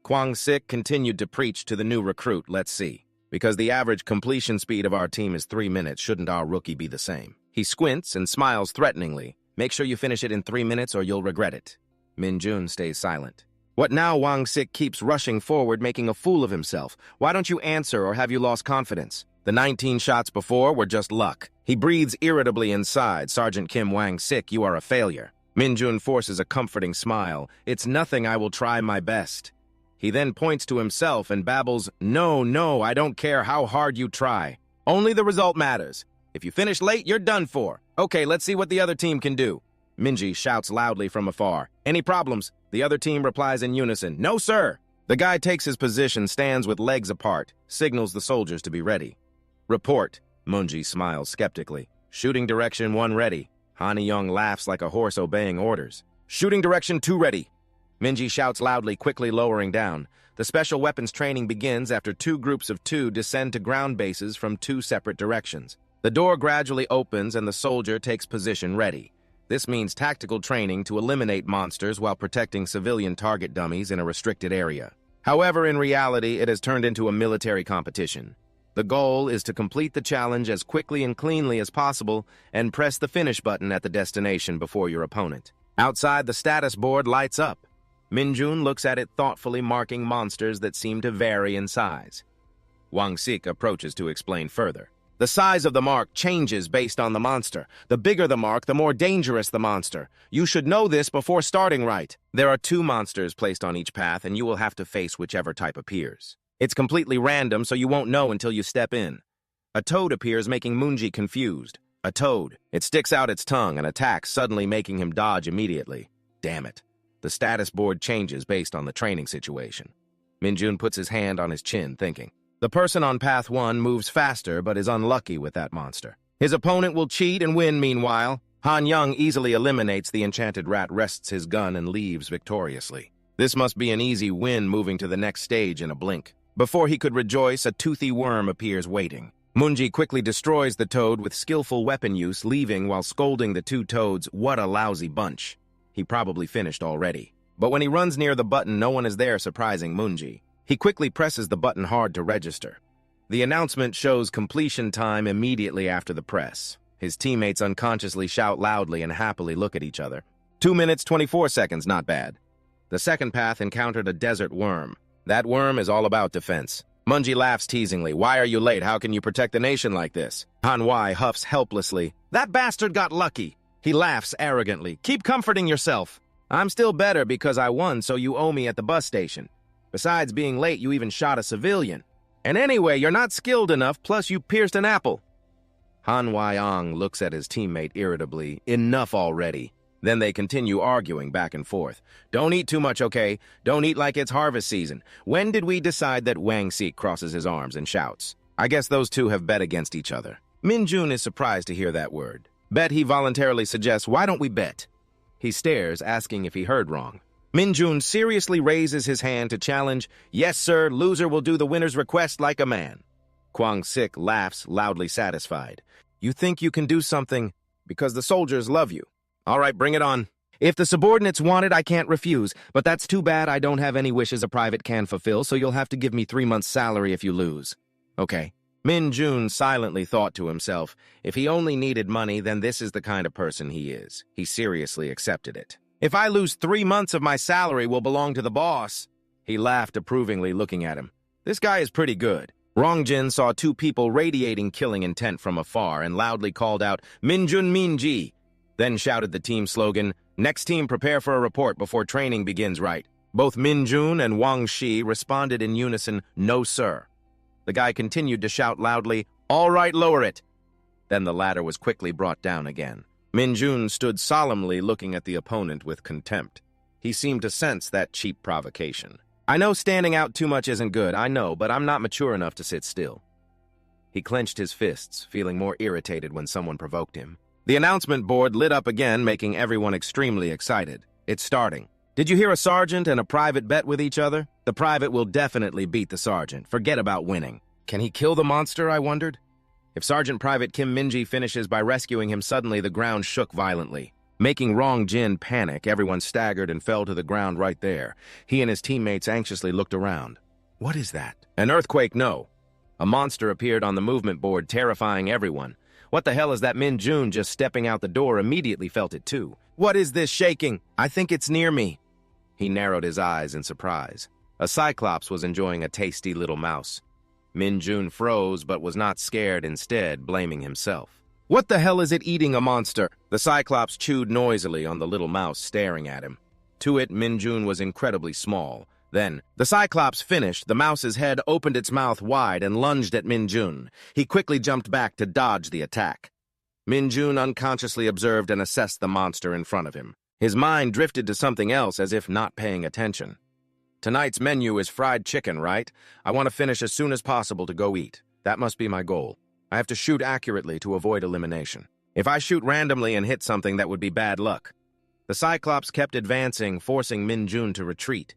Kwang-sik continued to preach to the new recruit, let's see. Because the average completion speed of our team is 3 minutes, shouldn't our rookie be the same? He squints and smiles threateningly. Make sure you finish it in 3 minutes or you'll regret it. Min Jun stays silent. What now? Wang Sik keeps rushing forward, making a fool of himself. Why don't you answer, or have you lost confidence? The 19 shots before were just luck. He breathes irritably inside. Sergeant Kim Wang Sik, you are a failure. Min Jun forces a comforting smile. It's nothing, I will try my best. He then points to himself and babbles, No, I don't care how hard you try. Only the result matters. If you finish late, you're done for. Okay, let's see what the other team can do. Minji shouts loudly from afar. Any problems? The other team replies in unison. No, sir. The guy takes his position, stands with legs apart, signals the soldiers to be ready. Report. Munji smiles skeptically. Shooting direction 1 ready. Han Young laughs like a horse obeying orders. Shooting direction 2 ready. Minji shouts loudly, quickly lowering down. The special weapons training begins after 2 groups of 2 descend to ground bases from 2 separate directions. The door gradually opens and the soldier takes position ready. This means tactical training to eliminate monsters while protecting civilian target dummies in a restricted area. However, in reality, it has turned into a military competition. The goal is to complete the challenge as quickly and cleanly as possible and press the finish button at the destination before your opponent. Outside, the status board lights up. Minjun looks at it thoughtfully, marking monsters that seem to vary in size. Wang Sik approaches to explain further. The size of the mark changes based on the monster. The bigger the mark, the more dangerous the monster. You should know this before starting right. There are 2 monsters placed on each path, and you will have to face whichever type appears. It's completely random, so you won't know until you step in. A toad appears, making Munji confused. A toad. It sticks out its tongue and attacks, suddenly making him dodge immediately. Damn it. The status board changes based on the training situation. Minjun puts his hand on his chin, thinking. The person on path 1 moves faster but is unlucky with that monster. His opponent will cheat and win meanwhile. Han Young easily eliminates the enchanted rat, rests his gun, and leaves victoriously. This must be an easy win, moving to the next stage in a blink. Before he could rejoice, a toothy worm appears waiting. Munji quickly destroys the toad with skillful weapon use, leaving while scolding the 2 toads, what a lousy bunch. He probably finished already. But when he runs near the button, no one is there, surprising Munji. He quickly presses the button hard to register. The announcement shows completion time immediately after the press. His teammates unconsciously shout loudly and happily look at each other. 2 minutes, 24 seconds, not bad. The second path encountered a desert worm. That worm is all about defense. Munji laughs teasingly. Why are you late? How can you protect the nation like this? Hanwei huffs helplessly. That bastard got lucky. He laughs arrogantly. Keep comforting yourself. I'm still better because I won, so you owe me at the bus station. Besides being late, you even shot a civilian. And anyway, you're not skilled enough, plus you pierced an apple. Han Waiong looks at his teammate irritably. Enough already. Then they continue arguing back and forth. Don't eat too much, okay? Don't eat like it's harvest season. When did we decide that Wang Sik crosses his arms and shouts? I guess those 2 have bet against each other. Min Jun is surprised to hear that word. Bet, he voluntarily suggests, why don't we bet? He stares, asking if he heard wrong. Min Jun seriously raises his hand to challenge. Yes, sir, loser will do the winner's request like a man. Kwang Sik laughs, loudly satisfied. You think you can do something because the soldiers love you. All right, bring it on. If the subordinates want it, I can't refuse, but that's too bad. I don't have any wishes a private can fulfill, so you'll have to give me 3 months' salary if you lose. Okay. Min Jun silently thought to himself, if he only needed money, then this is the kind of person he is. He seriously accepted it. If I lose 3 months of my salary will belong to the boss. He laughed approvingly, looking at him. This guy is pretty good. Rongjin saw two people radiating killing intent from afar and loudly called out, Minjun Minji, then shouted the team slogan, Next team prepare for a report before training begins right. Both Minjun and Wang Shi responded in unison, No, sir. The guy continued to shout loudly, All right, lower it. Then the ladder was quickly brought down again. Minjun stood solemnly looking at the opponent with contempt. He seemed to sense that cheap provocation. I know standing out too much isn't good, I know, but I'm not mature enough to sit still. He clenched his fists, feeling more irritated when someone provoked him. The announcement board lit up again, making everyone extremely excited. It's starting. Did you hear a sergeant and a private bet with each other? The private will definitely beat the sergeant. Forget about winning. Can he kill the monster, I wondered? If Sergeant Private Kim Minji finishes by rescuing him, suddenly the ground shook violently. Making Rongjin panic, everyone staggered and fell to the ground right there. He and his teammates anxiously looked around. What is that? An earthquake, no. A monster appeared on the movement board, terrifying everyone. What the hell is that? Minjun, just stepping out the door, immediately felt it too. What is this shaking? I think it's near me. He narrowed his eyes in surprise. A cyclops was enjoying a tasty little mouse. Minjun froze but was not scared, instead blaming himself. What the hell is it eating, a monster? The cyclops chewed noisily on the little mouse staring at him. To it, Minjun was incredibly small. Then, the cyclops finished, the mouse's head opened its mouth wide and lunged at Minjun. He quickly jumped back to dodge the attack. Minjun unconsciously observed and assessed the monster in front of him. His mind drifted to something else as if not paying attention. Tonight's menu is fried chicken, right? I want to finish as soon as possible to go eat. That must be my goal. I have to shoot accurately to avoid elimination. If I shoot randomly and hit something, that would be bad luck. The Cyclops kept advancing, forcing Minjun to retreat.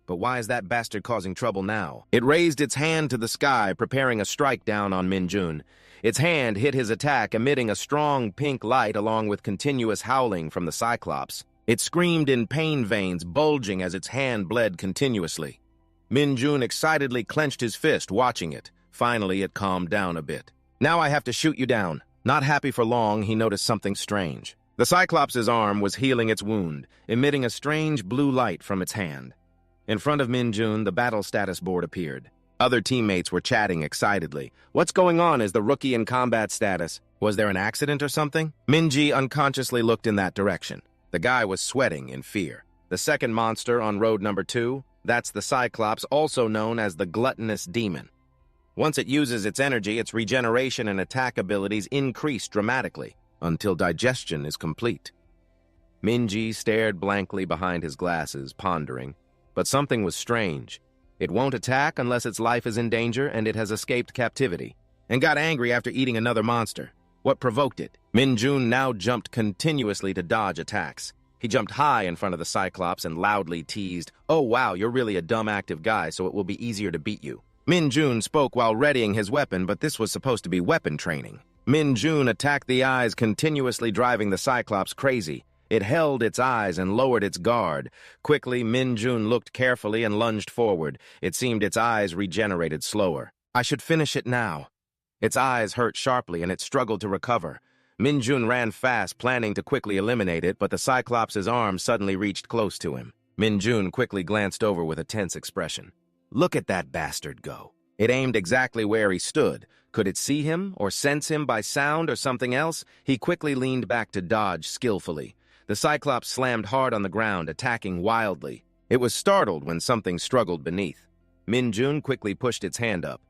But why is that bastard causing trouble now? It raised its hand to the sky, preparing a strike down on Minjun. Its hand hit his attack, emitting a strong pink light along with continuous howling from the Cyclops. It screamed in pain, veins bulging as its hand bled continuously. Minjun excitedly clenched his fist, watching it. Finally, it calmed down a bit. Now I have to shoot you down. Not happy for long, he noticed something strange. The Cyclops' arm was healing its wound, emitting a strange blue light from its hand. In front of Minjun, the battle status board appeared. Other teammates were chatting excitedly. What's going on? Is the rookie in combat status? Was there an accident or something? Minji unconsciously looked in that direction. The guy was sweating in fear. The second monster on road number 2, that's the Cyclops, also known as the gluttonous demon. Once it uses its energy, its regeneration and attack abilities increase dramatically, until digestion is complete. Minji stared blankly behind his glasses, pondering. But something was strange. It won't attack unless its life is in danger and it has escaped captivity, and got angry after eating another monster. What provoked it? Minjun now jumped continuously to dodge attacks. He jumped high in front of the Cyclops and loudly teased, Oh wow, you're really a dumb active guy, so it will be easier to beat you. Minjun spoke while readying his weapon, but this was supposed to be weapon training. Minjun attacked the eyes, continuously driving the Cyclops crazy. It held its eyes and lowered its guard. Quickly, Minjun looked carefully and lunged forward. It seemed its eyes regenerated slower. I should finish it now. Its eyes hurt sharply and it struggled to recover. Minjun ran fast, planning to quickly eliminate it, but the Cyclops' arm suddenly reached close to him. Minjun quickly glanced over with a tense expression. Look at that bastard go. It aimed exactly where he stood. Could it see him or sense him by sound or something else? He quickly leaned back to dodge skillfully. The Cyclops slammed hard on the ground, attacking wildly. It was startled when something struggled beneath. Minjun quickly pushed its hand up.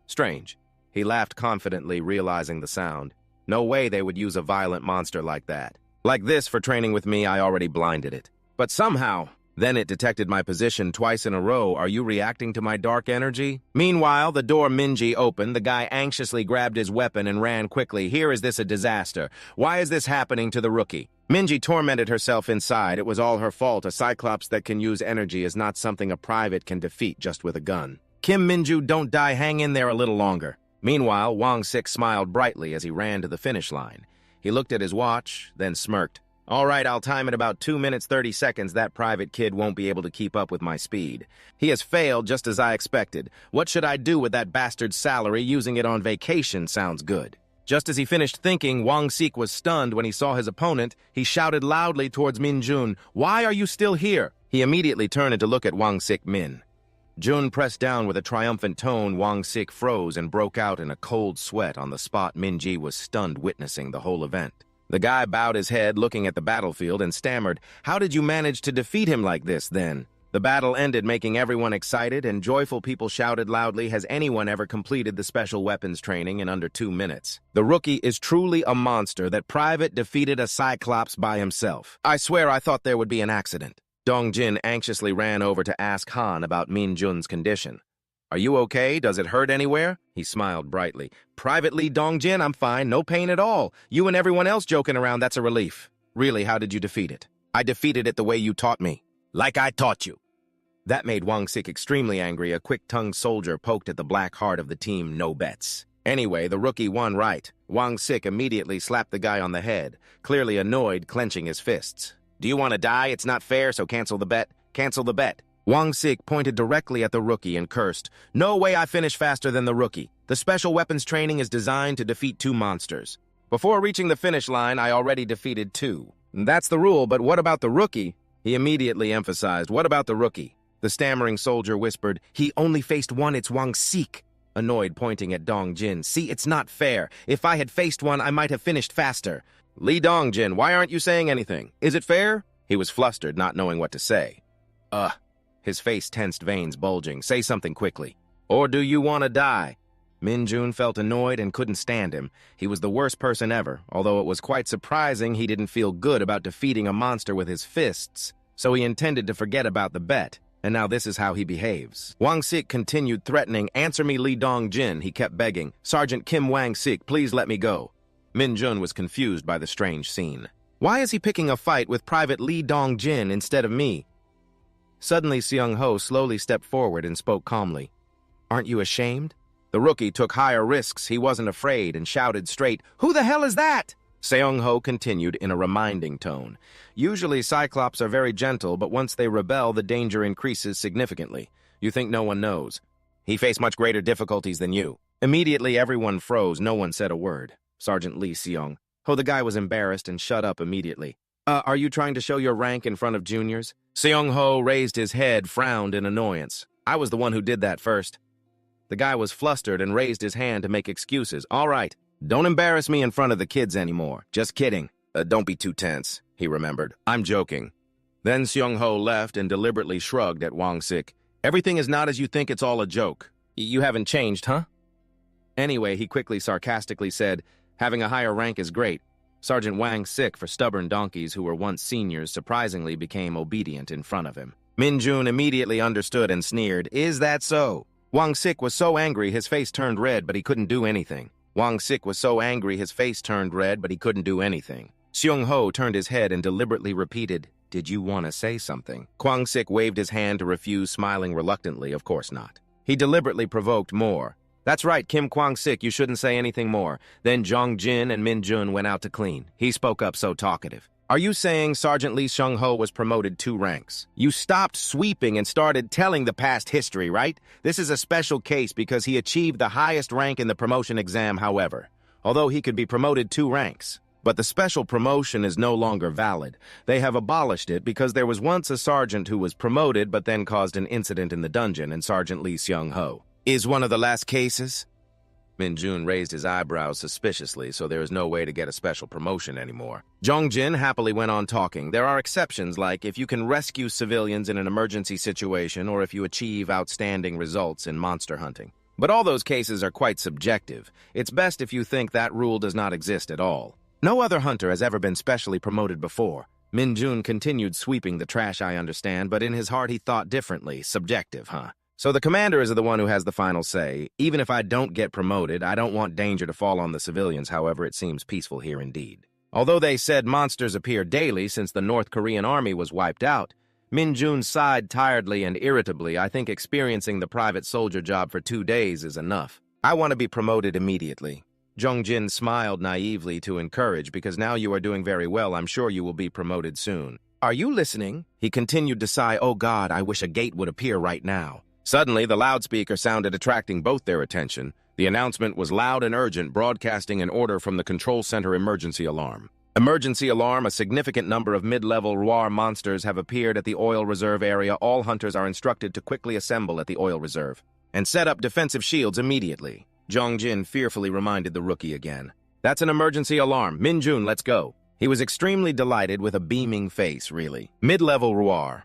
Strange. He laughed confidently, realizing the sound. No way they would use a violent monster like that. Like this, for training with me, I already blinded it. But somehow, then it detected my position twice in a row. Are you reacting to my dark energy? Meanwhile, the door Minji opened. The guy anxiously grabbed his weapon and ran quickly. Here, is this a disaster? Why is this happening to the rookie? Minji tormented herself inside. It was all her fault. A Cyclops that can use energy is not something a private can defeat just with a gun. Kim Minju, don't die. Hang in there a little longer. Meanwhile, Wang Sik smiled brightly as he ran to the finish line. He looked at his watch, then smirked. All right, I'll time it about 2 minutes 30 seconds. That private kid won't be able to keep up with my speed. He has failed just as I expected. What should I do with that bastard's salary? Using it on vacation sounds good. Just as he finished thinking, Wang Sik was stunned when he saw his opponent. He shouted loudly towards Min Jun, "Why are you still here?" He immediately turned to look at Wang Sik Min. Jun pressed down with a triumphant tone. Wang Sik froze and broke out in a cold sweat on the spot. Min Ji was stunned witnessing the whole event. The guy bowed his head, looking at the battlefield, and stammered, "How did you manage to defeat him like this, then?" The battle ended, making everyone excited, and joyful people shouted loudly, "Has anyone ever completed the special weapons training in under 2 minutes? The rookie is truly a monster. That private defeated a Cyclops by himself. I swear I thought there would be an accident." Dong Jin anxiously ran over to ask Han about Min Jun's condition. "Are you okay? Does it hurt anywhere?" He smiled brightly. "Privately, Dong Jin, I'm fine. No pain at all. You and everyone else joking around, that's a relief." "Really, how did you defeat it?" "I defeated it the way you taught me." "Like I taught you." That made Wang Sik extremely angry. A quick-tongued soldier poked at the black heart of the team. No bets. Anyway, the rookie won right. Wang Sik immediately slapped the guy on the head, clearly annoyed, clenching his fists. "Do you want to die? It's not fair, so cancel the bet. Cancel the bet." Wang Sik pointed directly at the rookie and cursed, "No way I finish faster than the rookie. The special weapons training is designed to defeat 2 monsters. Before reaching the finish line, I already defeated 2. That's the rule, but what about the rookie?" He immediately emphasized, "What about the rookie?" The stammering soldier whispered, "He only faced 1, it's Wang Sik." Annoyed, pointing at Dong Jin, "See, it's not fair. If I had faced 1, I might have finished faster." "Li Dongjin, why aren't you saying anything? Is it fair?" He was flustered, not knowing what to say. His face tensed, veins bulging. "Say something quickly. Or do you want to die?" Min Jun felt annoyed and couldn't stand him. He was the worst person ever, although it was quite surprising he didn't feel good about defeating a monster with his fists, so he intended to forget about the bet, and now this is how he behaves. Wang Sik continued threatening, "Answer me, Li Dongjin," he kept begging. "Sergeant Kim Wang Sik, please let me go." Min Jun was confused by the strange scene. Why is he picking a fight with Private Li Dongjin instead of me? Suddenly, Seung-ho slowly stepped forward and spoke calmly. "Aren't you ashamed?" The rookie took higher risks. He wasn't afraid and shouted straight, "Who the hell is that?" Seung-ho continued in a reminding tone. "Usually Cyclops are very gentle, but once they rebel, the danger increases significantly. You think no one knows? He faced much greater difficulties than you." Immediately, everyone froze. No one said a word. Sergeant Lee Seung-ho, the guy was embarrassed and shut up immediately. Are you trying to show your rank in front of juniors?" Seung-ho raised his head, frowned in annoyance. "I was the one who did that first." The guy was flustered and raised his hand to make excuses. "All right, don't embarrass me in front of the kids anymore. Just kidding. Don't be too tense," he remembered. "I'm joking." Then Seung-ho left and deliberately shrugged at Wang Sik. "Everything is not as you think, it's all a joke. You haven't changed, huh?" Anyway, he quickly sarcastically said, "Having a higher rank is great. Sergeant Wang Sik, for stubborn donkeys who were once seniors, surprisingly became obedient in front of him." Min Jun immediately understood and sneered, "Is that so?" Wang Sik was so angry his face turned red, but he couldn't do anything. Wang Sik was so angry his face turned red, but he couldn't do anything. Seung-ho turned his head and deliberately repeated, "Did you want to say something?" Kwang Sik waved his hand to refuse, smiling reluctantly. Of course not. He deliberately provoked more. "That's right, Kim Kwang Sik, you shouldn't say anything more." Then Jong Jin and Min Jun went out to clean. He spoke up so talkative. "Are you saying Sergeant Lee Seung-ho was promoted 2 ranks? You stopped sweeping and started telling the past history, right? This is a special case because he achieved the highest rank in the promotion exam, however, although he could be promoted 2 ranks. But the special promotion is no longer valid. They have abolished it because there was once a sergeant who was promoted but then caused an incident in the dungeon, and Sergeant Lee Seung-ho is one of the last cases." Min Jun raised his eyebrows suspiciously, so there is no way to get a special promotion anymore. Jong Jin happily went on talking. "There are exceptions, like if you can rescue civilians in an emergency situation or if you achieve outstanding results in monster hunting. But all those cases are quite subjective. It's best if you think that rule does not exist at all. No other hunter has ever been specially promoted before." Min Jun continued sweeping the trash, "I understand, but in his heart he thought differently. Subjective, huh? So the commander is the one who has the final say. Even if I don't get promoted, I don't want danger to fall on the civilians. However, it seems peaceful here indeed." Although they said monsters appear daily since the North Korean army was wiped out, Min Jun sighed tiredly and irritably. "I think experiencing the private soldier job for 2 days is enough. I want to be promoted immediately." Jong Jin smiled naively to encourage, "Because now you are doing very well. I'm sure you will be promoted soon." "Are you listening?" He continued to sigh. "Oh God, I wish a gate would appear right now." Suddenly, the loudspeaker sounded, attracting both their attention. The announcement was loud and urgent, broadcasting an order from the control center: emergency alarm. Emergency alarm, a significant number of mid-level Ruar monsters have appeared at the oil reserve area. All hunters are instructed to quickly assemble at the oil reserve and set up defensive shields immediately. Zhang Jin fearfully reminded the rookie again. That's an emergency alarm. Min Jun, let's go. He was extremely delighted with a beaming face, really. Mid-level Ruar.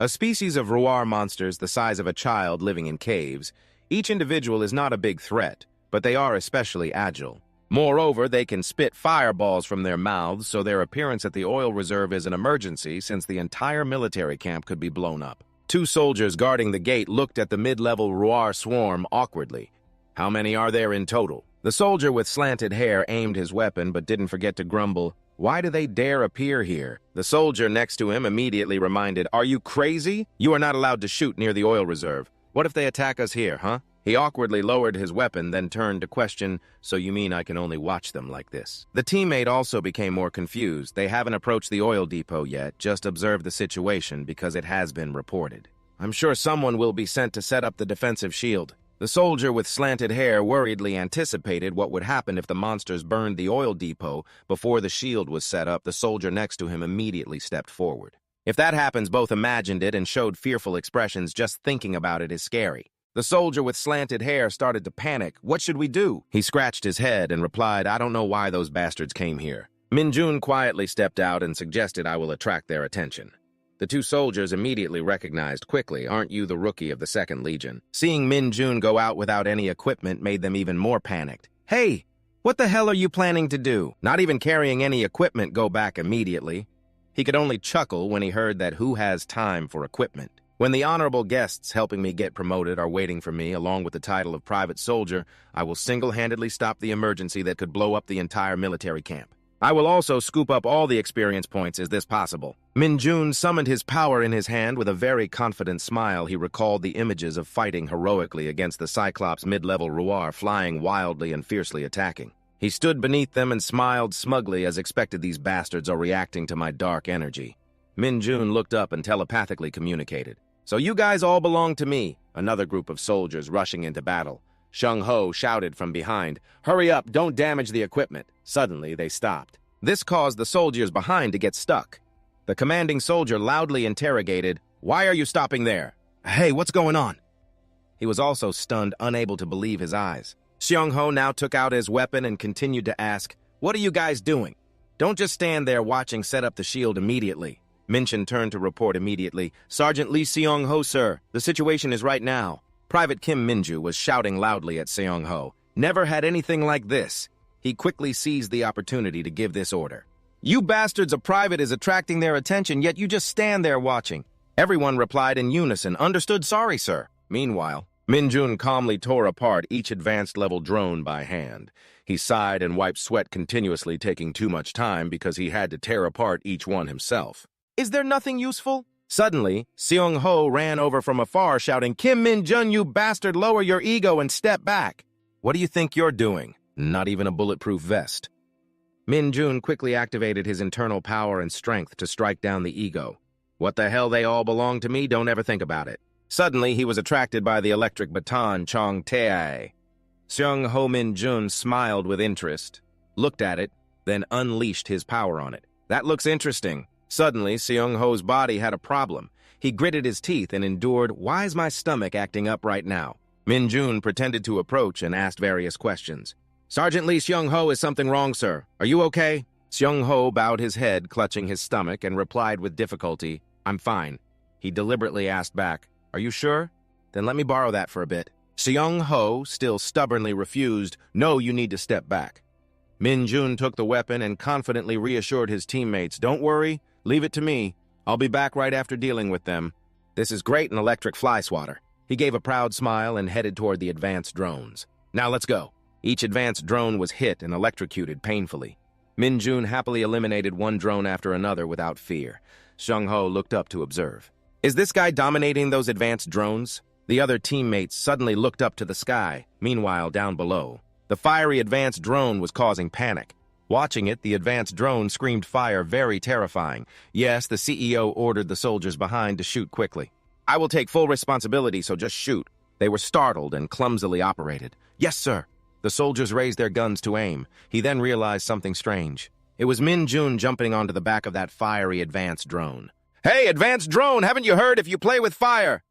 A species of Ruar monsters the size of a child living in caves. Each individual is not a big threat, but they are especially agile. Moreover, they can spit fireballs from their mouths, so their appearance at the oil reserve is an emergency since the entire military camp could be blown up. Two soldiers guarding the gate looked at the mid-level Ruar swarm awkwardly. How many are there in total? The soldier with slanted hair aimed his weapon but didn't forget to grumble, "Why do they dare appear here?" The soldier next to him immediately reminded, "Are you crazy? You are not allowed to shoot near the oil reserve. What if they attack us here, huh?" He awkwardly lowered his weapon, then turned to question, "So you mean I can only watch them like this?" The teammate also became more confused. They haven't approached the oil depot yet, just observe the situation because it has been reported. "I'm sure someone will be sent to set up the defensive shield." The soldier with slanted hair worriedly anticipated what would happen if the monsters burned the oil depot before the shield was set up. The soldier next to him immediately stepped forward. If that happens, both imagined it and showed fearful expressions. Just thinking about it is scary. The soldier with slanted hair started to panic. "What should we do?" He scratched his head and replied, "I don't know why those bastards came here." Min Jun quietly stepped out and suggested, "I will attract their attention." The two soldiers immediately recognized quickly, "Aren't you the rookie of the 2nd Legion?" Seeing Min Jun go out without any equipment made them even more panicked. "Hey, what the hell are you planning to do? Not even carrying any equipment, go back immediately." He could only chuckle when he heard that who has time for equipment. When the honorable guests helping me get promoted are waiting for me, along with the title of private soldier, I will single-handedly stop the emergency that could blow up the entire military camp. I will also scoop up all the experience points. Is this possible? Min Jun summoned his power in his hand with a very confident smile. He recalled the images of fighting heroically against the Cyclops mid-level Ruar, flying wildly and fiercely attacking. He stood beneath them and smiled smugly, as expected. These bastards are reacting to my dark energy. Min Jun looked up and telepathically communicated. "So you guys all belong to me." Another group of soldiers rushing into battle. Sheng Ho shouted from behind, "Hurry up, don't damage the equipment." Suddenly, they stopped. This caused the soldiers behind to get stuck. The commanding soldier loudly interrogated, "Why are you stopping there? Hey, what's going on?" He was also stunned, unable to believe his eyes. Sheng Ho now took out his weapon and continued to ask, "What are you guys doing? Don't just stand there watching. Set up the shield immediately." Minchin turned to report immediately, "Sergeant Lee Seong-ho, sir. The situation is right now." Private Kim Minju was shouting loudly at Seong-ho. Never had anything like this. He quickly seized the opportunity to give this order. "You bastards, a private is attracting their attention, yet you just stand there watching." Everyone replied in unison, "Understood, sorry, sir." Meanwhile, Min Jun calmly tore apart each advanced-level drone by hand. He sighed and wiped sweat continuously, taking too much time because he had to tear apart each one himself. "Is there nothing useful?" Suddenly, Seong-ho ran over from afar, shouting, "Kim Min-jun, you bastard, lower your ego and step back." "What do you think you're doing? Not even a bulletproof vest." Min Jun quickly activated his internal power and strength to strike down the ego. "What the hell, they all belong to me? Don't ever think about it." Suddenly, he was attracted by the electric baton Chong Tae. Seong-ho Min Jun smiled with interest, looked at it, then unleashed his power on it. "That looks interesting." Suddenly, Seong-ho's body had a problem. He gritted his teeth and endured, "Why is my stomach acting up right now?" Min Jun pretended to approach and asked various questions. "Sergeant Lee Seong-ho, is something wrong, sir? Are you okay?" Seong-ho bowed his head, clutching his stomach, and replied with difficulty, "I'm fine." He deliberately asked back, "Are you sure? Then let me borrow that for a bit." Seong-ho still stubbornly refused, "No, you need to step back." Min Jun took the weapon and confidently reassured his teammates, "Don't worry. Leave it to me. I'll be back right after dealing with them. This is great, an electric fly swatter." He gave a proud smile and headed toward the advanced drones. "Now let's go." Each advanced drone was hit and electrocuted painfully. Min Jun happily eliminated one drone after another without fear. Sheng Ho looked up to observe. "Is this guy dominating those advanced drones?" The other teammates suddenly looked up to the sky. Meanwhile, down below, the fiery advanced drone was causing panic. Watching it, the advanced drone screamed fire, very terrifying. Yes, the CEO ordered the soldiers behind to shoot quickly. I will take full responsibility, so just shoot. They were startled and clumsily operated. Yes, sir. The soldiers raised their guns to aim. He then realized something strange. It was Min Jun jumping onto the back of that fiery advanced drone. Hey, advanced drone, haven't you heard? If you play with fire!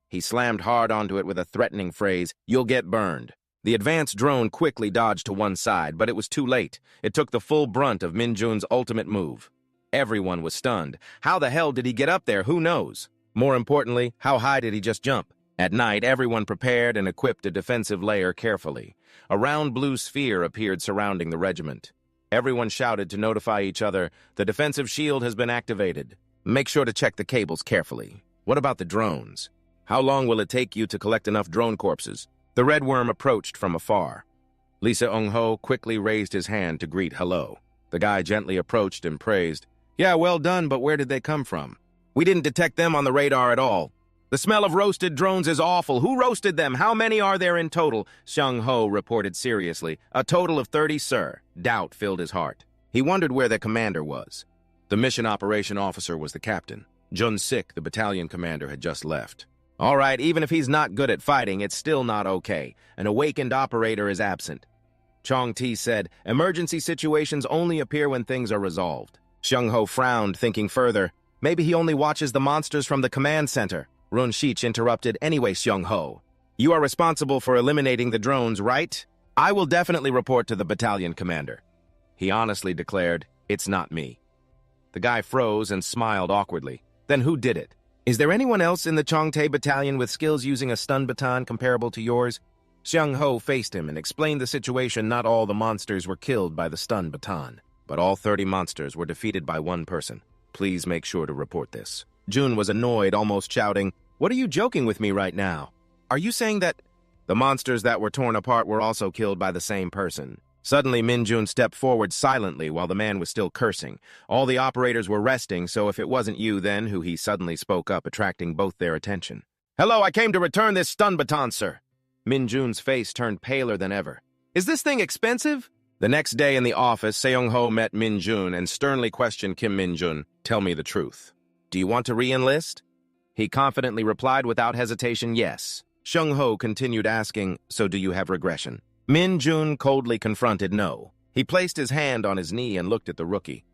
He slammed hard onto it with a threatening phrase, you'll get burned. The advanced drone quickly dodged to one side, but it was too late. It took the full brunt of Min Jun's ultimate move. Everyone was stunned. How the hell did he get up there? Who knows? More importantly, how high did he just jump? At night, everyone prepared and equipped a defensive layer carefully. A round blue sphere appeared surrounding the regiment. Everyone shouted to notify each other, the defensive shield has been activated. Make sure to check the cables carefully. What about the drones? How long will it take you to collect enough drone corpses? The red worm approached from afar. Lee Seung-ho quickly raised his hand to greet hello. The guy gently approached and praised, Yeah, well done, but where did they come from? We didn't detect them on the radar at all. The smell of roasted drones is awful. Who roasted them? How many are there in total? Seung-ho reported seriously. A total of 30, sir. Doubt filled his heart. He wondered where their commander was. The mission operation officer was the captain. Jun-sik, the battalion commander, had just left. All right, even if he's not good at fighting, it's still not okay. An awakened operator is absent. Chong-ti said, emergency situations only appear when things are resolved. Seung-ho frowned, thinking further. Maybe he only watches the monsters from the command center. Run-shich interrupted, anyway, Seung-ho. You are responsible for eliminating the drones, right? I will definitely report to the battalion commander. He honestly declared, it's not me. The guy froze and smiled awkwardly. Then who did it? Is there anyone else in the Chongtae battalion with skills using a stun baton comparable to yours? Seung-ho faced him and explained the situation. Not all the monsters were killed by the stun baton, but all 30 monsters were defeated by one person. Please make sure to report this. Jun was annoyed, almost shouting, What are you joking with me right now? Are you saying that the monsters that were torn apart were also killed by the same person? Suddenly, Min Jun stepped forward silently while the man was still cursing. All the operators were resting, so if it wasn't you then, who he suddenly spoke up, attracting both their attention. Hello, I came to return this stun baton, sir. Min Jun's face turned paler than ever. Is this thing expensive? The next day in the office, Seung-ho met Min Jun and sternly questioned Kim Min Jun. Tell me the truth. Do you want to re-enlist? He confidently replied without hesitation, yes. Seung-ho continued asking, so do you have regression? Min Jun coldly confronted no. He placed his hand on his knee and looked at the rookie.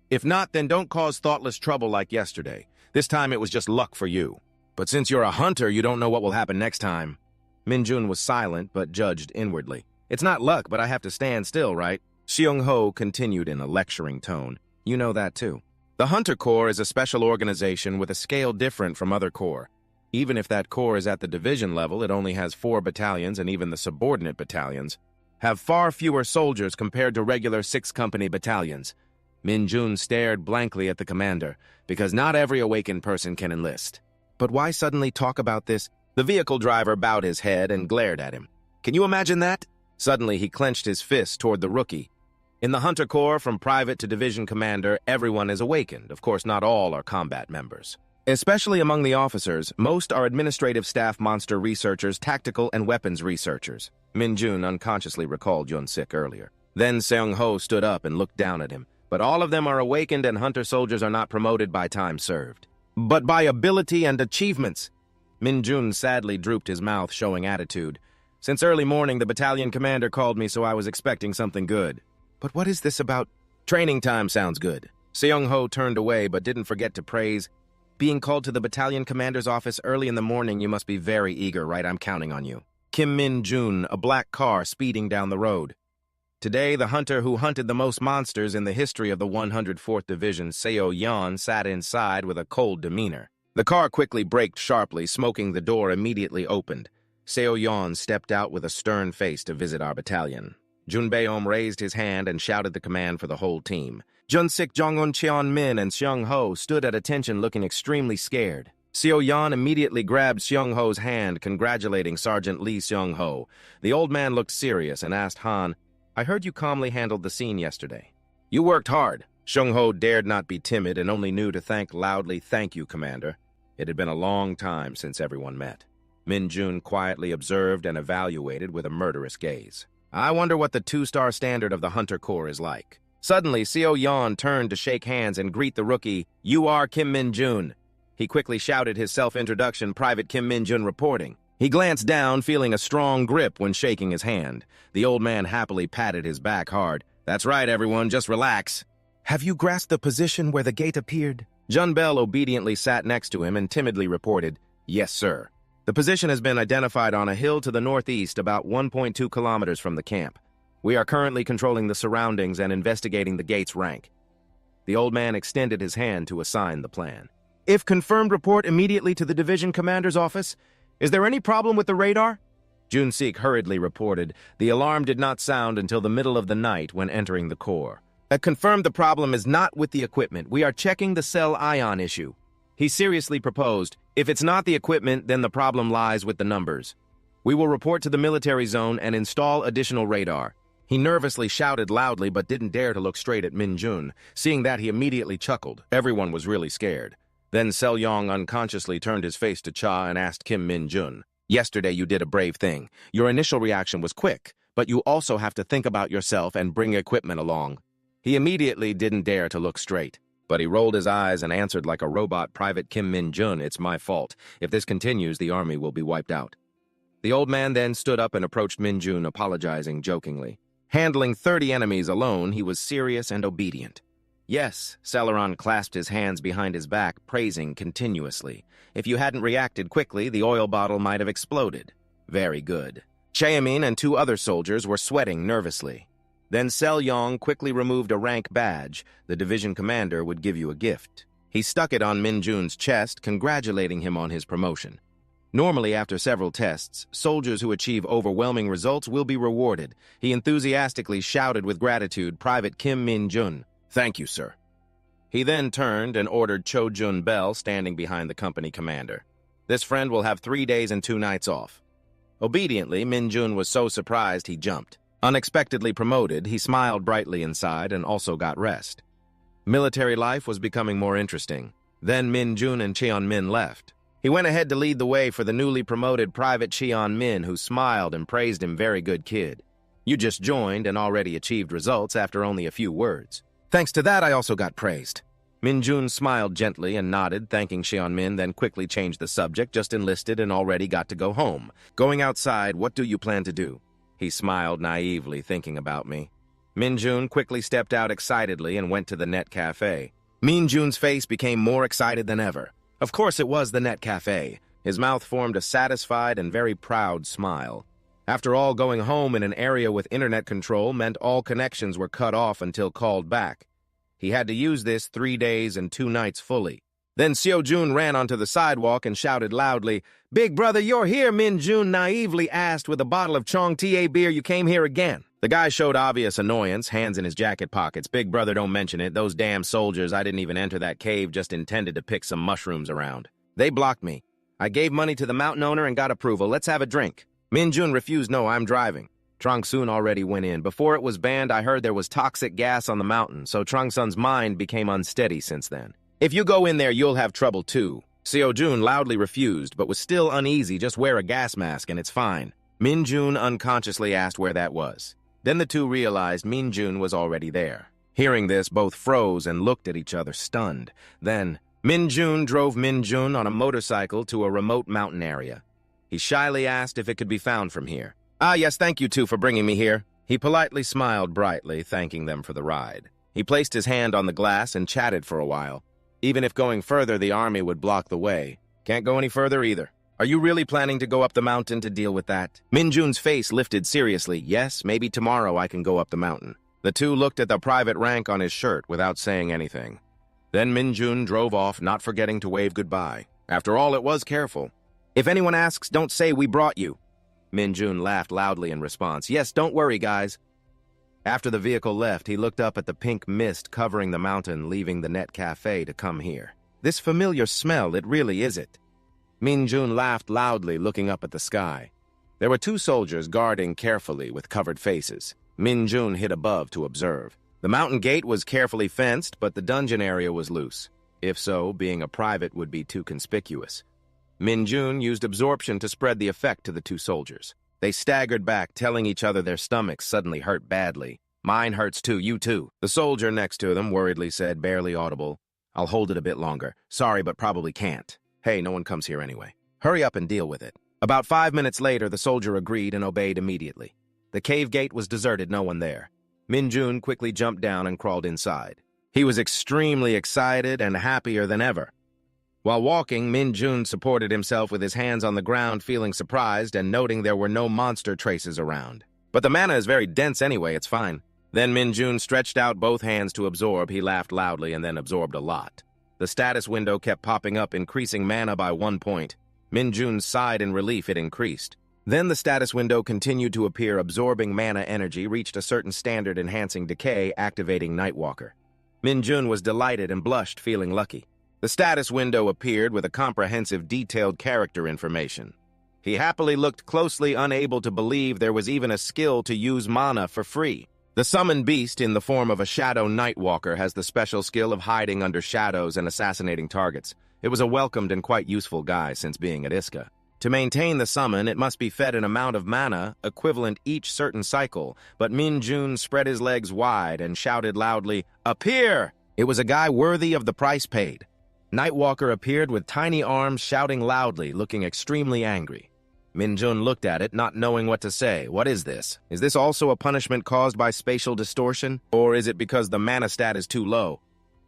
If not, then don't cause thoughtless trouble like yesterday. This time it was just luck for you. But since you're a hunter, you don't know what will happen next time. Min Jun was silent, but judged inwardly. It's not luck, but I have to stand still, right? Seung-ho continued in a lecturing tone. You know that too. The Hunter Corps is a special organization with a scale different from other corps. Even if that corps is at the division level, it only has 4 battalions, and even the subordinate battalions have far fewer soldiers compared to regular 6-company battalions. Min Jun stared blankly at the commander, because not every awakened person can enlist. But why suddenly talk about this? The vehicle driver bowed his head and glared at him. Can you imagine that? Suddenly, he clenched his fist toward the rookie. In the Hunter Corps, from private to division commander, everyone is awakened. Of course, not all are combat members. Especially among the officers, most are administrative staff monster researchers, tactical and weapons researchers. Min Jun unconsciously recalled Jun-sik earlier. Then Seung-ho stood up and looked down at him. But all of them are awakened, and hunter soldiers are not promoted by time served, but by ability and achievements. Min Jun sadly drooped his mouth, showing attitude. Since early morning, the battalion commander called me, so I was expecting something good. But what is this about? Training time sounds good. Seung-ho turned away, but didn't forget to praise. Being called to the battalion commander's office early in the morning, you must be very eager, right? I'm counting on you. Kim Min Jun, a black car speeding down the road. Today, the hunter who hunted the most monsters in the history of the 104th Division, Seo Yan, sat inside with a cold demeanor. The car quickly braked sharply, smoking the door immediately opened. Seo Yan stepped out with a stern face to visit our battalion. Jun Beom raised his hand and shouted the command for the whole team. Jun-sik, Jong-un, Cheon-min, and Seung-ho stood at attention looking extremely scared. Seo Yan immediately grabbed Seung-ho's hand, congratulating Sergeant Lee Seung-ho. The old man looked serious and asked Han, I heard you calmly handled the scene yesterday. You worked hard. Seung-ho dared not be timid and only knew to thank loudly, Thank you, Commander. It had been a long time since everyone met. Min Jun quietly observed and evaluated with a murderous gaze. I wonder what the 2-star standard of the Hunter Corps is like. Suddenly, Seo Yan turned to shake hands and greet the rookie. You are Kim Min Jun. He quickly shouted his self-introduction, Private Kim Min-jun reporting. He glanced down, feeling a strong grip when shaking his hand. The old man happily patted his back hard. That's right, everyone, just relax. Have you grasped the position where the gate appeared? Jun Bell obediently sat next to him and timidly reported, Yes, sir. The position has been identified on a hill to the northeast, about 1.2 kilometers from the camp. We are currently controlling the surroundings and investigating the gate's rank. The old man extended his hand to assign the plan. If confirmed, report immediately to the division commander's office. Is there any problem with the radar? Jun-sik hurriedly reported. The alarm did not sound until the middle of the night when entering the core. Confirmed the problem is not with the equipment. We are checking the cell ion issue. He seriously proposed, if it's not the equipment, then the problem lies with the numbers. We will report to the military zone and install additional radar. He nervously shouted loudly but didn't dare to look straight at Min-jun. Seeing that, he immediately chuckled. Everyone was really scared. Then Sel-yong unconsciously turned his face to Cha and asked Kim Min-jun, Yesterday you did a brave thing. Your initial reaction was quick, but you also have to think about yourself and bring equipment along. He immediately didn't dare to look straight, but he rolled his eyes and answered like a robot, Private Kim Min-jun, it's my fault. If this continues, the army will be wiped out. The old man then stood up and approached Min-jun, apologizing jokingly. Handling 30 enemies alone, he was serious and obedient. Yes, Celeron clasped his hands behind his back, praising continuously. If you hadn't reacted quickly, the oil bottle might have exploded. Very good. Cheamin and 2 other soldiers were sweating nervously. Then Sel-yong quickly removed a rank badge. The division commander would give you a gift. He stuck it on Min-jun's chest, congratulating him on his promotion. Normally, after several tests, soldiers who achieve overwhelming results will be rewarded. He enthusiastically shouted with gratitude, Private Kim Min-jun. Thank you, sir. He then turned and ordered Cho Jun Bell, standing behind the company commander. This friend will have 3 days and 2 nights off. Obediently, Min-jun was so surprised he jumped. Unexpectedly promoted, he smiled brightly inside and also got rest. Military life was becoming more interesting. Then Min-jun and Cheon-min left. He went ahead to lead the way for the newly promoted Private Cheon-min, who smiled and praised him, very good kid. You just joined and already achieved results after only a few words. Thanks to that, I also got praised. Min-jun smiled gently and nodded, thanking Cheon-min, then quickly changed the subject, just enlisted and already got to go home. Going outside, what do you plan to do? He smiled naively, thinking about me. Min-jun quickly stepped out excitedly and went to the net cafe. Min-jun's face became more excited than ever. Of course it was the net cafe. His mouth formed a satisfied and very proud smile. After all, going home in an area with internet control meant all connections were cut off until called back. He had to use this 3 days and 2 nights fully. Then Seo-jun ran onto the sidewalk and shouted loudly, Big brother, you're here, Min-jun naively asked. With a bottle of Chong Ta beer, you came here again. The guy showed obvious annoyance, hands in his jacket pockets. Big brother, don't mention it. Those damn soldiers, I didn't even enter that cave, just intended to pick some mushrooms around. They blocked me. I gave money to the mountain owner and got approval. Let's have a drink. Min-jun refused. No, I'm driving. Trong-soon already went in. Before it was banned, I heard there was toxic gas on the mountain, so Trong-sun's mind became unsteady since then. If you go in there, you'll have trouble too. Seo-jun loudly refused, but was still uneasy. Just wear a gas mask and it's fine. Min-jun unconsciously asked where that was. Then the two realized Min-jun was already there. Hearing this, both froze and looked at each other stunned. Then, Min-jun drove Min-jun on a motorcycle to a remote mountain area. He shyly asked if it could be found from here. Ah, yes, thank you two for bringing me here. He politely smiled brightly, thanking them for the ride. He placed his hand on the glass and chatted for a while. Even if going further, the army would block the way. Can't go any further either. Are you really planning to go up the mountain to deal with that? Min-jun's face lifted seriously. Yes, maybe tomorrow I can go up the mountain. The two looked at the private rank on his shirt without saying anything. Then Min-jun drove off, not forgetting to wave goodbye. After all, it was careful. If anyone asks, don't say we brought you. Min-jun laughed loudly in response. Yes, don't worry, guys. After the vehicle left, he looked up at the pink mist covering the mountain, leaving the net cafe to come here. This familiar smell, it really is it. Min-jun laughed loudly, looking up at the sky. There were 2 soldiers guarding carefully with covered faces. Min-jun hid above to observe. The mountain gate was carefully fenced, but the dungeon area was loose. If so, being a private would be too conspicuous. Min-jun used absorption to spread the effect to the 2 soldiers. They staggered back, telling each other their stomachs suddenly hurt badly. Mine hurts too, you too. The soldier next to them worriedly said, barely audible, I'll hold it a bit longer. Sorry, but probably can't. Hey, no one comes here anyway. Hurry up and deal with it. About 5 minutes later, the soldier agreed and obeyed immediately. The cave gate was deserted, no one there. Min-jun quickly jumped down and crawled inside. He was extremely excited and happier than ever. While walking, Min-jun supported himself with his hands on the ground, feeling surprised and noting there were no monster traces around. But the mana is very dense anyway, it's fine. Then Min-jun stretched out both hands to absorb. He laughed loudly and then absorbed a lot. The status window kept popping up, increasing mana by 1 point. Min-jun sighed in relief. It increased. Then the status window continued to appear, absorbing mana energy, reached a certain standard, enhancing decay, activating Nightwalker. Min-jun was delighted and blushed, feeling lucky. The status window appeared with a comprehensive, detailed character information. He happily looked closely, unable to believe there was even a skill to use mana for free. The summoned beast, in the form of a shadow Nightwalker, has the special skill of hiding under shadows and assassinating targets. It was a welcomed and quite useful guy since being at Iska. To maintain the summon, it must be fed an amount of mana equivalent each certain cycle, but Min-jun spread his legs wide and shouted loudly, "Appear!" It was a guy worthy of the price paid. Nightwalker appeared with tiny arms, shouting loudly, looking extremely angry. Min-jun looked at it, not knowing what to say. What is this? Is this also a punishment caused by spatial distortion? Or is it because the mana stat is too low?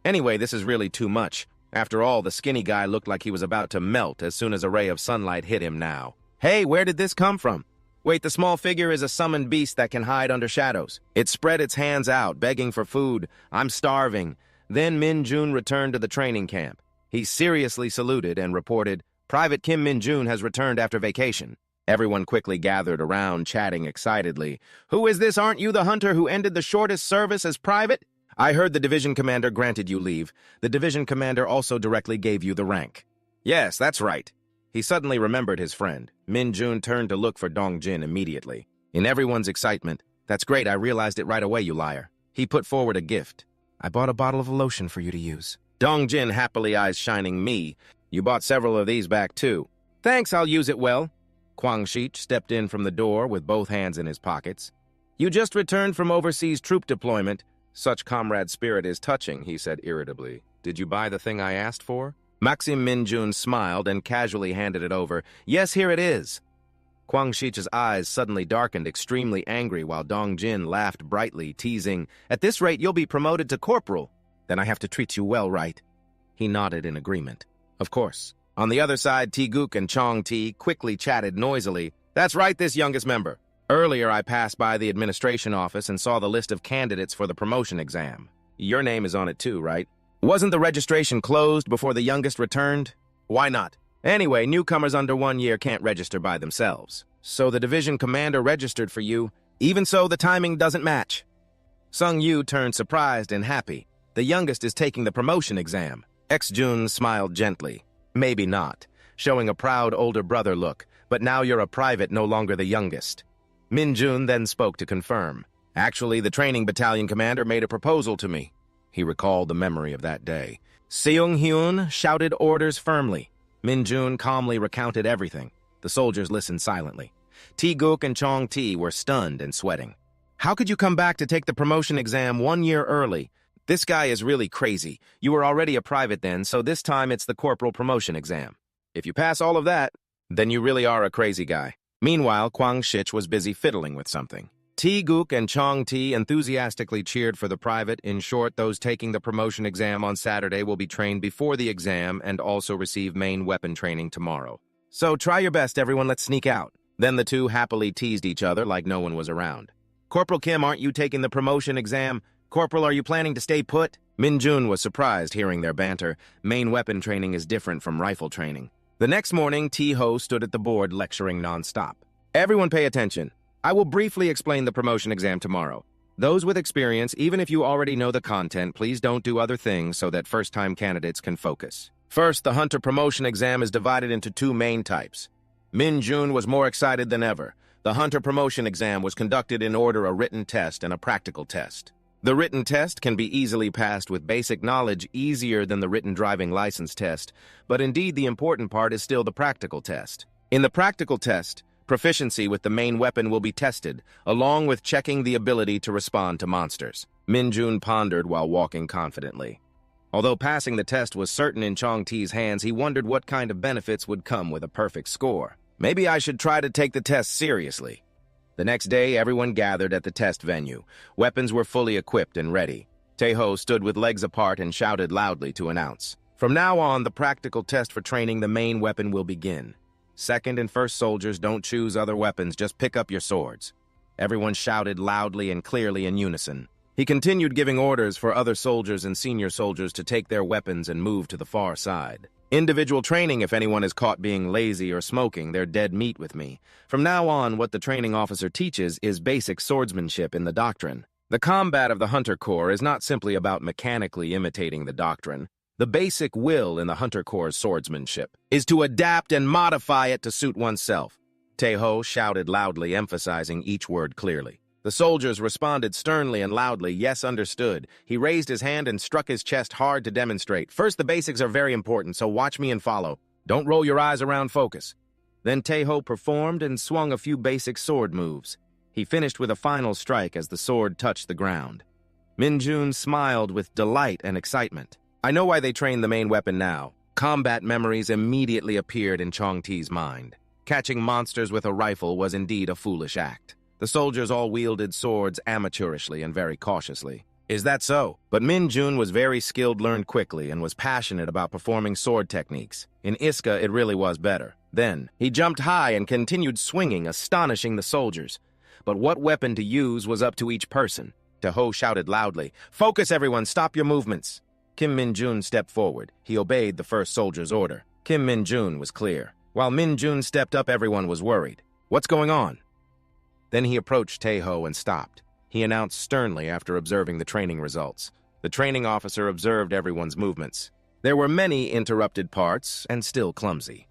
Anyway, this is really too much. After all, the skinny guy looked like he was about to melt as soon as a ray of sunlight hit him now. Hey, where did this come from? Wait, the small figure is a summoned beast that can hide under shadows. It spread its hands out, begging for food. I'm starving. Then Min-jun returned to the training camp. He seriously saluted and reported, "Private Kim Min-jun has returned after vacation." Everyone quickly gathered around, chatting excitedly. "Who is this? Aren't you the hunter who ended the shortest service as private?" "I heard the division commander granted you leave. The division commander also directly gave you the rank." "Yes, that's right." He suddenly remembered his friend. Min-jun turned to look for Dong-jin immediately. In everyone's excitement, "That's great, I realized it right away, you liar." He put forward a gift. "I bought a bottle of lotion for you to use." Dong-jin, happily eyes shining, "Me? You bought several of these back too." "Thanks, I'll use it well." Kwang-shich stepped in from the door with both hands in his pockets. "You just returned from overseas troop deployment. Such comrade spirit is touching," he said irritably. "Did you buy the thing I asked for?" Maxim Min-jun smiled and casually handed it over. "Yes, here it is." Kwang-shich's eyes suddenly darkened, extremely angry, while Dong-jin laughed brightly, teasing, "At this rate, you'll be promoted to corporal. Then I have to treat you well, right?" He nodded in agreement. "Of course." On the other side, Taeguk and Chong-ti quickly chatted noisily. "That's right, this youngest member. Earlier, I passed by the administration office and saw the list of candidates for the promotion exam. Your name is on it too, right? Wasn't the registration closed before the youngest returned? Why not? Anyway, newcomers under 1 year can't register by themselves. So the division commander registered for you. Even so, the timing doesn't match." Sung Yu turned surprised and happy. "The youngest is taking the promotion exam." Ex-jun smiled gently. "Maybe not," showing a proud older brother look. "But now you're a private, no longer the youngest." Min-jun then spoke to confirm. "Actually, the training battalion commander made a proposal to me." He recalled the memory of that day. Seung-hyun shouted orders firmly. Min-jun calmly recounted everything. The soldiers listened silently. Taeguk and Chong-ti were stunned and sweating. "How could you come back to take the promotion exam 1 year early? This guy is really crazy. You were already a private then, so this time it's the corporal promotion exam. If you pass all of that, then you really are a crazy guy." Meanwhile, Kwang-shich was busy fiddling with something. Taeguk and Chong-ti enthusiastically cheered for the private. In short, those taking the promotion exam on Saturday will be trained before the exam and also receive main weapon training tomorrow. "So try your best, everyone, let's sneak out." Then the two happily teased each other like no one was around. "Corporal Kim, aren't you taking the promotion exam? Corporal, are you planning to stay put?" Min-jun was surprised hearing their banter. Main weapon training is different from rifle training. The next morning, T-Ho stood at the board lecturing non-stop. "Everyone pay attention. I will briefly explain the promotion exam tomorrow. Those with experience, even if you already know the content, please don't do other things so that first-time candidates can focus. First, the hunter promotion exam is divided into 2 main types. Min-jun was more excited than ever. The hunter promotion exam was conducted in order: a written test and a practical test. The written test can be easily passed with basic knowledge, easier than the written driving license test, but indeed the important part is still the practical test. In the practical test, proficiency with the main weapon will be tested, along with checking the ability to respond to monsters. Min-jun pondered while walking confidently. Although passing the test was certain in Chong-Ti's hands, he wondered what kind of benefits would come with a perfect score. Maybe I should try to take the test seriously. The next day, everyone gathered at the test venue. Weapons were fully equipped and ready. Tae-ho stood with legs apart and shouted loudly to announce, "From now on, the practical test for training the main weapon will begin. Second and first soldiers don't choose other weapons, just pick up your swords." Everyone shouted loudly and clearly in unison. He continued giving orders for other soldiers and senior soldiers to take their weapons and move to the far side. "Individual training if anyone is caught being lazy or smoking, they're dead meat with me. From now on, what the training officer teaches is basic swordsmanship in the doctrine. The combat of the Hunter Corps is not simply about mechanically imitating the doctrine. The basic will in the Hunter Corps' swordsmanship is to adapt and modify it to suit oneself." Tae-ho shouted loudly, emphasizing each word clearly. The soldiers responded sternly and loudly, "Yes, understood." He raised his hand and struck his chest hard to demonstrate. "First, the basics are very important, so watch me and follow. Don't roll your eyes around, focus." Then Tae-ho performed and swung a few basic sword moves. He finished with a final strike as the sword touched the ground. Min-jun smiled with delight and excitement. I know why they train the main weapon now. Combat memories immediately appeared in Chong-Ti's mind. Catching monsters with a rifle was indeed a foolish act. The soldiers all wielded swords amateurishly and very cautiously. Is that so? But Min-jun was very skilled, learned quickly, and was passionate about performing sword techniques. In Iska, it really was better. Then, he jumped high and continued swinging, astonishing the soldiers. But what weapon to use was up to each person. Tae-ho shouted loudly, "Focus, everyone, stop your movements." Kim Min-jun stepped forward. He obeyed the first soldier's order. Kim Min-jun was clear. While Min-jun stepped up, everyone was worried. What's going on? Then he approached Tae-ho and stopped. He announced sternly after observing the training results. The training officer observed everyone's movements. There were many interrupted parts and still clumsy.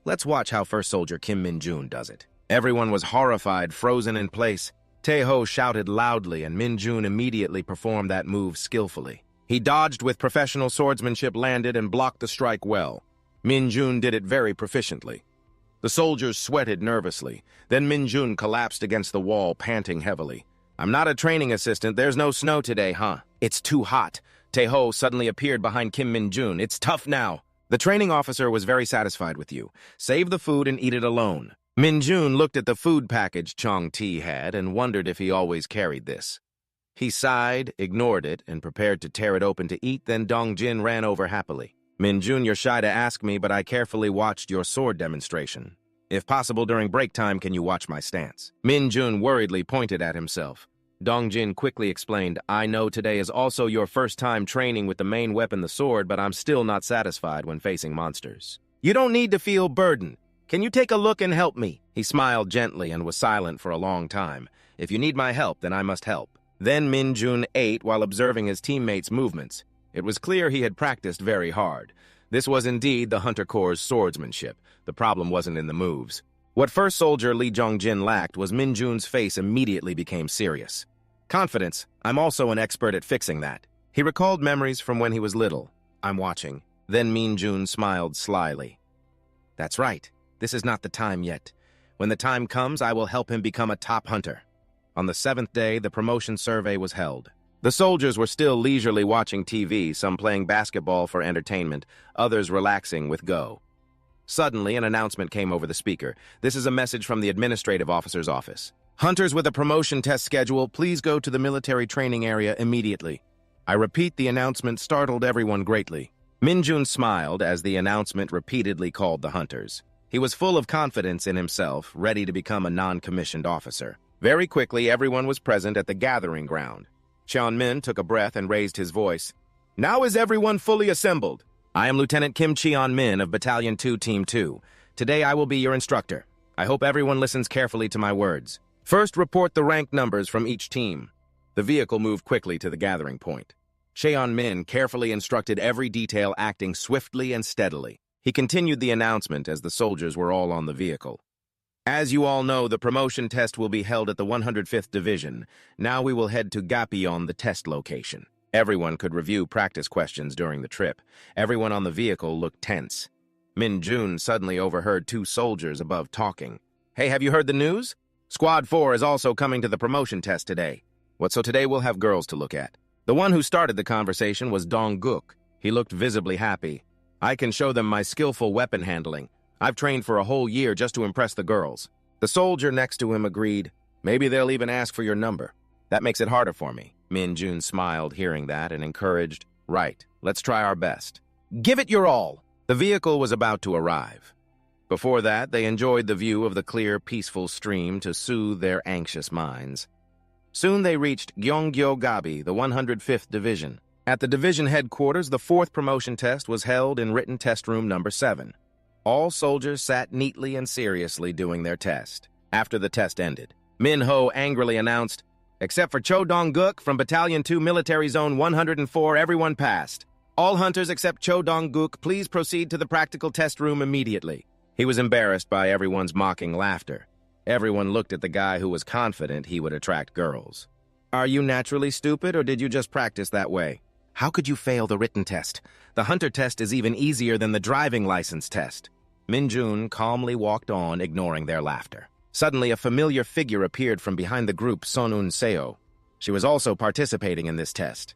Let's watch how first soldier Kim Min-jun does it. Everyone was horrified, frozen in place. Tae-ho shouted loudly and Min-jun immediately performed that move skillfully. He dodged with professional swordsmanship, landed, and blocked the strike well. Min-jun did it very proficiently. The soldiers sweated nervously. Then Min-jun collapsed against the wall, panting heavily. "I'm not a training assistant. There's no snow today, huh? It's too hot." Tae-ho suddenly appeared behind Kim Min-jun. "It's tough now." The training officer was very satisfied with you. Save the food and eat it alone. Min-jun looked at the food package Chong-Ti had and wondered if he always carried this. He sighed, ignored it, and prepared to tear it open to eat. Then Dong-jin ran over happily. "Min-jun, you're shy to ask me, but I carefully watched your sword demonstration. If possible, during break time, can you watch my stance?" Min-jun worriedly pointed at himself. Dong-jin quickly explained, "I know today is also your first time training with the main weapon, the sword, but I'm still not satisfied when facing monsters." "You don't need to feel burdened. Can you take a look and help me?" He smiled gently and was silent for a long time. "If you need my help, then I must help." Then Min-jun ate while observing his teammates' movements. It was clear he had practiced very hard. This was indeed the Hunter Corps' swordsmanship. The problem wasn't in the moves. What first soldier Lee Jong-jin lacked was Min-jun's face immediately became serious. "Confidence. I'm also an expert at fixing that." He recalled memories from when he was little. "I'm watching." Then Min-jun smiled slyly. "That's right. This is not the time yet. When the time comes, I will help him become a top hunter." On the 7th day, the promotion survey was held. The soldiers were still leisurely watching TV, some playing basketball for entertainment, others relaxing with Go. Suddenly, an announcement came over the speaker. "This is a message from the administrative officer's office. Hunters with a promotion test schedule, please go to the military training area immediately." I repeat, the announcement startled everyone greatly. Min-jun smiled as the announcement repeatedly called the hunters. He was full of confidence in himself, ready to become a non-commissioned officer. Very quickly, everyone was present at the gathering ground. Cheon-min took a breath and raised his voice. "Now is everyone fully assembled? I am Lieutenant Kim Cheon-min of Battalion 2, Team 2. Today I will be your instructor. I hope everyone listens carefully to my words. First, report the rank numbers from each team." The vehicle moved quickly to the gathering point. Cheon-min carefully instructed every detail, acting swiftly and steadily. He continued the announcement as the soldiers were all on the vehicle. "As you all know, the promotion test will be held at the 105th Division. Now we will head to Gapyeon, the test location." Everyone could review practice questions during the trip. Everyone on the vehicle looked tense. Min-jun suddenly overheard two soldiers above talking. "Hey, have you heard the news? Squad 4 is also coming to the promotion test today. What, so today we'll have girls to look at?" The one who started the conversation was Dong-guk. He looked visibly happy. "I can show them my skillful weapon handling. I've trained for a whole year just to impress the girls." The soldier next to him agreed. "Maybe they'll even ask for your number. That makes it harder for me." Min-jun smiled hearing that and encouraged, "Right, let's try our best. Give it your all." The vehicle was about to arrive. Before that, they enjoyed the view of the clear, peaceful stream to soothe their anxious minds. Soon they reached Gyeonggyo-gabi, the 105th Division. At the division headquarters, the 4th promotion test was held in written test room number 7. All soldiers sat neatly and seriously doing their test. After the test ended, Min-ho angrily announced, "Except for Cho Dong-guk from Battalion 2 Military Zone 104, everyone passed. All hunters except Cho Dong-guk, please proceed to the practical test room immediately." He was embarrassed by everyone's mocking laughter. Everyone looked at the guy who was confident he would attract girls. "Are you naturally stupid, or did you just practice that way? How could you fail the written test? The hunter test is even easier than the driving license test." Min-jun calmly walked on, ignoring their laughter. Suddenly, a familiar figure appeared from behind the group Sonun Seo. She was also participating in this test.